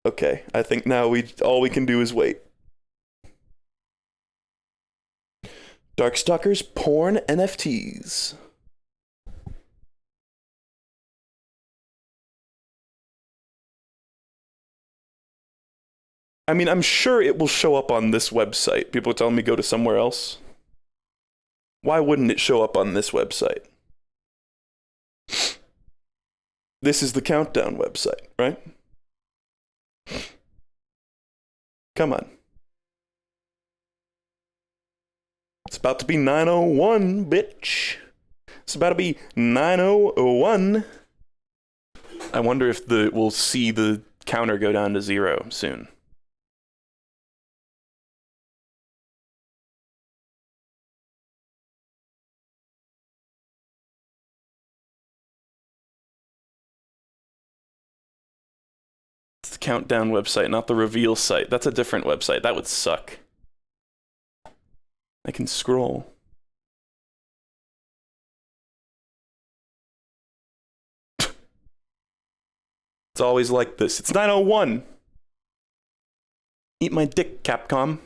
Okay, I think now all we can do is wait. Darkstalkers porn NFTs. I mean, I'm sure it will show up on this website. People are telling me go to somewhere else. Why wouldn't it show up on this website? This is the countdown website, right? Come on. It's about to be 9:01, bitch. It's about to be 9:01. I wonder if we'll see the counter go down to 0 soon. It's the countdown website, not the reveal site. That's a different website. That would suck. I can scroll. It's always like this. It's 9:01. Eat my dick, Capcom.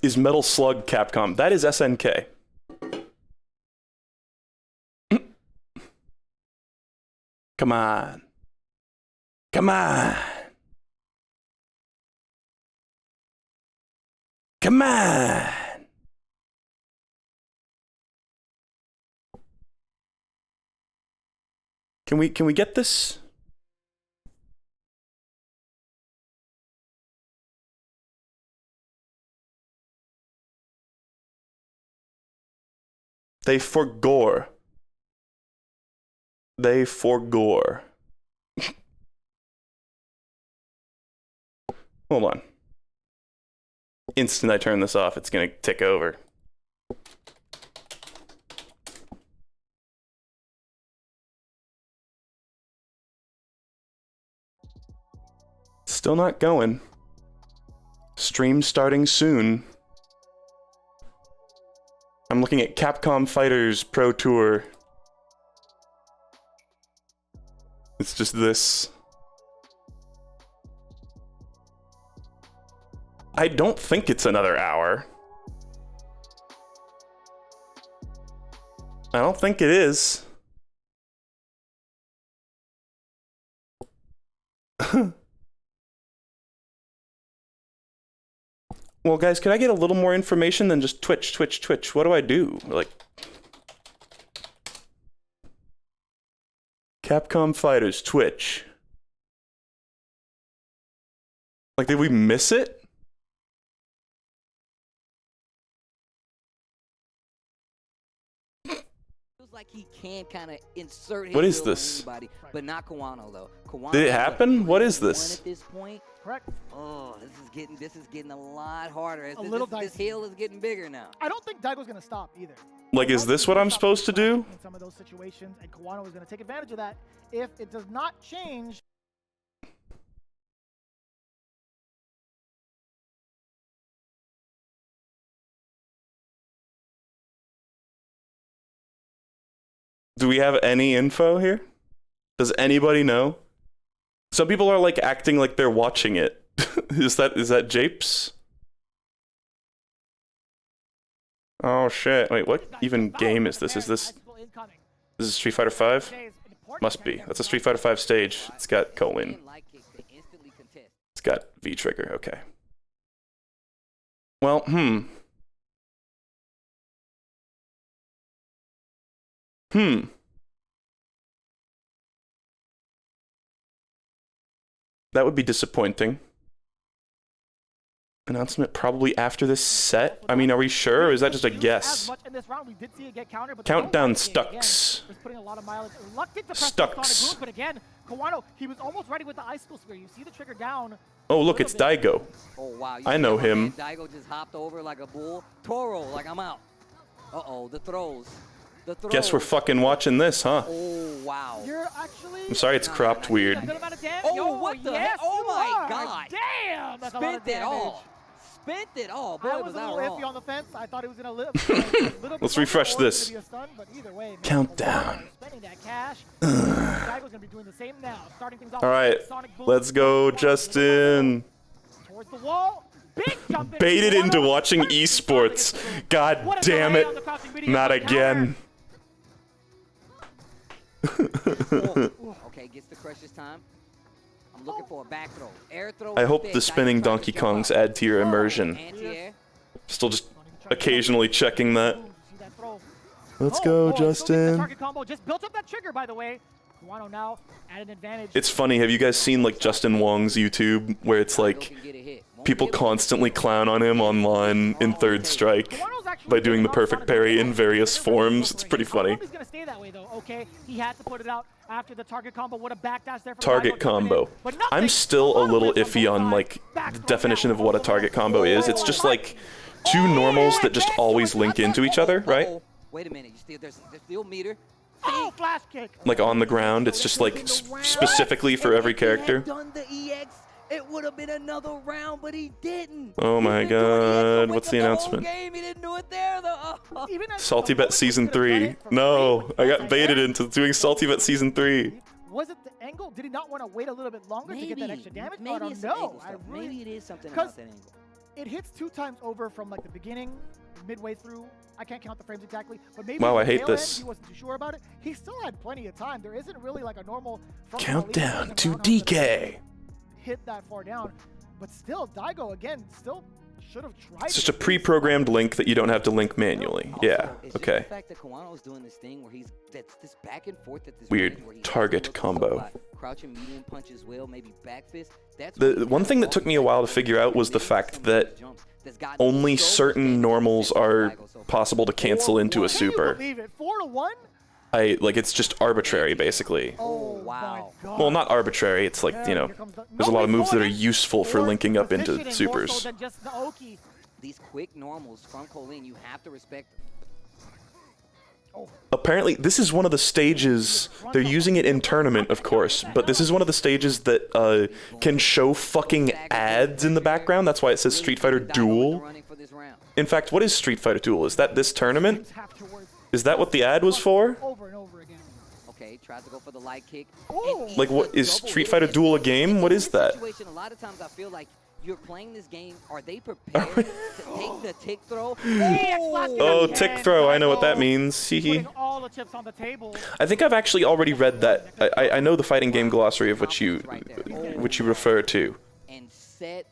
Is Metal Slug Capcom? That is SNK. Come on. Come on. Come on. Can we get this? They forgore. They forgore. Hold on. Instant I turn this off, it's gonna tick over. Still not going. Stream starting soon. I'm looking at Capcom Fighters Pro Tour. It's just this. I don't think it's another hour. I don't think it is. Well, guys, could I get a little more information than just Twitch? What do I do? Like, Capcom Fighters, Twitch. Like, did we miss it? Like he can kind of insert his What is will this? on anybody, but not Kawano though. Kawano Did it happen? What is this? At this point, Correct. oh, this is getting a lot harder. As this dicey. hill is getting bigger now. I don't think Daigo's going to stop either. Like, is this what I'm supposed to do? In some of those situations, and Kawano is going to take advantage of that. If it does not change, Do we have any info here? Does anybody know? Some people are like acting like they're watching it. Is that Japes? Oh shit. Wait, what even game is this? Is this Street Fighter 5? Must be. That's a Street Fighter 5 stage. It's got colon. It's got V trigger. Okay. Well, That would be disappointing. Announcement probably after this set? I mean, are we sure, or is that just a guess? Countdown Stucks. Stucks. But again, Kawano, he was almost ready with the ice school spear. You see the trigger down. Oh, look, it's Daigo. Oh wow, I know him. Daigo just hopped over like a bull. Toro, like I'm out. Uh-oh, the throws. Guess we're fucking watching this, huh? Oh wow. You're actually. I'm sorry it's cropped weird. Oh, what the heck? Oh my god. Damn, that's a lot of Spent it damage. all. Spent it all. Boy, I was a little iffy on the fence. I thought he was gonna live. Let's refresh this. Stun, but either way, man, Countdown. spending that cash. Daigo's gonna be doing the same now. Starting things off. All right, let's go, Justin. Towards the wall. Big jump in. Baited into watching esports. God damn it. Not again. Okay, gets the crush this time. I'm looking for a back throw. Air throw. I hope the spinning Donkey Kongs add to your immersion. Still just occasionally checking that. Let's go, Justin. Target combo just built up that trigger, by the way. Kawano now at an advantage. It's funny, have you guys seen like Justin Wong's YouTube where it's like people constantly clown on him online in Third Strike by doing the perfect parry in various forms? It's pretty funny. He's gonna stay that way though. Okay, he had to put it out after the target combo. What a backdash there for Target combo. I'm still a little iffy on like the definition of what a target combo is. It's just like two normals that just always link into each other, right? Wait a minute, there's still meter. Oh, flash kick. Like on the ground, it's just like specifically for every character. Done the EX, it would have been another round, but he didn't. Oh my god, what's the announcement? Game. He didn't do it there though. Salty Bet Season 3. No, I got baited into doing Salty Bet Season 3. Was it the angle? Did he not want to wait a little bit longer to get that extra damage? Maybe I don't it's know. Maybe it is something about that angle. It hits 2 times over from like the beginning, midway through. I can't count the frames exactly, but maybe wow, I the hate tail this. End, he wasn't too sure about it. He still had plenty of time. There isn't really like a normal Countdown to DK. hit that far down, but still Daigo again, still should have tried. It's just a pre-programmed link that you don't have to link manually. Yeah, It's just okay. the fact that Kawano's doing this thing where that's this back and forth at this Weird range where he target looks combo. like crouching medium punch as well, maybe back fist. That's The one thing that took me a while to figure out was the fact that only certain normals are possible to cancel into a super. Can you believe it? 4-1? It's just arbitrary, basically. Oh, wow. my God. Well, not arbitrary, it's like, you know, there's a lot of moves that are useful for linking up into supers. These quick normals from Colleen, you have to respect them. Apparently, this is one of the stages, they're using it in tournament, of course, but this is one of the stages that can show fucking ads in the background. That's why it says Street Fighter Duel. In fact, what is Street Fighter Duel? Is that this tournament? Is that what the ad was for? Over and over again. Okay, tries to go for the light kick. Like, what is Street Fighter Duel a game? What is that? A lot of times I feel like you're playing this game. Are they prepared to take the tick throw? Oh, tick throw. I know what that means. Hehe. All the chips on the table. I think I've actually already read that. I know the fighting game glossary of which you refer to. And set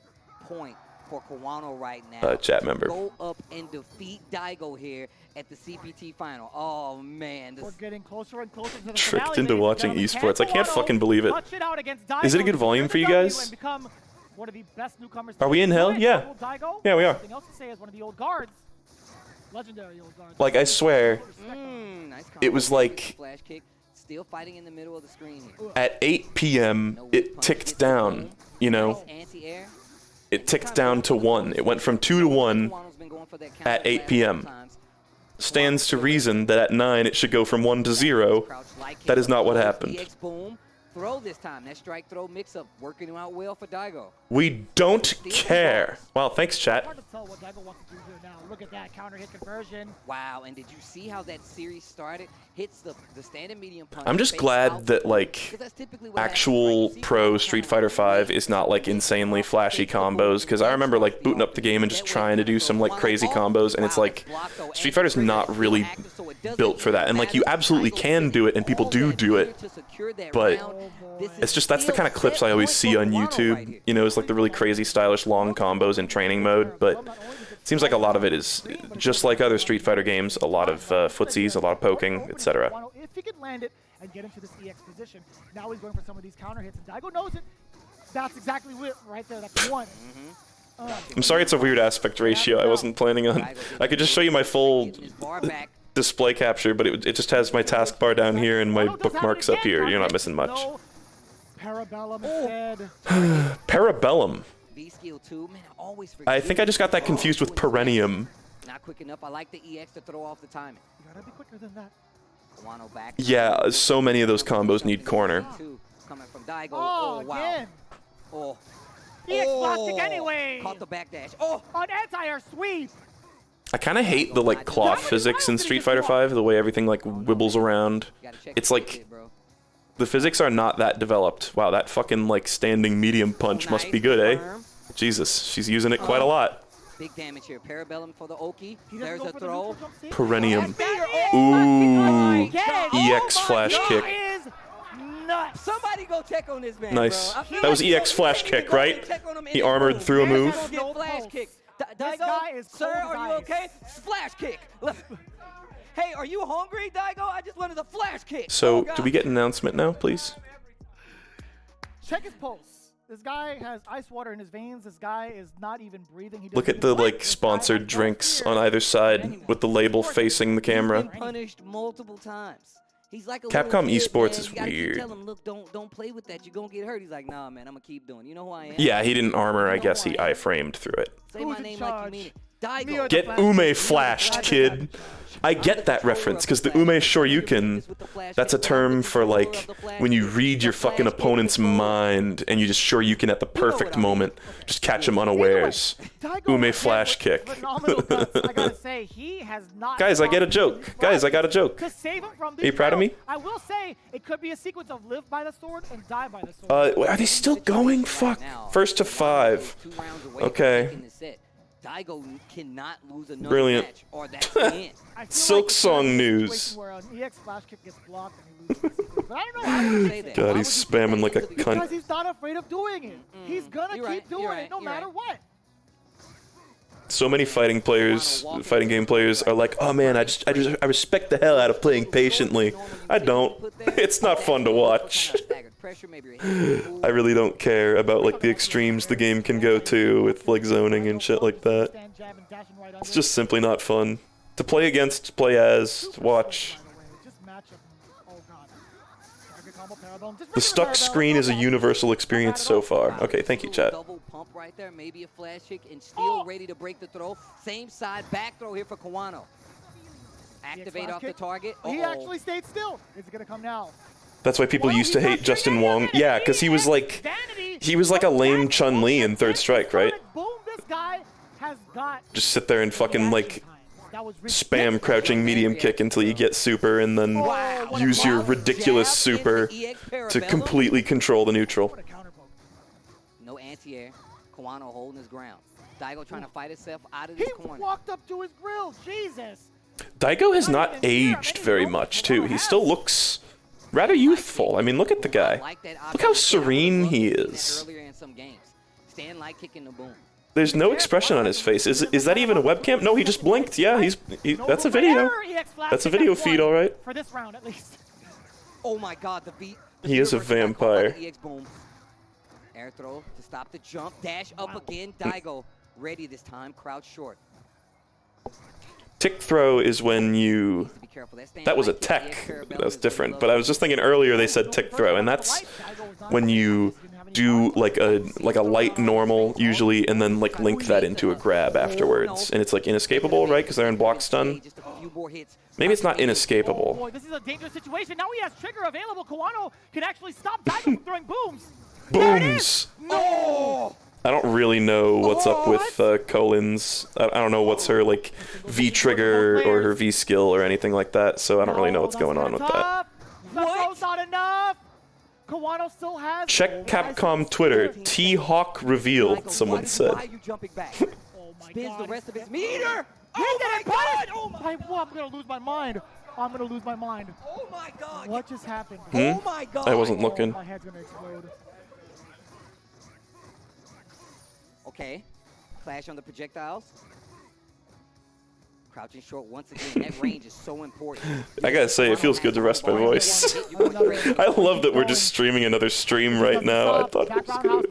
point for Kawano right now. Chat member. Go up and defeat Daigo here at the CPT final. Oh man, We're getting closer and closer to the Tricked finale, into ladies and watching gentlemen. esports. I Can can't Kawano fucking believe it. touch out against Is it a Daigo good to volume secure for you the W guys? and become one of the best newcomers Are we in hell? to Yeah. Daigo? Yeah, we are. Something else to say as one of the old guards. Legendary old guards. Like, I swear, nice it was like flash kick. Still fighting in the middle of the screen here. at 8 p.m. it ticked down, you know? Anti-air. It ticked down to 1. It went from 2 to 1 Kawano's been going for that at counter 8 last p.m. times. Stands to reason that at 9 it should go from 1 to 0. Crouch light kick. That is not what happened. EX boom. Throw this time. That strike throw mix up working out well for Daigo. We don't care. Wow, thanks, chat. Hard to tell what Daigo wants to do here now. Look at that counter hit conversion. Wow, and did you see how that series started? Hits the standing medium punch. I'm just face glad out, that, like, 'cause that's typically what actual happens, right? You see pro Kawano Street kinda Fighter like, 5 is not like insanely flashy combos, because I remember like booting up the game and just trying to do some like crazy combos, and it's like Street Fighter's not really built for that. And like, you absolutely can do it and people do it, but it's just, that's the kind of clips I always see on YouTube, you know, is like the really crazy stylish long combos in training mode. But it seems like a lot of it is just like other Street Fighter games, a lot of footsies, a lot of poking, etc. If he could land it and get into this EX position, now he's going for some of these counter hits, and Daigo knows it. That's exactly it right there. That's one. I'm sorry it's a weird aspect ratio. I wasn't planning on. I could just show you my full display capture, but it just has my taskbar down here and my bookmarks up here. You're not missing much. No. Parabellum instead. Parabellum. V-skill 2, man, I always forget. I think I just got that confused with Perennium. Not quick enough. I like the EX to throw off the timing. You gotta be quicker than that. Kawano back. Yeah, so many of those combos need corner. Coming from Daigo. Oh, wow. again. Oh. EX plastic anyway. Caught the backdash. Oh. An anti-air sweep. I kind of hate the like cloth physics in Street Fighter 5, the way everything like wibbles around. It's like the physics are not that developed. Wow, that fucking like standing medium punch must be good, eh? Jesus, she's using it quite a lot. Big damage here. Parabellum for the Oki. There's a throw. Perennium. Ooh. EX flash kick. Nuts. Somebody go check on this man, Nice. bro. I feel That was like EX flash somebody kick, go right? check on him He in armored his through a room. move. Get flash kick. This guy is Sir, cold as are you ice. okay? Splash kick. Hey, are you hungry, Daigo? I just wanted a flash kick. So, Oh, God. do we get an announcement now, please? Check his pulse. This guy has ice water in his veins. This guy is not even breathing. He Look doesn't at the even like blink. This guy sponsored has no drinks fear. on either side with the label facing the camera. He's been punished multiple times. He's like a Capcom little kid, Esports man. is You gotta keep weird. telling him, look, don't play with that. You're gonna get hurt. He's like, nah, man, I'm gonna keep doing. You know who I am? Yeah, he didn't armor. I guess he iframed through it. Say my Who's in name like you charge? mean it. Me or Daigo. the Get Flash Ume Kick? flashed, kid. I get that reference, because the Ume Shoryuken, that's a term for like when you read your fucking opponent's mind and you just Shoryuken at the perfect moment, just catch him unawares. Daigo Ume again flash with kick. phenomenal guts. I gotta say, he has not. Guys, I get a stopped joke. using Guys, I got a flash joke. to save him from Are you proud of me? I will say it could be a sequence of live by the sword and die by the sword. Are they still going? Fuck. First to 5. 2 rounds away from Okay. making this set. Daigo cannot lose another Brilliant. match, or that's the end. I feel Silk it's Song a news. situation where an EX flash kick gets blocked and he loses the sequence. But I don't know. I wouldn't Say that. God, Why he's would you put spamming that like a into the- cunt. because he's not afraid of doing it. He's gonna You're keep right, doing you're it no right, you're matter right. what. So many fighting game players are like, oh man, I respect the hell out of playing patiently. I don't. It's not fun to watch. I really don't care about like the extremes the game can go to with like zoning and shit like that. It's just simply not fun to play against, play as, to watch. The stuck screen is a universal experience so far. Okay, thank you, chat. Double pump right there, maybe a flash kick, and still ready to break the throw. Same side back throw here for Kawano. Activate off the target. He actually stayed still. Is it gonna come now? That's why people used to hate Justin Wong. Yeah, because he was like a lame Chun-Li in Third Strike, right? Boom, this guy has got Just sit there and fucking like spam crouching medium kick until you get super, and then use your ridiculous super to completely control the neutral. No anti-air. Kawano holding his ground. Daigo trying to fight himself out of this corner. He walked up to his grill. Jesus. Daigo has not aged very much, too. He still looks rather youthful. I mean, look at the guy. Look how serene he is. There's no expression on his face. Is that even a webcam? No, he just blinked. Yeah, that's a video. That's a video feed, all right. For this round, at least. Oh my God, the beat. He is a vampire. Air throw to stop the jump. Dash up again. Daigo ready this time. Crouch short. Tick throw is when you... That was a tech. That's different. But I was just thinking earlier they said tick throw, and that's when you do like a light normal usually, and then like link that into a grab afterwards, and it's like inescapable, right? Because they're in block stun. Maybe it's not inescapable. Boy, this is a dangerous situation. Now he has trigger available. Kawano can actually stop Daigo from throwing booms. Booms! No! I don't really know what's up with Colin's. I don't know what's her like V trigger or her V skill or anything like that, so I don't really know what's going on with that. That's not enough. Kawano still has. Check Capcom Twitter. T-Hawk revealed, someone said. Why are you jumping back? Spins the rest of his meter. Oh my God! Oh my! I'm gonna lose my mind. I'm gonna lose my mind. Oh my God! What just happened? Oh my God! I wasn't looking. My head's gonna explode. Okay, clash on the projectiles. Crouching short once again. That range is so important. I gotta say, it feels good to rest my voice. I love that we're just streaming another stream right now. I thought it was good.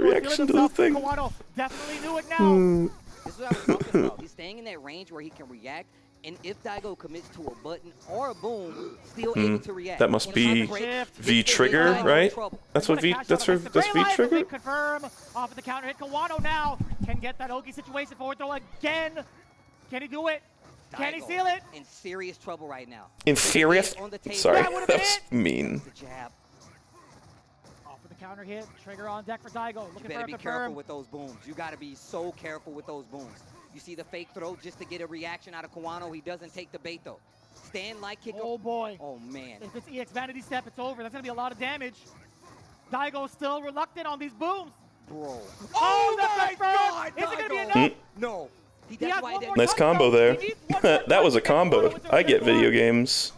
Reaction to the thing. Definitely knew it now. This is what I was talking about. He's staying in that range where he can react, and if Daigo commits to a button or a boom, still able to react. That must be V trigger, right? That's what V. That's V trigger. Confirm off of the counter hit. Kawano now can get that Oki situation forward throw again. Can he do it? Can he seal it? In serious trouble right now. In serious? Sorry, that was mean. The jab. Off of the counter hit. Trigger on deck for Daigo. You better be careful with those booms. You got to be so careful with those booms. You see the fake throw just to get a reaction out of Kawano. He doesn't take the bait though. Stand light kick. Oh boy. Oh man. If it's EX Vanity Step, it's over. That's gonna be a lot of damage. Daigo's still reluctant on these booms. Bro. Oh my God! Is it gonna be enough? No. Nice combo there. That was a combo. I get video games.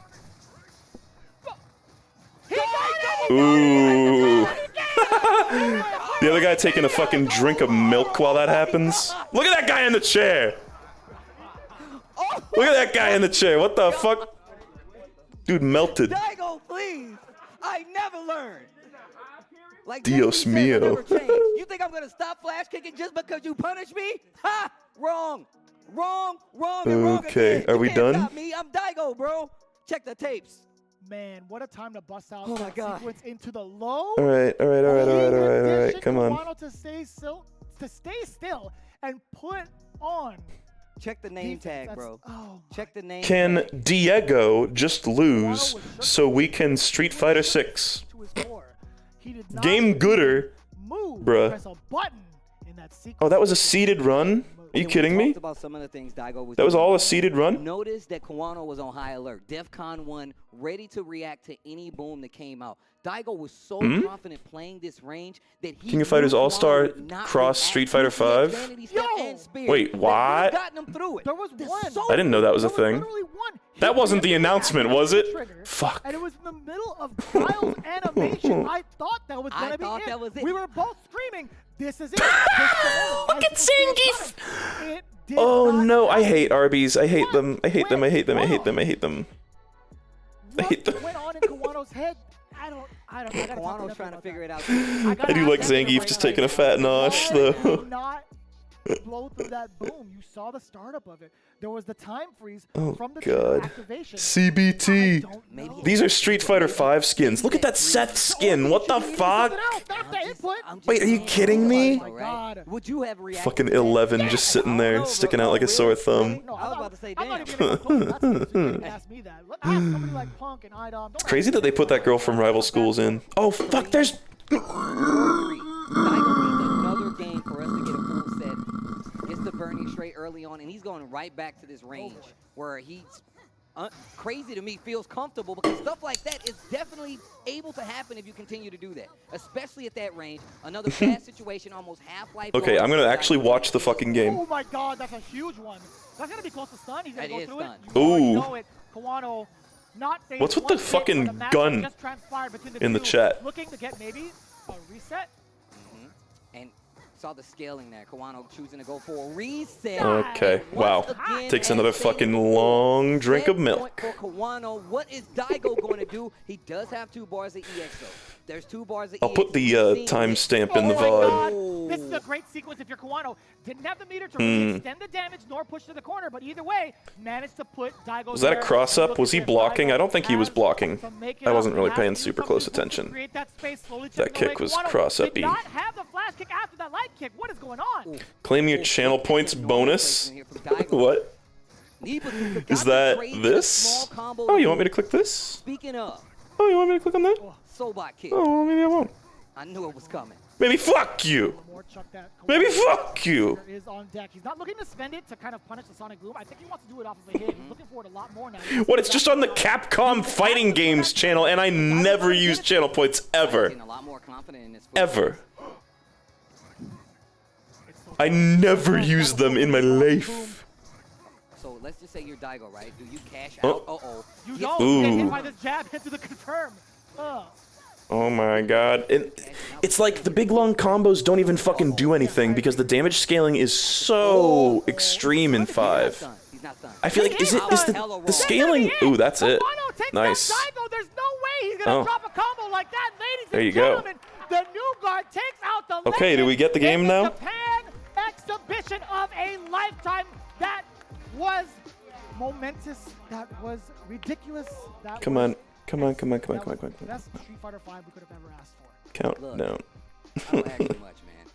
Ooh. The other guy taking a fucking drink of milk while that happens. Look at that guy in the chair. Look at that guy in the chair. What the fuck? Dude melted. Daigo, please. I never learned. Like Dios mío. You think I'm gonna stop flash kicking just because you punish me? Ha! Wrong. Wrong. Wrong. And wrong okay, again. Are we done? Stop me. I'm Daigo, bro. Check the tapes. Man, what a time to bust out Oh my God. sequence into the low. All right. Come on. Kawano to stay still and put on. Check the name tag, bro. Oh check the name Can tag. Diego just lose so we can Street Fighter 6? Game gooder, bruh. Oh, that was a seeded run? Are you kidding me? About some of the things Daigo was That was doing. all a seeded run? Notice that Kawano was on high alert. DEFCON 1 ready to react to any boom that came out. Daigo was so confident playing this range that he King of Fighters knew All-Star Kumano would not cross react Street Fighter to the 5? vanity step Yo! and spear. Wait, That would have what? gotten him through it. There was There's one. so I didn't know that was a There thing. literally one. That wasn't the He announcement, was it? trigger, Fuck. And it was in the middle of Kyle's animation. I thought that was I gonna be thought it. that was it. We were both screaming, "This is it!" Look at Zangief! It did Oh not no, I happen. hate Arby's. I hate them. I hate them. I hate them. I hate them. I hate them. I hate them. What went on in Kawano's head? I don't. I gotta talk Kawano's to trying to about figure that. it out. I do like Zangief just taking a fat nosh Why did though. you not blow through that boom? You saw the startup of it. There was the time freeze Oh, from the trigger God. activation. I CBT. don't know. These are Street Fighter 5 skins. Look at that Seth skin. What the fuck? Wait, are you kidding me? Oh my God. Would you have reacted? Fucking 11 just sitting there, sticking out like a sore thumb. No, I was about to say, I'm not damn. even gonna go close to that stage. You can't even ask me that. Ask somebody like Punk and Idom. It's crazy that they put that girl from rival schools in. Oh fuck, there's... Daigo needs another game for us to get a full set. Gets the Bernie straight early on, and he's going right back to this range where he's crazy to me, feels comfortable, because stuff like that is definitely able to happen if you continue to do that, especially at that range. Another bad situation, almost half-life. Okay, I'm gonna actually watch the fucking game. Oh my God, that's a huge one. That's gonna be close to stun. He's gonna That go is through stun. it. You already Ooh. know it. Kawano not saying What's with one the hit, fucking but a match gun just transpired between in the two. chat? Looking to get maybe a reset. And saw the scaling there. Kawano choosing to go for a reset. Okay, And wow. once again, Takes as another stated fucking before, long drink of set milk. point For Kawano, what is Daigo going to do? He does have 2 bars of EX though. There's 2 bars of I'll EX. put the We've seen timestamp it. in the Oh my VOD. God. This is a great sequence if you're Kawano. Didn't have the meter to really extend the damage nor push to the corner, but either way, managed to put Daigo Was that a there. cross-up? Look Was at he this. blocking? Daigo I don't think he was has blocking. to make it I up. wasn't really Has paying to do super something close to attention. create that space, slowly That chipping kick away. was Kawano cross-up-y. did not have the flash kick after that light kick. What is going on? Claim your channel points bonus? What? Is that this? Oh, you want me to click this? Speaking of, Oh, you want me to click on that? Sobot kick. Oh, well, maybe I won't. I knew it was coming. Maybe fuck you. More chuck that. Maybe Kawano fuck you. is on deck. He's not looking to spend it to kind of punish the Sonic Boom. I think he wants to do it off of a hit. He's looking for it a lot more now. What? It's just on the Capcom Fighting Games channel, and I never use channel points ever. Getting a lot more confident in this. Ever. I never use them in my life. So let's just say you're Daigo, right? Do you cash Oh. out? Uh-oh. You Gets don't Ooh. get hit by this jab into the confirm. Ugh. Oh my god. It's like the big long combos don't even fucking do anything because the damage scaling is so extreme in He's not 5. stunned. He's not stunned. I feel like is the scaling? Ooh, that's it. Kawano takes Nice. that Daigo. There's no way he's gonna Oh. drop a combo like that, ladies There and you go. gentlemen. The new guard takes out the Okay, legend do we get the game in now? Japan exhibition of a lifetime. That was momentous. That was ridiculous. That Come was on. Come on, come on, come on, that come on, was come on, the come on. best Street Fighter 5 we could have ever asked for. Countdown. I don't ask too much, man.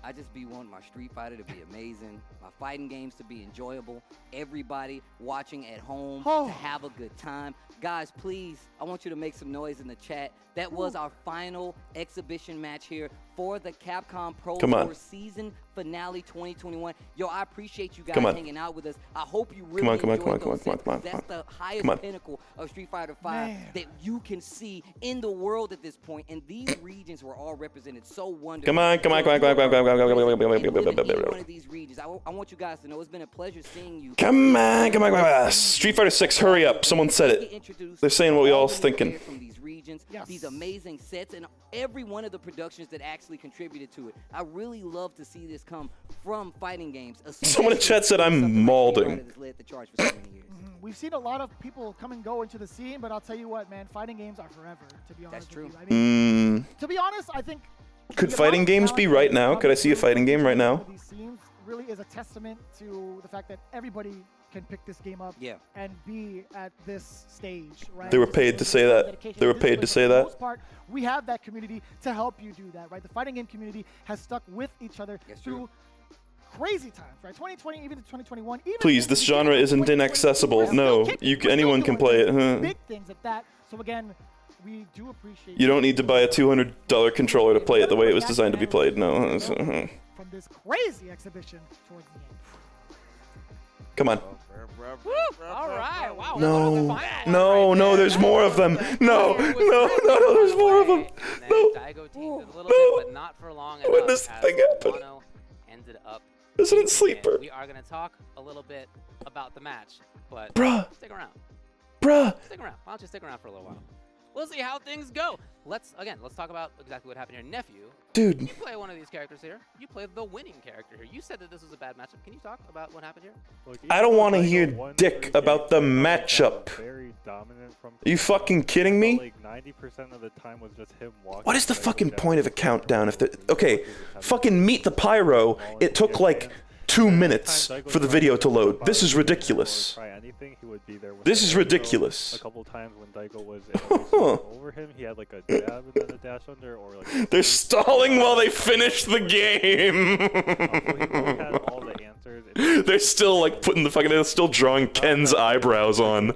I just be wanting my Street Fighter to be amazing, my fighting games to be enjoyable, everybody watching at home Oh. to have a good time. Guys, please, I want you to make some noise in the chat. That was our final exhibition match here for the Capcom Pro Come on. Tour Season Finale 2021. Yo, I appreciate you guys Come on. hanging out with us. I hope you really Come on, come on, enjoyed come on, come those on, come on, sets, come on, because come that's the highest Come on. pinnacle of Street Fighter 5 Man. that you can see in the world at this point. And these regions were all represented so wonderfully. Come on, come on, come on, come on, come on, come on, come on, come on, come on, come on, come on, come on, come on. One of these regions. I want you guys to know it's been a pleasure seeing you. Come on, come on, come on. Street Fighter 6, hurry up. Someone said it. They're saying what we all's thinking. From these regions, Yes. these amazing sets, and every one of the productions that actually contributed to it. I really love to see this come from fighting games. Someone in chat said I'm especially something like malding. Street Fighter that's led the charge for so many years. We've seen a lot of people come and go into the scene, but I'll tell you what, man, fighting games are forever, to be honest true. with you. I mean, Mm, to be honest, I think could the fighting amount of games be talent right that now? comes Could I see a through fighting game right now? these scenes really is a testament to the fact that everybody can pick this game up Yeah. and be at this stage, right? They were This paid is to say a that. dedication. They were This paid is to like, say for the that. most part, we have that community to help you do that, right? The fighting game community has stuck with each other Yes, through crazy times, right? 2020, even to 2021. Even Please, in this the genre beginning of isn't 2020, inaccessible. we're still No, kicking, you- we're still anyone can doing play it, things, huh? Big things at that. So again, we do appreciate. You don't need to buy a $200 controller to play it the way it was designed to be played. No. From this crazy exhibition towards the end. Come on. All right, wow. No, there's more of them. No, there's more of them. No. Daigo teamed it a little bit, but not for long enough. When this thing happened. Kawano ended up Resident taking it. Sleeper. We are going to talk a little bit about the match, but stick around. Stick around. Why don't you stick around for a little while? We'll see how things go. Let's talk about exactly what happened here. Nephew, Dude. you play one of these characters here. You play the winning character here. You said that this was a bad matchup. Can you talk about what happened here? Look, I don't want to hear Daigo dick won about the the game, matchup. very dominant from Are you fucking kidding me? like 90% of the time was just him walking. What is the Daigo fucking down point of a the countdown if the... field. Okay, fucking meet the pyro. It took like 2 minutes for the video to load. This is ridiculous. Try anything, he would be there with This the is Daigo. ridiculous. A couple times when Daigo was over him, he had like a jab and then a dash under, or like. They're stalling while they finish the game. So he really had all the answers. They're still like putting the fucking... They're still drawing Ken's eyebrows on.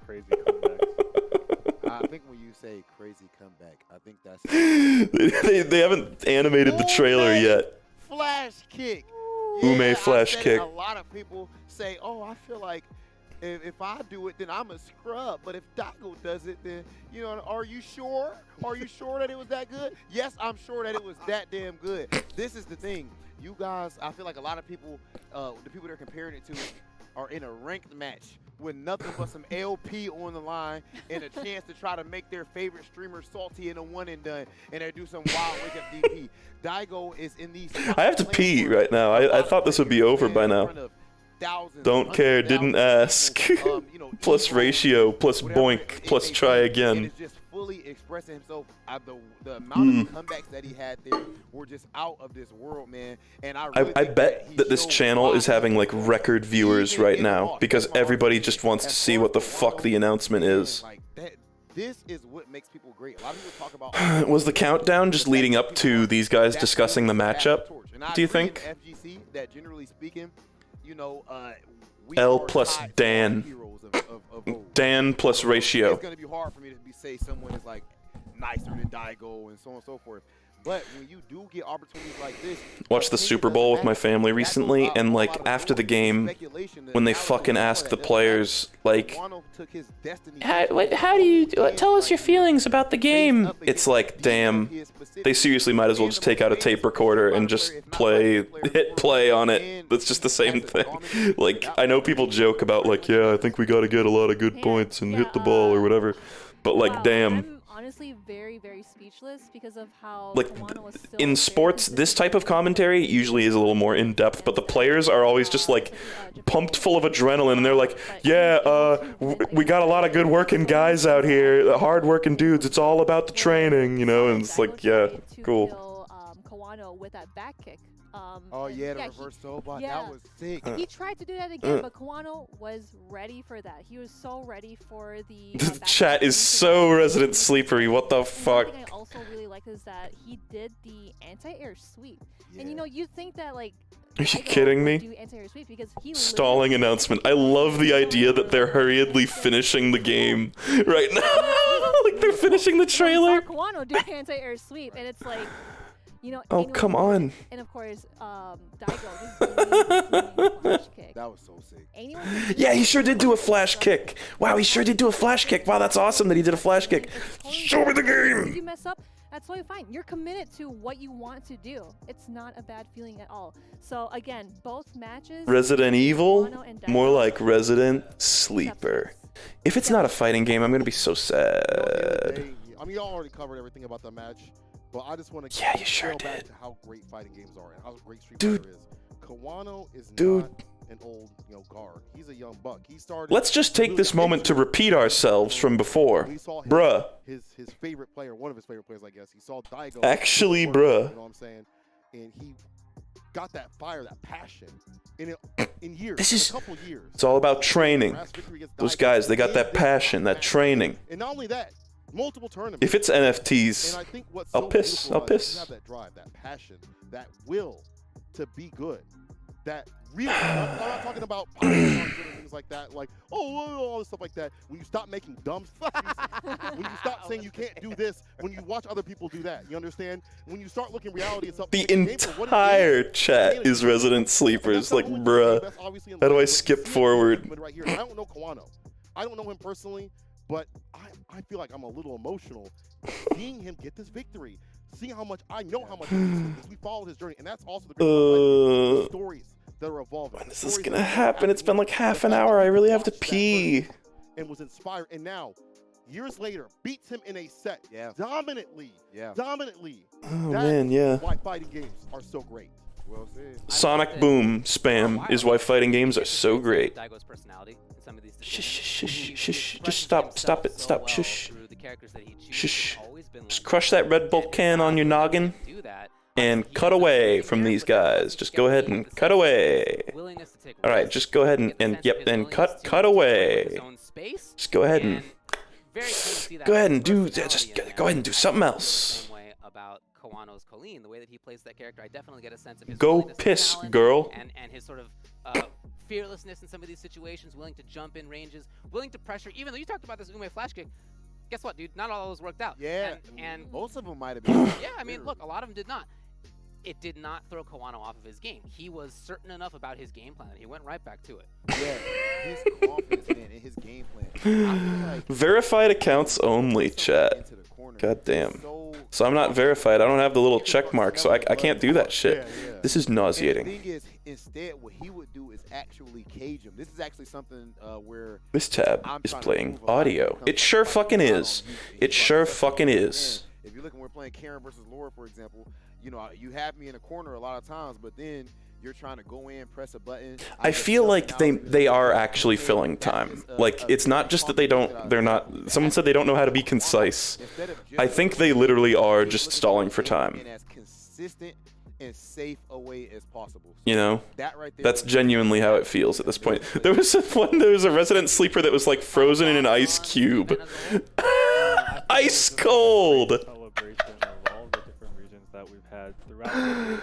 Crazy comebacks. I think when you say crazy comeback, I think that's They haven't animated the trailer yet. flash kick. Ume flash I said kick. it. A lot of people say, "Oh, I feel like if I do it, then I'm a scrub. But if Daigo does it, then are you sure? Are you sure that it was that good? Yes, I'm sure that it was that damn good. This is the thing, you guys. I feel like a lot of people, the people they're comparing it to, are in a ranked match with nothing but some LP on the line and a chance to try to make their favorite streamer salty in a one and done, and they do some wild wake up DP. Daigo is in these. I have to pee right now. I thought this would be over by now. Don't care, didn't ask. Plus ratio, plus boink, plus try again. And is just fully expressing himself. The amount of comebacks that he had there were just out of this world, man. And I think bet that this channel is having like record viewers right now because everybody just wants to see what the fuck the announcement is. This is what makes people great. A lot of people talk about. Was the countdown just leading up to these guys discussing the matchup? Do you think? FGC, that generally speaking, we L are plus tied to Dan. our heroes of old. Dan plus ratio. It's gonna be hard for me to say someone is like nicer than Daigo and so on and so forth. But when you do get opportunities like this, Watched the Super Bowl with my family recently, and like after the game, when they fucking asked the players, like, how do you tell us your feelings about the game? It's like, damn, they seriously might as well just take out a tape recorder and just hit play on it. That's just the same thing. Like, I know people joke about like, yeah, I think we got to get a lot of good points and hit the ball or whatever, but like, damn. Honestly, very, very speechless because of how Like, Kawano was still in very sports, this consistent. type of commentary usually is a little more in-depth, but the players are always just like pumped full of adrenaline, and they're like, yeah, we got a lot of good working guys out here, hard working dudes, it's all about the training, and it's like, yeah, cool. Kawano with that back kick. Oh and yeah, the reverse toe block. yeah. That was sick. He tried to do that again, but Kawano was ready for that. He was so ready for the. The back chat kick is into so the- Resident Sleepery, what the And fuck? one thing I also really like is that he did the anti-air sweep, and Yeah. you'd think that like. Are you Daigo kidding would me? do anti-air sweep because he Stalling literally- announcement. I love the idea that they're hurriedly finishing the game right now. Like they're finishing the trailer. Kawano do anti-air sweep, and it's like, Oh, anyone come can do it. on. And of course, Daigo just doing flash kick. That was so sick. Anyone can do Yeah, he it. sure did do a flash kick. Wow, he sure did do a flash kick. Wow, that's awesome that he did a flash kick. It's totally Show me the fine. If game. you mess up, that's totally fine. You're committed to what you want to do. It's not a bad feeling at all. So again, both matches. Resident Evil? Kawano and More Daigo, like Resident Sleeper. If it's not a fighting game, I'm gonna be so sad. I mean, y'all already covered everything about the match, but I just want to Yeah, you sure back did. to how great fighting games are and how great Street Dude. Fighter is. Kawano is Dude. not an old, guard. He's a young buck. He started. Let's just take this moment to repeat ourselves from before. We saw Bruh. his favorite player, one of his favorite players, I guess. He saw Daigo. Actually, work, bruh. You know what I'm saying? And he got that fire, that passion in years. This is- a couple years. It's all about training. Last victory against Those Daigo, guys, they got and that this passion, that training. And not only that, multiple tournaments. If it's NFTs, And I think what's I'll so piss, beautiful I'll about it is piss. You have that drive, that passion, that will to be good, that Real. I'm not talking about politics and things like that. Like, all this stuff like that. When you stop making dumb when you stop saying you can't do this, when you watch other people do that, you understand? When you start looking reality itself. The entire chat is Resident Sleepers. Like, bruh. How do I skip forward? Right here. I don't know Kawano. I don't know him personally, but I feel like I'm a little emotional seeing him get this victory. Seeing how much I know how much we followed his journey, and that's also the great stories that are evolving. When is this gonna happen? It's been like half an hour. I really have to pee. And was inspired, and now, years later, beats him in a set, dominantly. Oh man, yeah. Why fighting games are so great. Well said. Sonic Boom spam is why fighting games are so great. Daigo's personality in some of these Shush. Just stop it. Shush. Shush. Just crush that Red Bull can on your noggin and cut away from these guys. Just go ahead and cut away. Alright, just go ahead and cut away. Just go ahead and do something else. Kawano's Colleen, the way that he plays that character, I definitely get a sense of his Go willingness to piss, challenge girl. And his sort of fearlessness in some of these situations, willing to jump in ranges, willing to pressure. Even though you talked about this Ume flash kick, guess what, dude? Not all those worked out. Yeah, and most of them might have been. yeah, I mean, look, a lot of them did not. It did not throw Kawano off of his game. He was certain enough about his game plan that he went right back to it. Yeah, his confidence in his game plan. Verified accounts only, chat. God damn. So I'm not verified. I don't have the little check mark, so I can't do that shit. This is nauseating. And the thing is, instead, what he would do is actually cage him. This is actually something where this tab is playing audio. It sure fucking is. It sure fucking is. If you're looking, we're playing Karen versus Laura, for example. You know, you have me in a corner a lot of times, but then you're trying to go in, press a button. I feel like they are actually filling time. Like, it's not just that they're not, someone said they don't know how to be concise. I think they literally are just stalling for time. As consistent and safe a way as possible. You know? That right there, that's genuinely how it feels at this point. There was a Resident Sleeper that was like frozen in an ice cube. Ice cold! Celebration of all the different regions that we've had throughout oh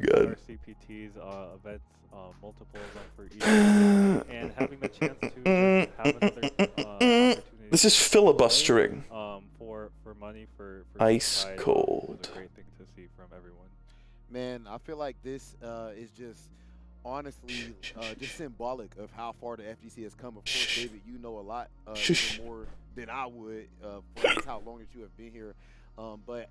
god. Our CPTs, events, multiple of them for each, and having the chance to have another opportunity. This is filibustering. For money for ice cold. Was a great thing to see from everyone. Man, I feel like this is just honestly just symbolic of how far the FGC has come. Of course, David, you know a lot more than I would for how long that you have been here. But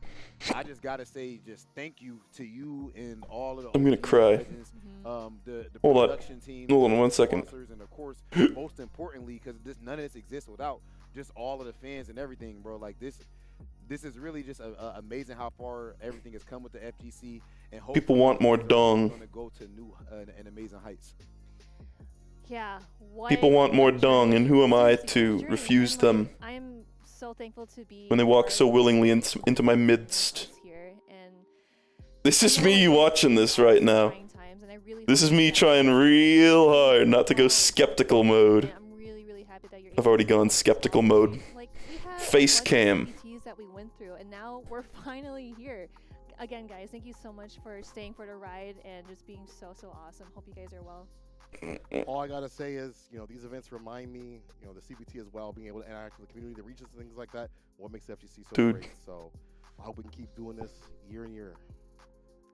I just gotta say, just thank you to you and all of the. I'm gonna cry. Legends, the Hold production team, Hold on 1 second. And of course, most importantly, because none of this exists without just all of the fans and everything, bro. Like this is really just amazing how far everything has come with the FGC. And people want more dung. Going to go to new and amazing heights. Yeah. People want more dung, and who am I to refuse them? I'm so thankful to be when they walk so willingly into my midst. Here, and this is me watching this right now. This is me trying real hard not to go skeptical mode. I'm really happy that you're I've already gone skeptical mode. Like, we have face cam. that we went through, and now we're finally here. Again, guys, thank you so much for staying for the ride and just being so awesome. Hope you guys are well. All I gotta say is, these events remind me, the CPT as well, being able to interact with the community, the regions, and things like that. What makes FGC so great? So I hope we can keep doing this year and year.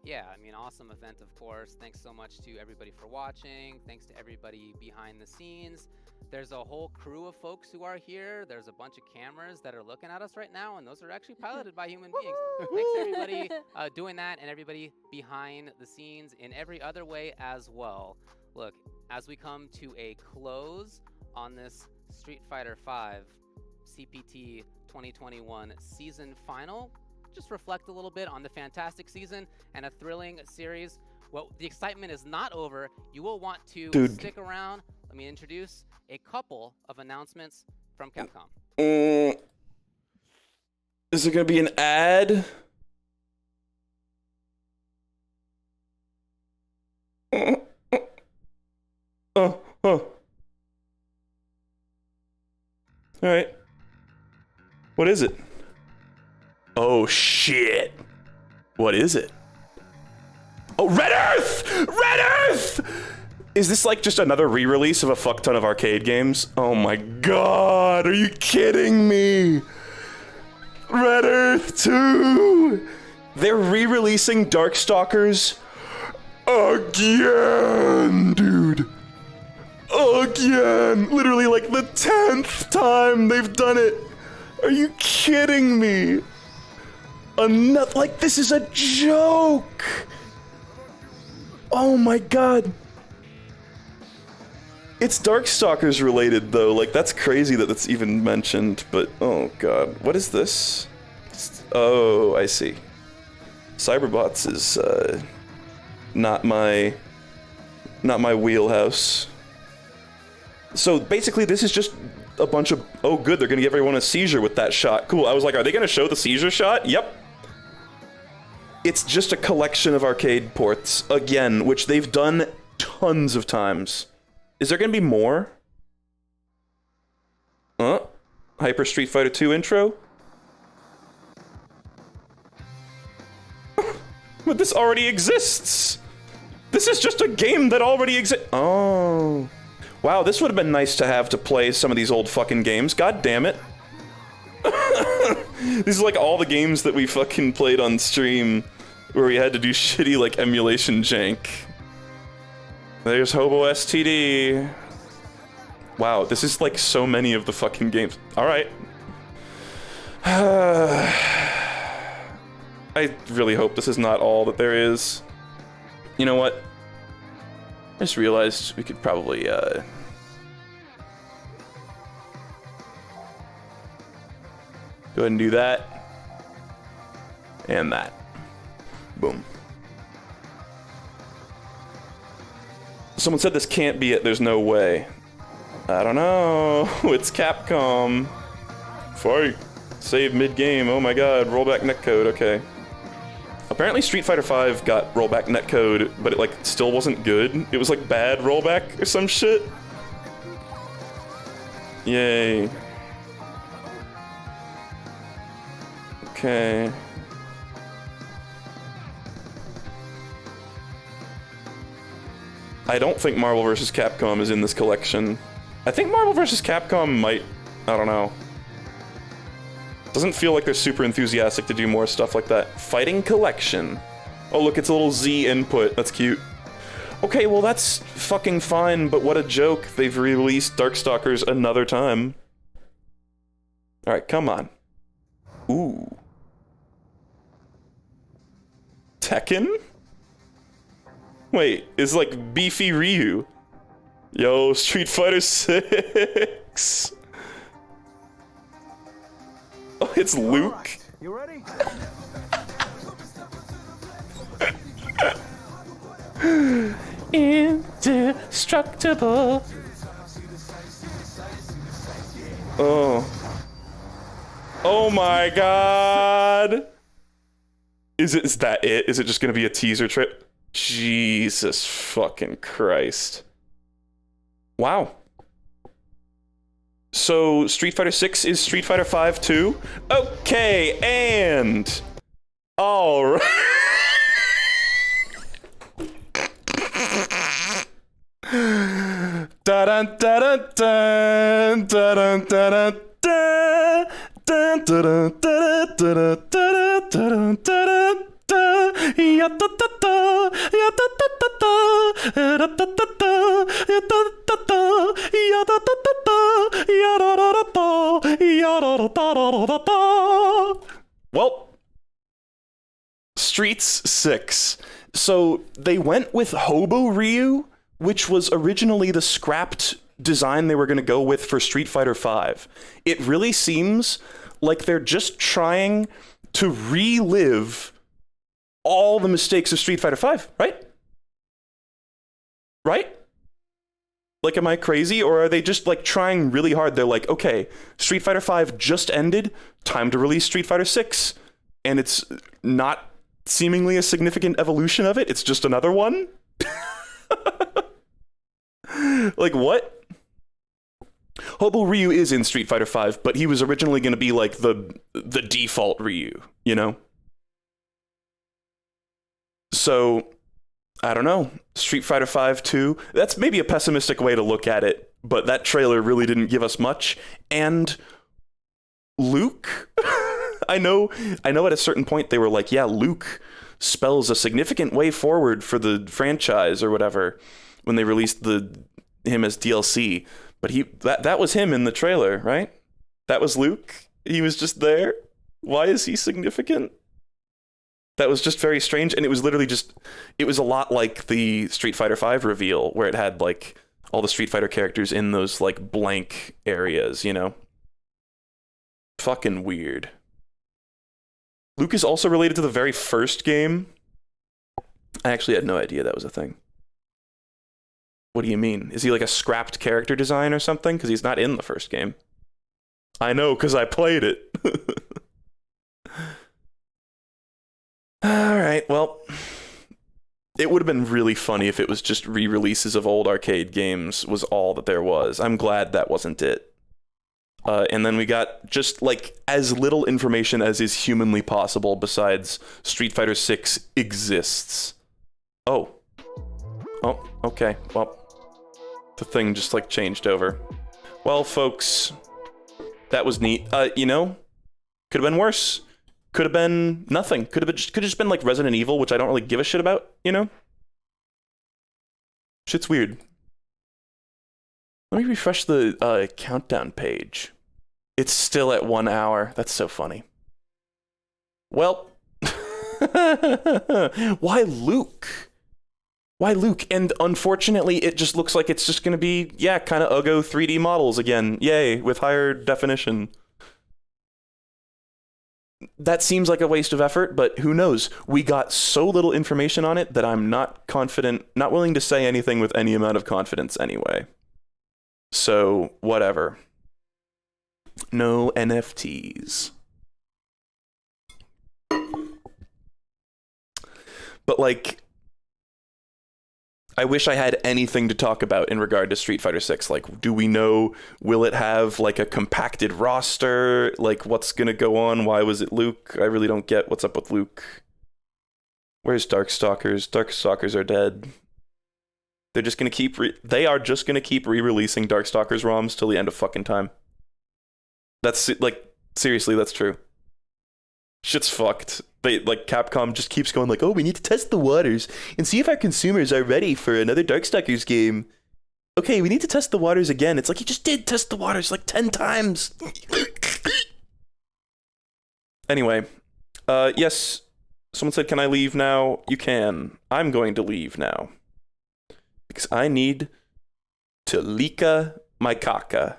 Yeah, I mean, awesome event, of course. Thanks so much to everybody for watching. Thanks to everybody behind the scenes. There's a whole crew of folks who are here. There's a bunch of cameras that are looking at us right now, and those are actually piloted by human beings. Thanks to everybody doing that, and everybody behind the scenes in every other way as well. Look, as we come to a close on this Street Fighter V CPT 2021 season final, just reflect a little bit on the fantastic season and a thrilling series. Well, the excitement is not over. You will want to stick around. Let me introduce a couple of announcements from Capcom. Is there going to be an ad? Alright. What is it? Oh shit. What is it? Oh, Red Earth! Red Earth! Is this like just another re-release of a fuck ton of arcade games? Oh my god, are you kidding me? Red Earth 2! They're re-releasing Darkstalkers again, dude. Again! Literally like the 10th time they've done it. Are you kidding me? Like, this is a joke! Oh my god. It's Darkstalkers related, though. Like, that's crazy that that's even mentioned, but oh god. What is this? Oh, I see. Cyberbots is, not my wheelhouse. So, basically, this is just a bunch of... Oh, good, they're gonna give everyone a seizure with that shot. Cool, I was like, are they gonna show the seizure shot? Yep. It's just a collection of arcade ports, again, which they've done tons of times. Is there gonna be more? Hyper Street Fighter 2 intro? But this already exists! This is just a game that already exists. Oh. Wow, this would have been nice to have to play some of these old fucking games. God damn it. These are like all the games that we fucking played on stream where we had to do shitty like emulation jank. There's Hobo STD. Wow, this is like so many of the fucking games. Alright. I really hope this is not all that there is. You know what? I just realized we could probably, go ahead and do that. And that. Boom. Someone said this can't be it, there's no way. I don't know. It's Capcom. Fight. Save mid-game. Oh my god. Rollback netcode. Okay. Apparently Street Fighter V got rollback netcode, but it like still wasn't good. It was like bad rollback or some shit. Yay. Okay. I don't think Marvel vs. Capcom is in this collection. I think Marvel vs. Capcom might... I don't know. Doesn't feel like they're super enthusiastic to do more stuff like that. Fighting collection. Oh look, it's a little Z input. That's cute. Okay, well that's fucking fine, but what a joke. They've released Darkstalkers another time. Alright, come on. Ooh. Tekken? Wait, it's like Beefy Ryu. Yo, Street Fighter 6. Oh, it's Luke. Right. You ready? Indestructible. Oh. Oh my god. Is that it? Is it just gonna be a teaser trip? Jesus fucking Christ. Wow. So, Street Fighter 6 is Street Fighter 5 too? Okay, and... Alright. Da-dun, da-dun, dun, da-dun, da-dun, dun, dun, da-dun, da-dun, da-dun, da-dun, da-dun, da, ya da da da, ya da da da da, ya da da da da, ya da da da, ya da da da da, ya da da da da, ya da da da da da. Well, Streets 6. So they went with Hobo Ryu, which was originally the scrapped design they were going to go with for Street Fighter V. It really seems like they're just trying to relive all the mistakes of Street Fighter V, right? Right? Like, am I crazy? Or are they just, like, trying really hard? They're like, okay, Street Fighter V just ended, time to release Street Fighter 6. And it's not seemingly a significant evolution of it, it's just another one? Like, what? Hobo Ryu is in Street Fighter V, but he was originally going to be, like, the default Ryu, you know? So, I don't know. Street Fighter V 2. That's maybe a pessimistic way to look at it, but that trailer really didn't give us much. And Luke? I know at a certain point they were like, yeah, Luke spells a significant way forward for the franchise or whatever when they released him as DLC. But that was him in the trailer, right? That was Luke. He was just there. Why is he significant? That was just very strange, and it was literally it was a lot like the Street Fighter V reveal, where it had, like, all the Street Fighter characters in those, like, blank areas, you know? Fucking weird. Luke is also related to the very first game. I actually had no idea that was a thing. What do you mean? Is he like a scrapped character design or something? Because he's not in the first game. I know, because I played it. Alright, well, it would have been really funny if it was just re-releases of old arcade games was all that there was. I'm glad that wasn't it. And then we got just, like, as little information as is humanly possible besides Street Fighter 6 exists. Oh, okay, well, the thing just, like, changed over. Well, folks, that was neat. You know, could have been worse. Could have been nothing. Could have just been like Resident Evil, which I don't really give a shit about, you know? Shit's weird. Let me refresh the countdown page. It's still at 1 hour. That's so funny. Well, why Luke? Why Luke? And unfortunately, it just looks like it's just gonna be, yeah, kind of Ugo 3D models again. Yay, with higher definition. That seems like a waste of effort, but who knows? We got so little information on it that I'm not willing to say anything with any amount of confidence anyway. So, whatever. No NFTs. But, like, I wish I had anything to talk about in regard to Street Fighter 6. Like, do we know, will it have, like, a compacted roster? Like, what's gonna go on? Why was it Luke? I really don't get what's up with Luke. Where's Darkstalkers? Darkstalkers are dead. They're just gonna keep they are just gonna keep re-releasing Darkstalkers ROMs till the end of fucking time. That's, like, seriously, that's true. Shit's fucked. Capcom just keeps going like, oh, we need to test the waters and see if our consumers are ready for another Darkstalkers game. Okay, we need to test the waters again. It's like, you just did test the waters like 10 times. Anyway, yes, someone said, can I leave now? You can. I'm going to leave now. Because I need to lika my caca.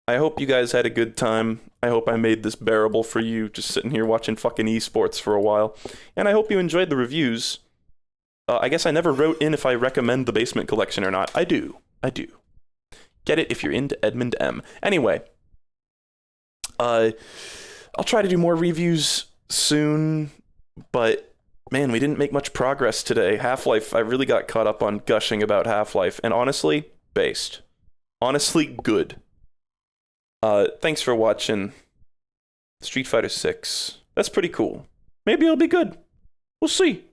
I hope you guys had a good time. I hope I made this bearable for you, just sitting here watching fucking esports for a while. And I hope you enjoyed the reviews. I guess I never wrote in if I recommend the Basement Collection or not. I do. Get it if you're into Edmund M. Anyway, I'll try to do more reviews soon, but man, we didn't make much progress today. Half-Life, I really got caught up on gushing about Half-Life, and honestly, based. Honestly, good. Thanks for watching Street Fighter 6. That's pretty cool. Maybe it'll be good. We'll see.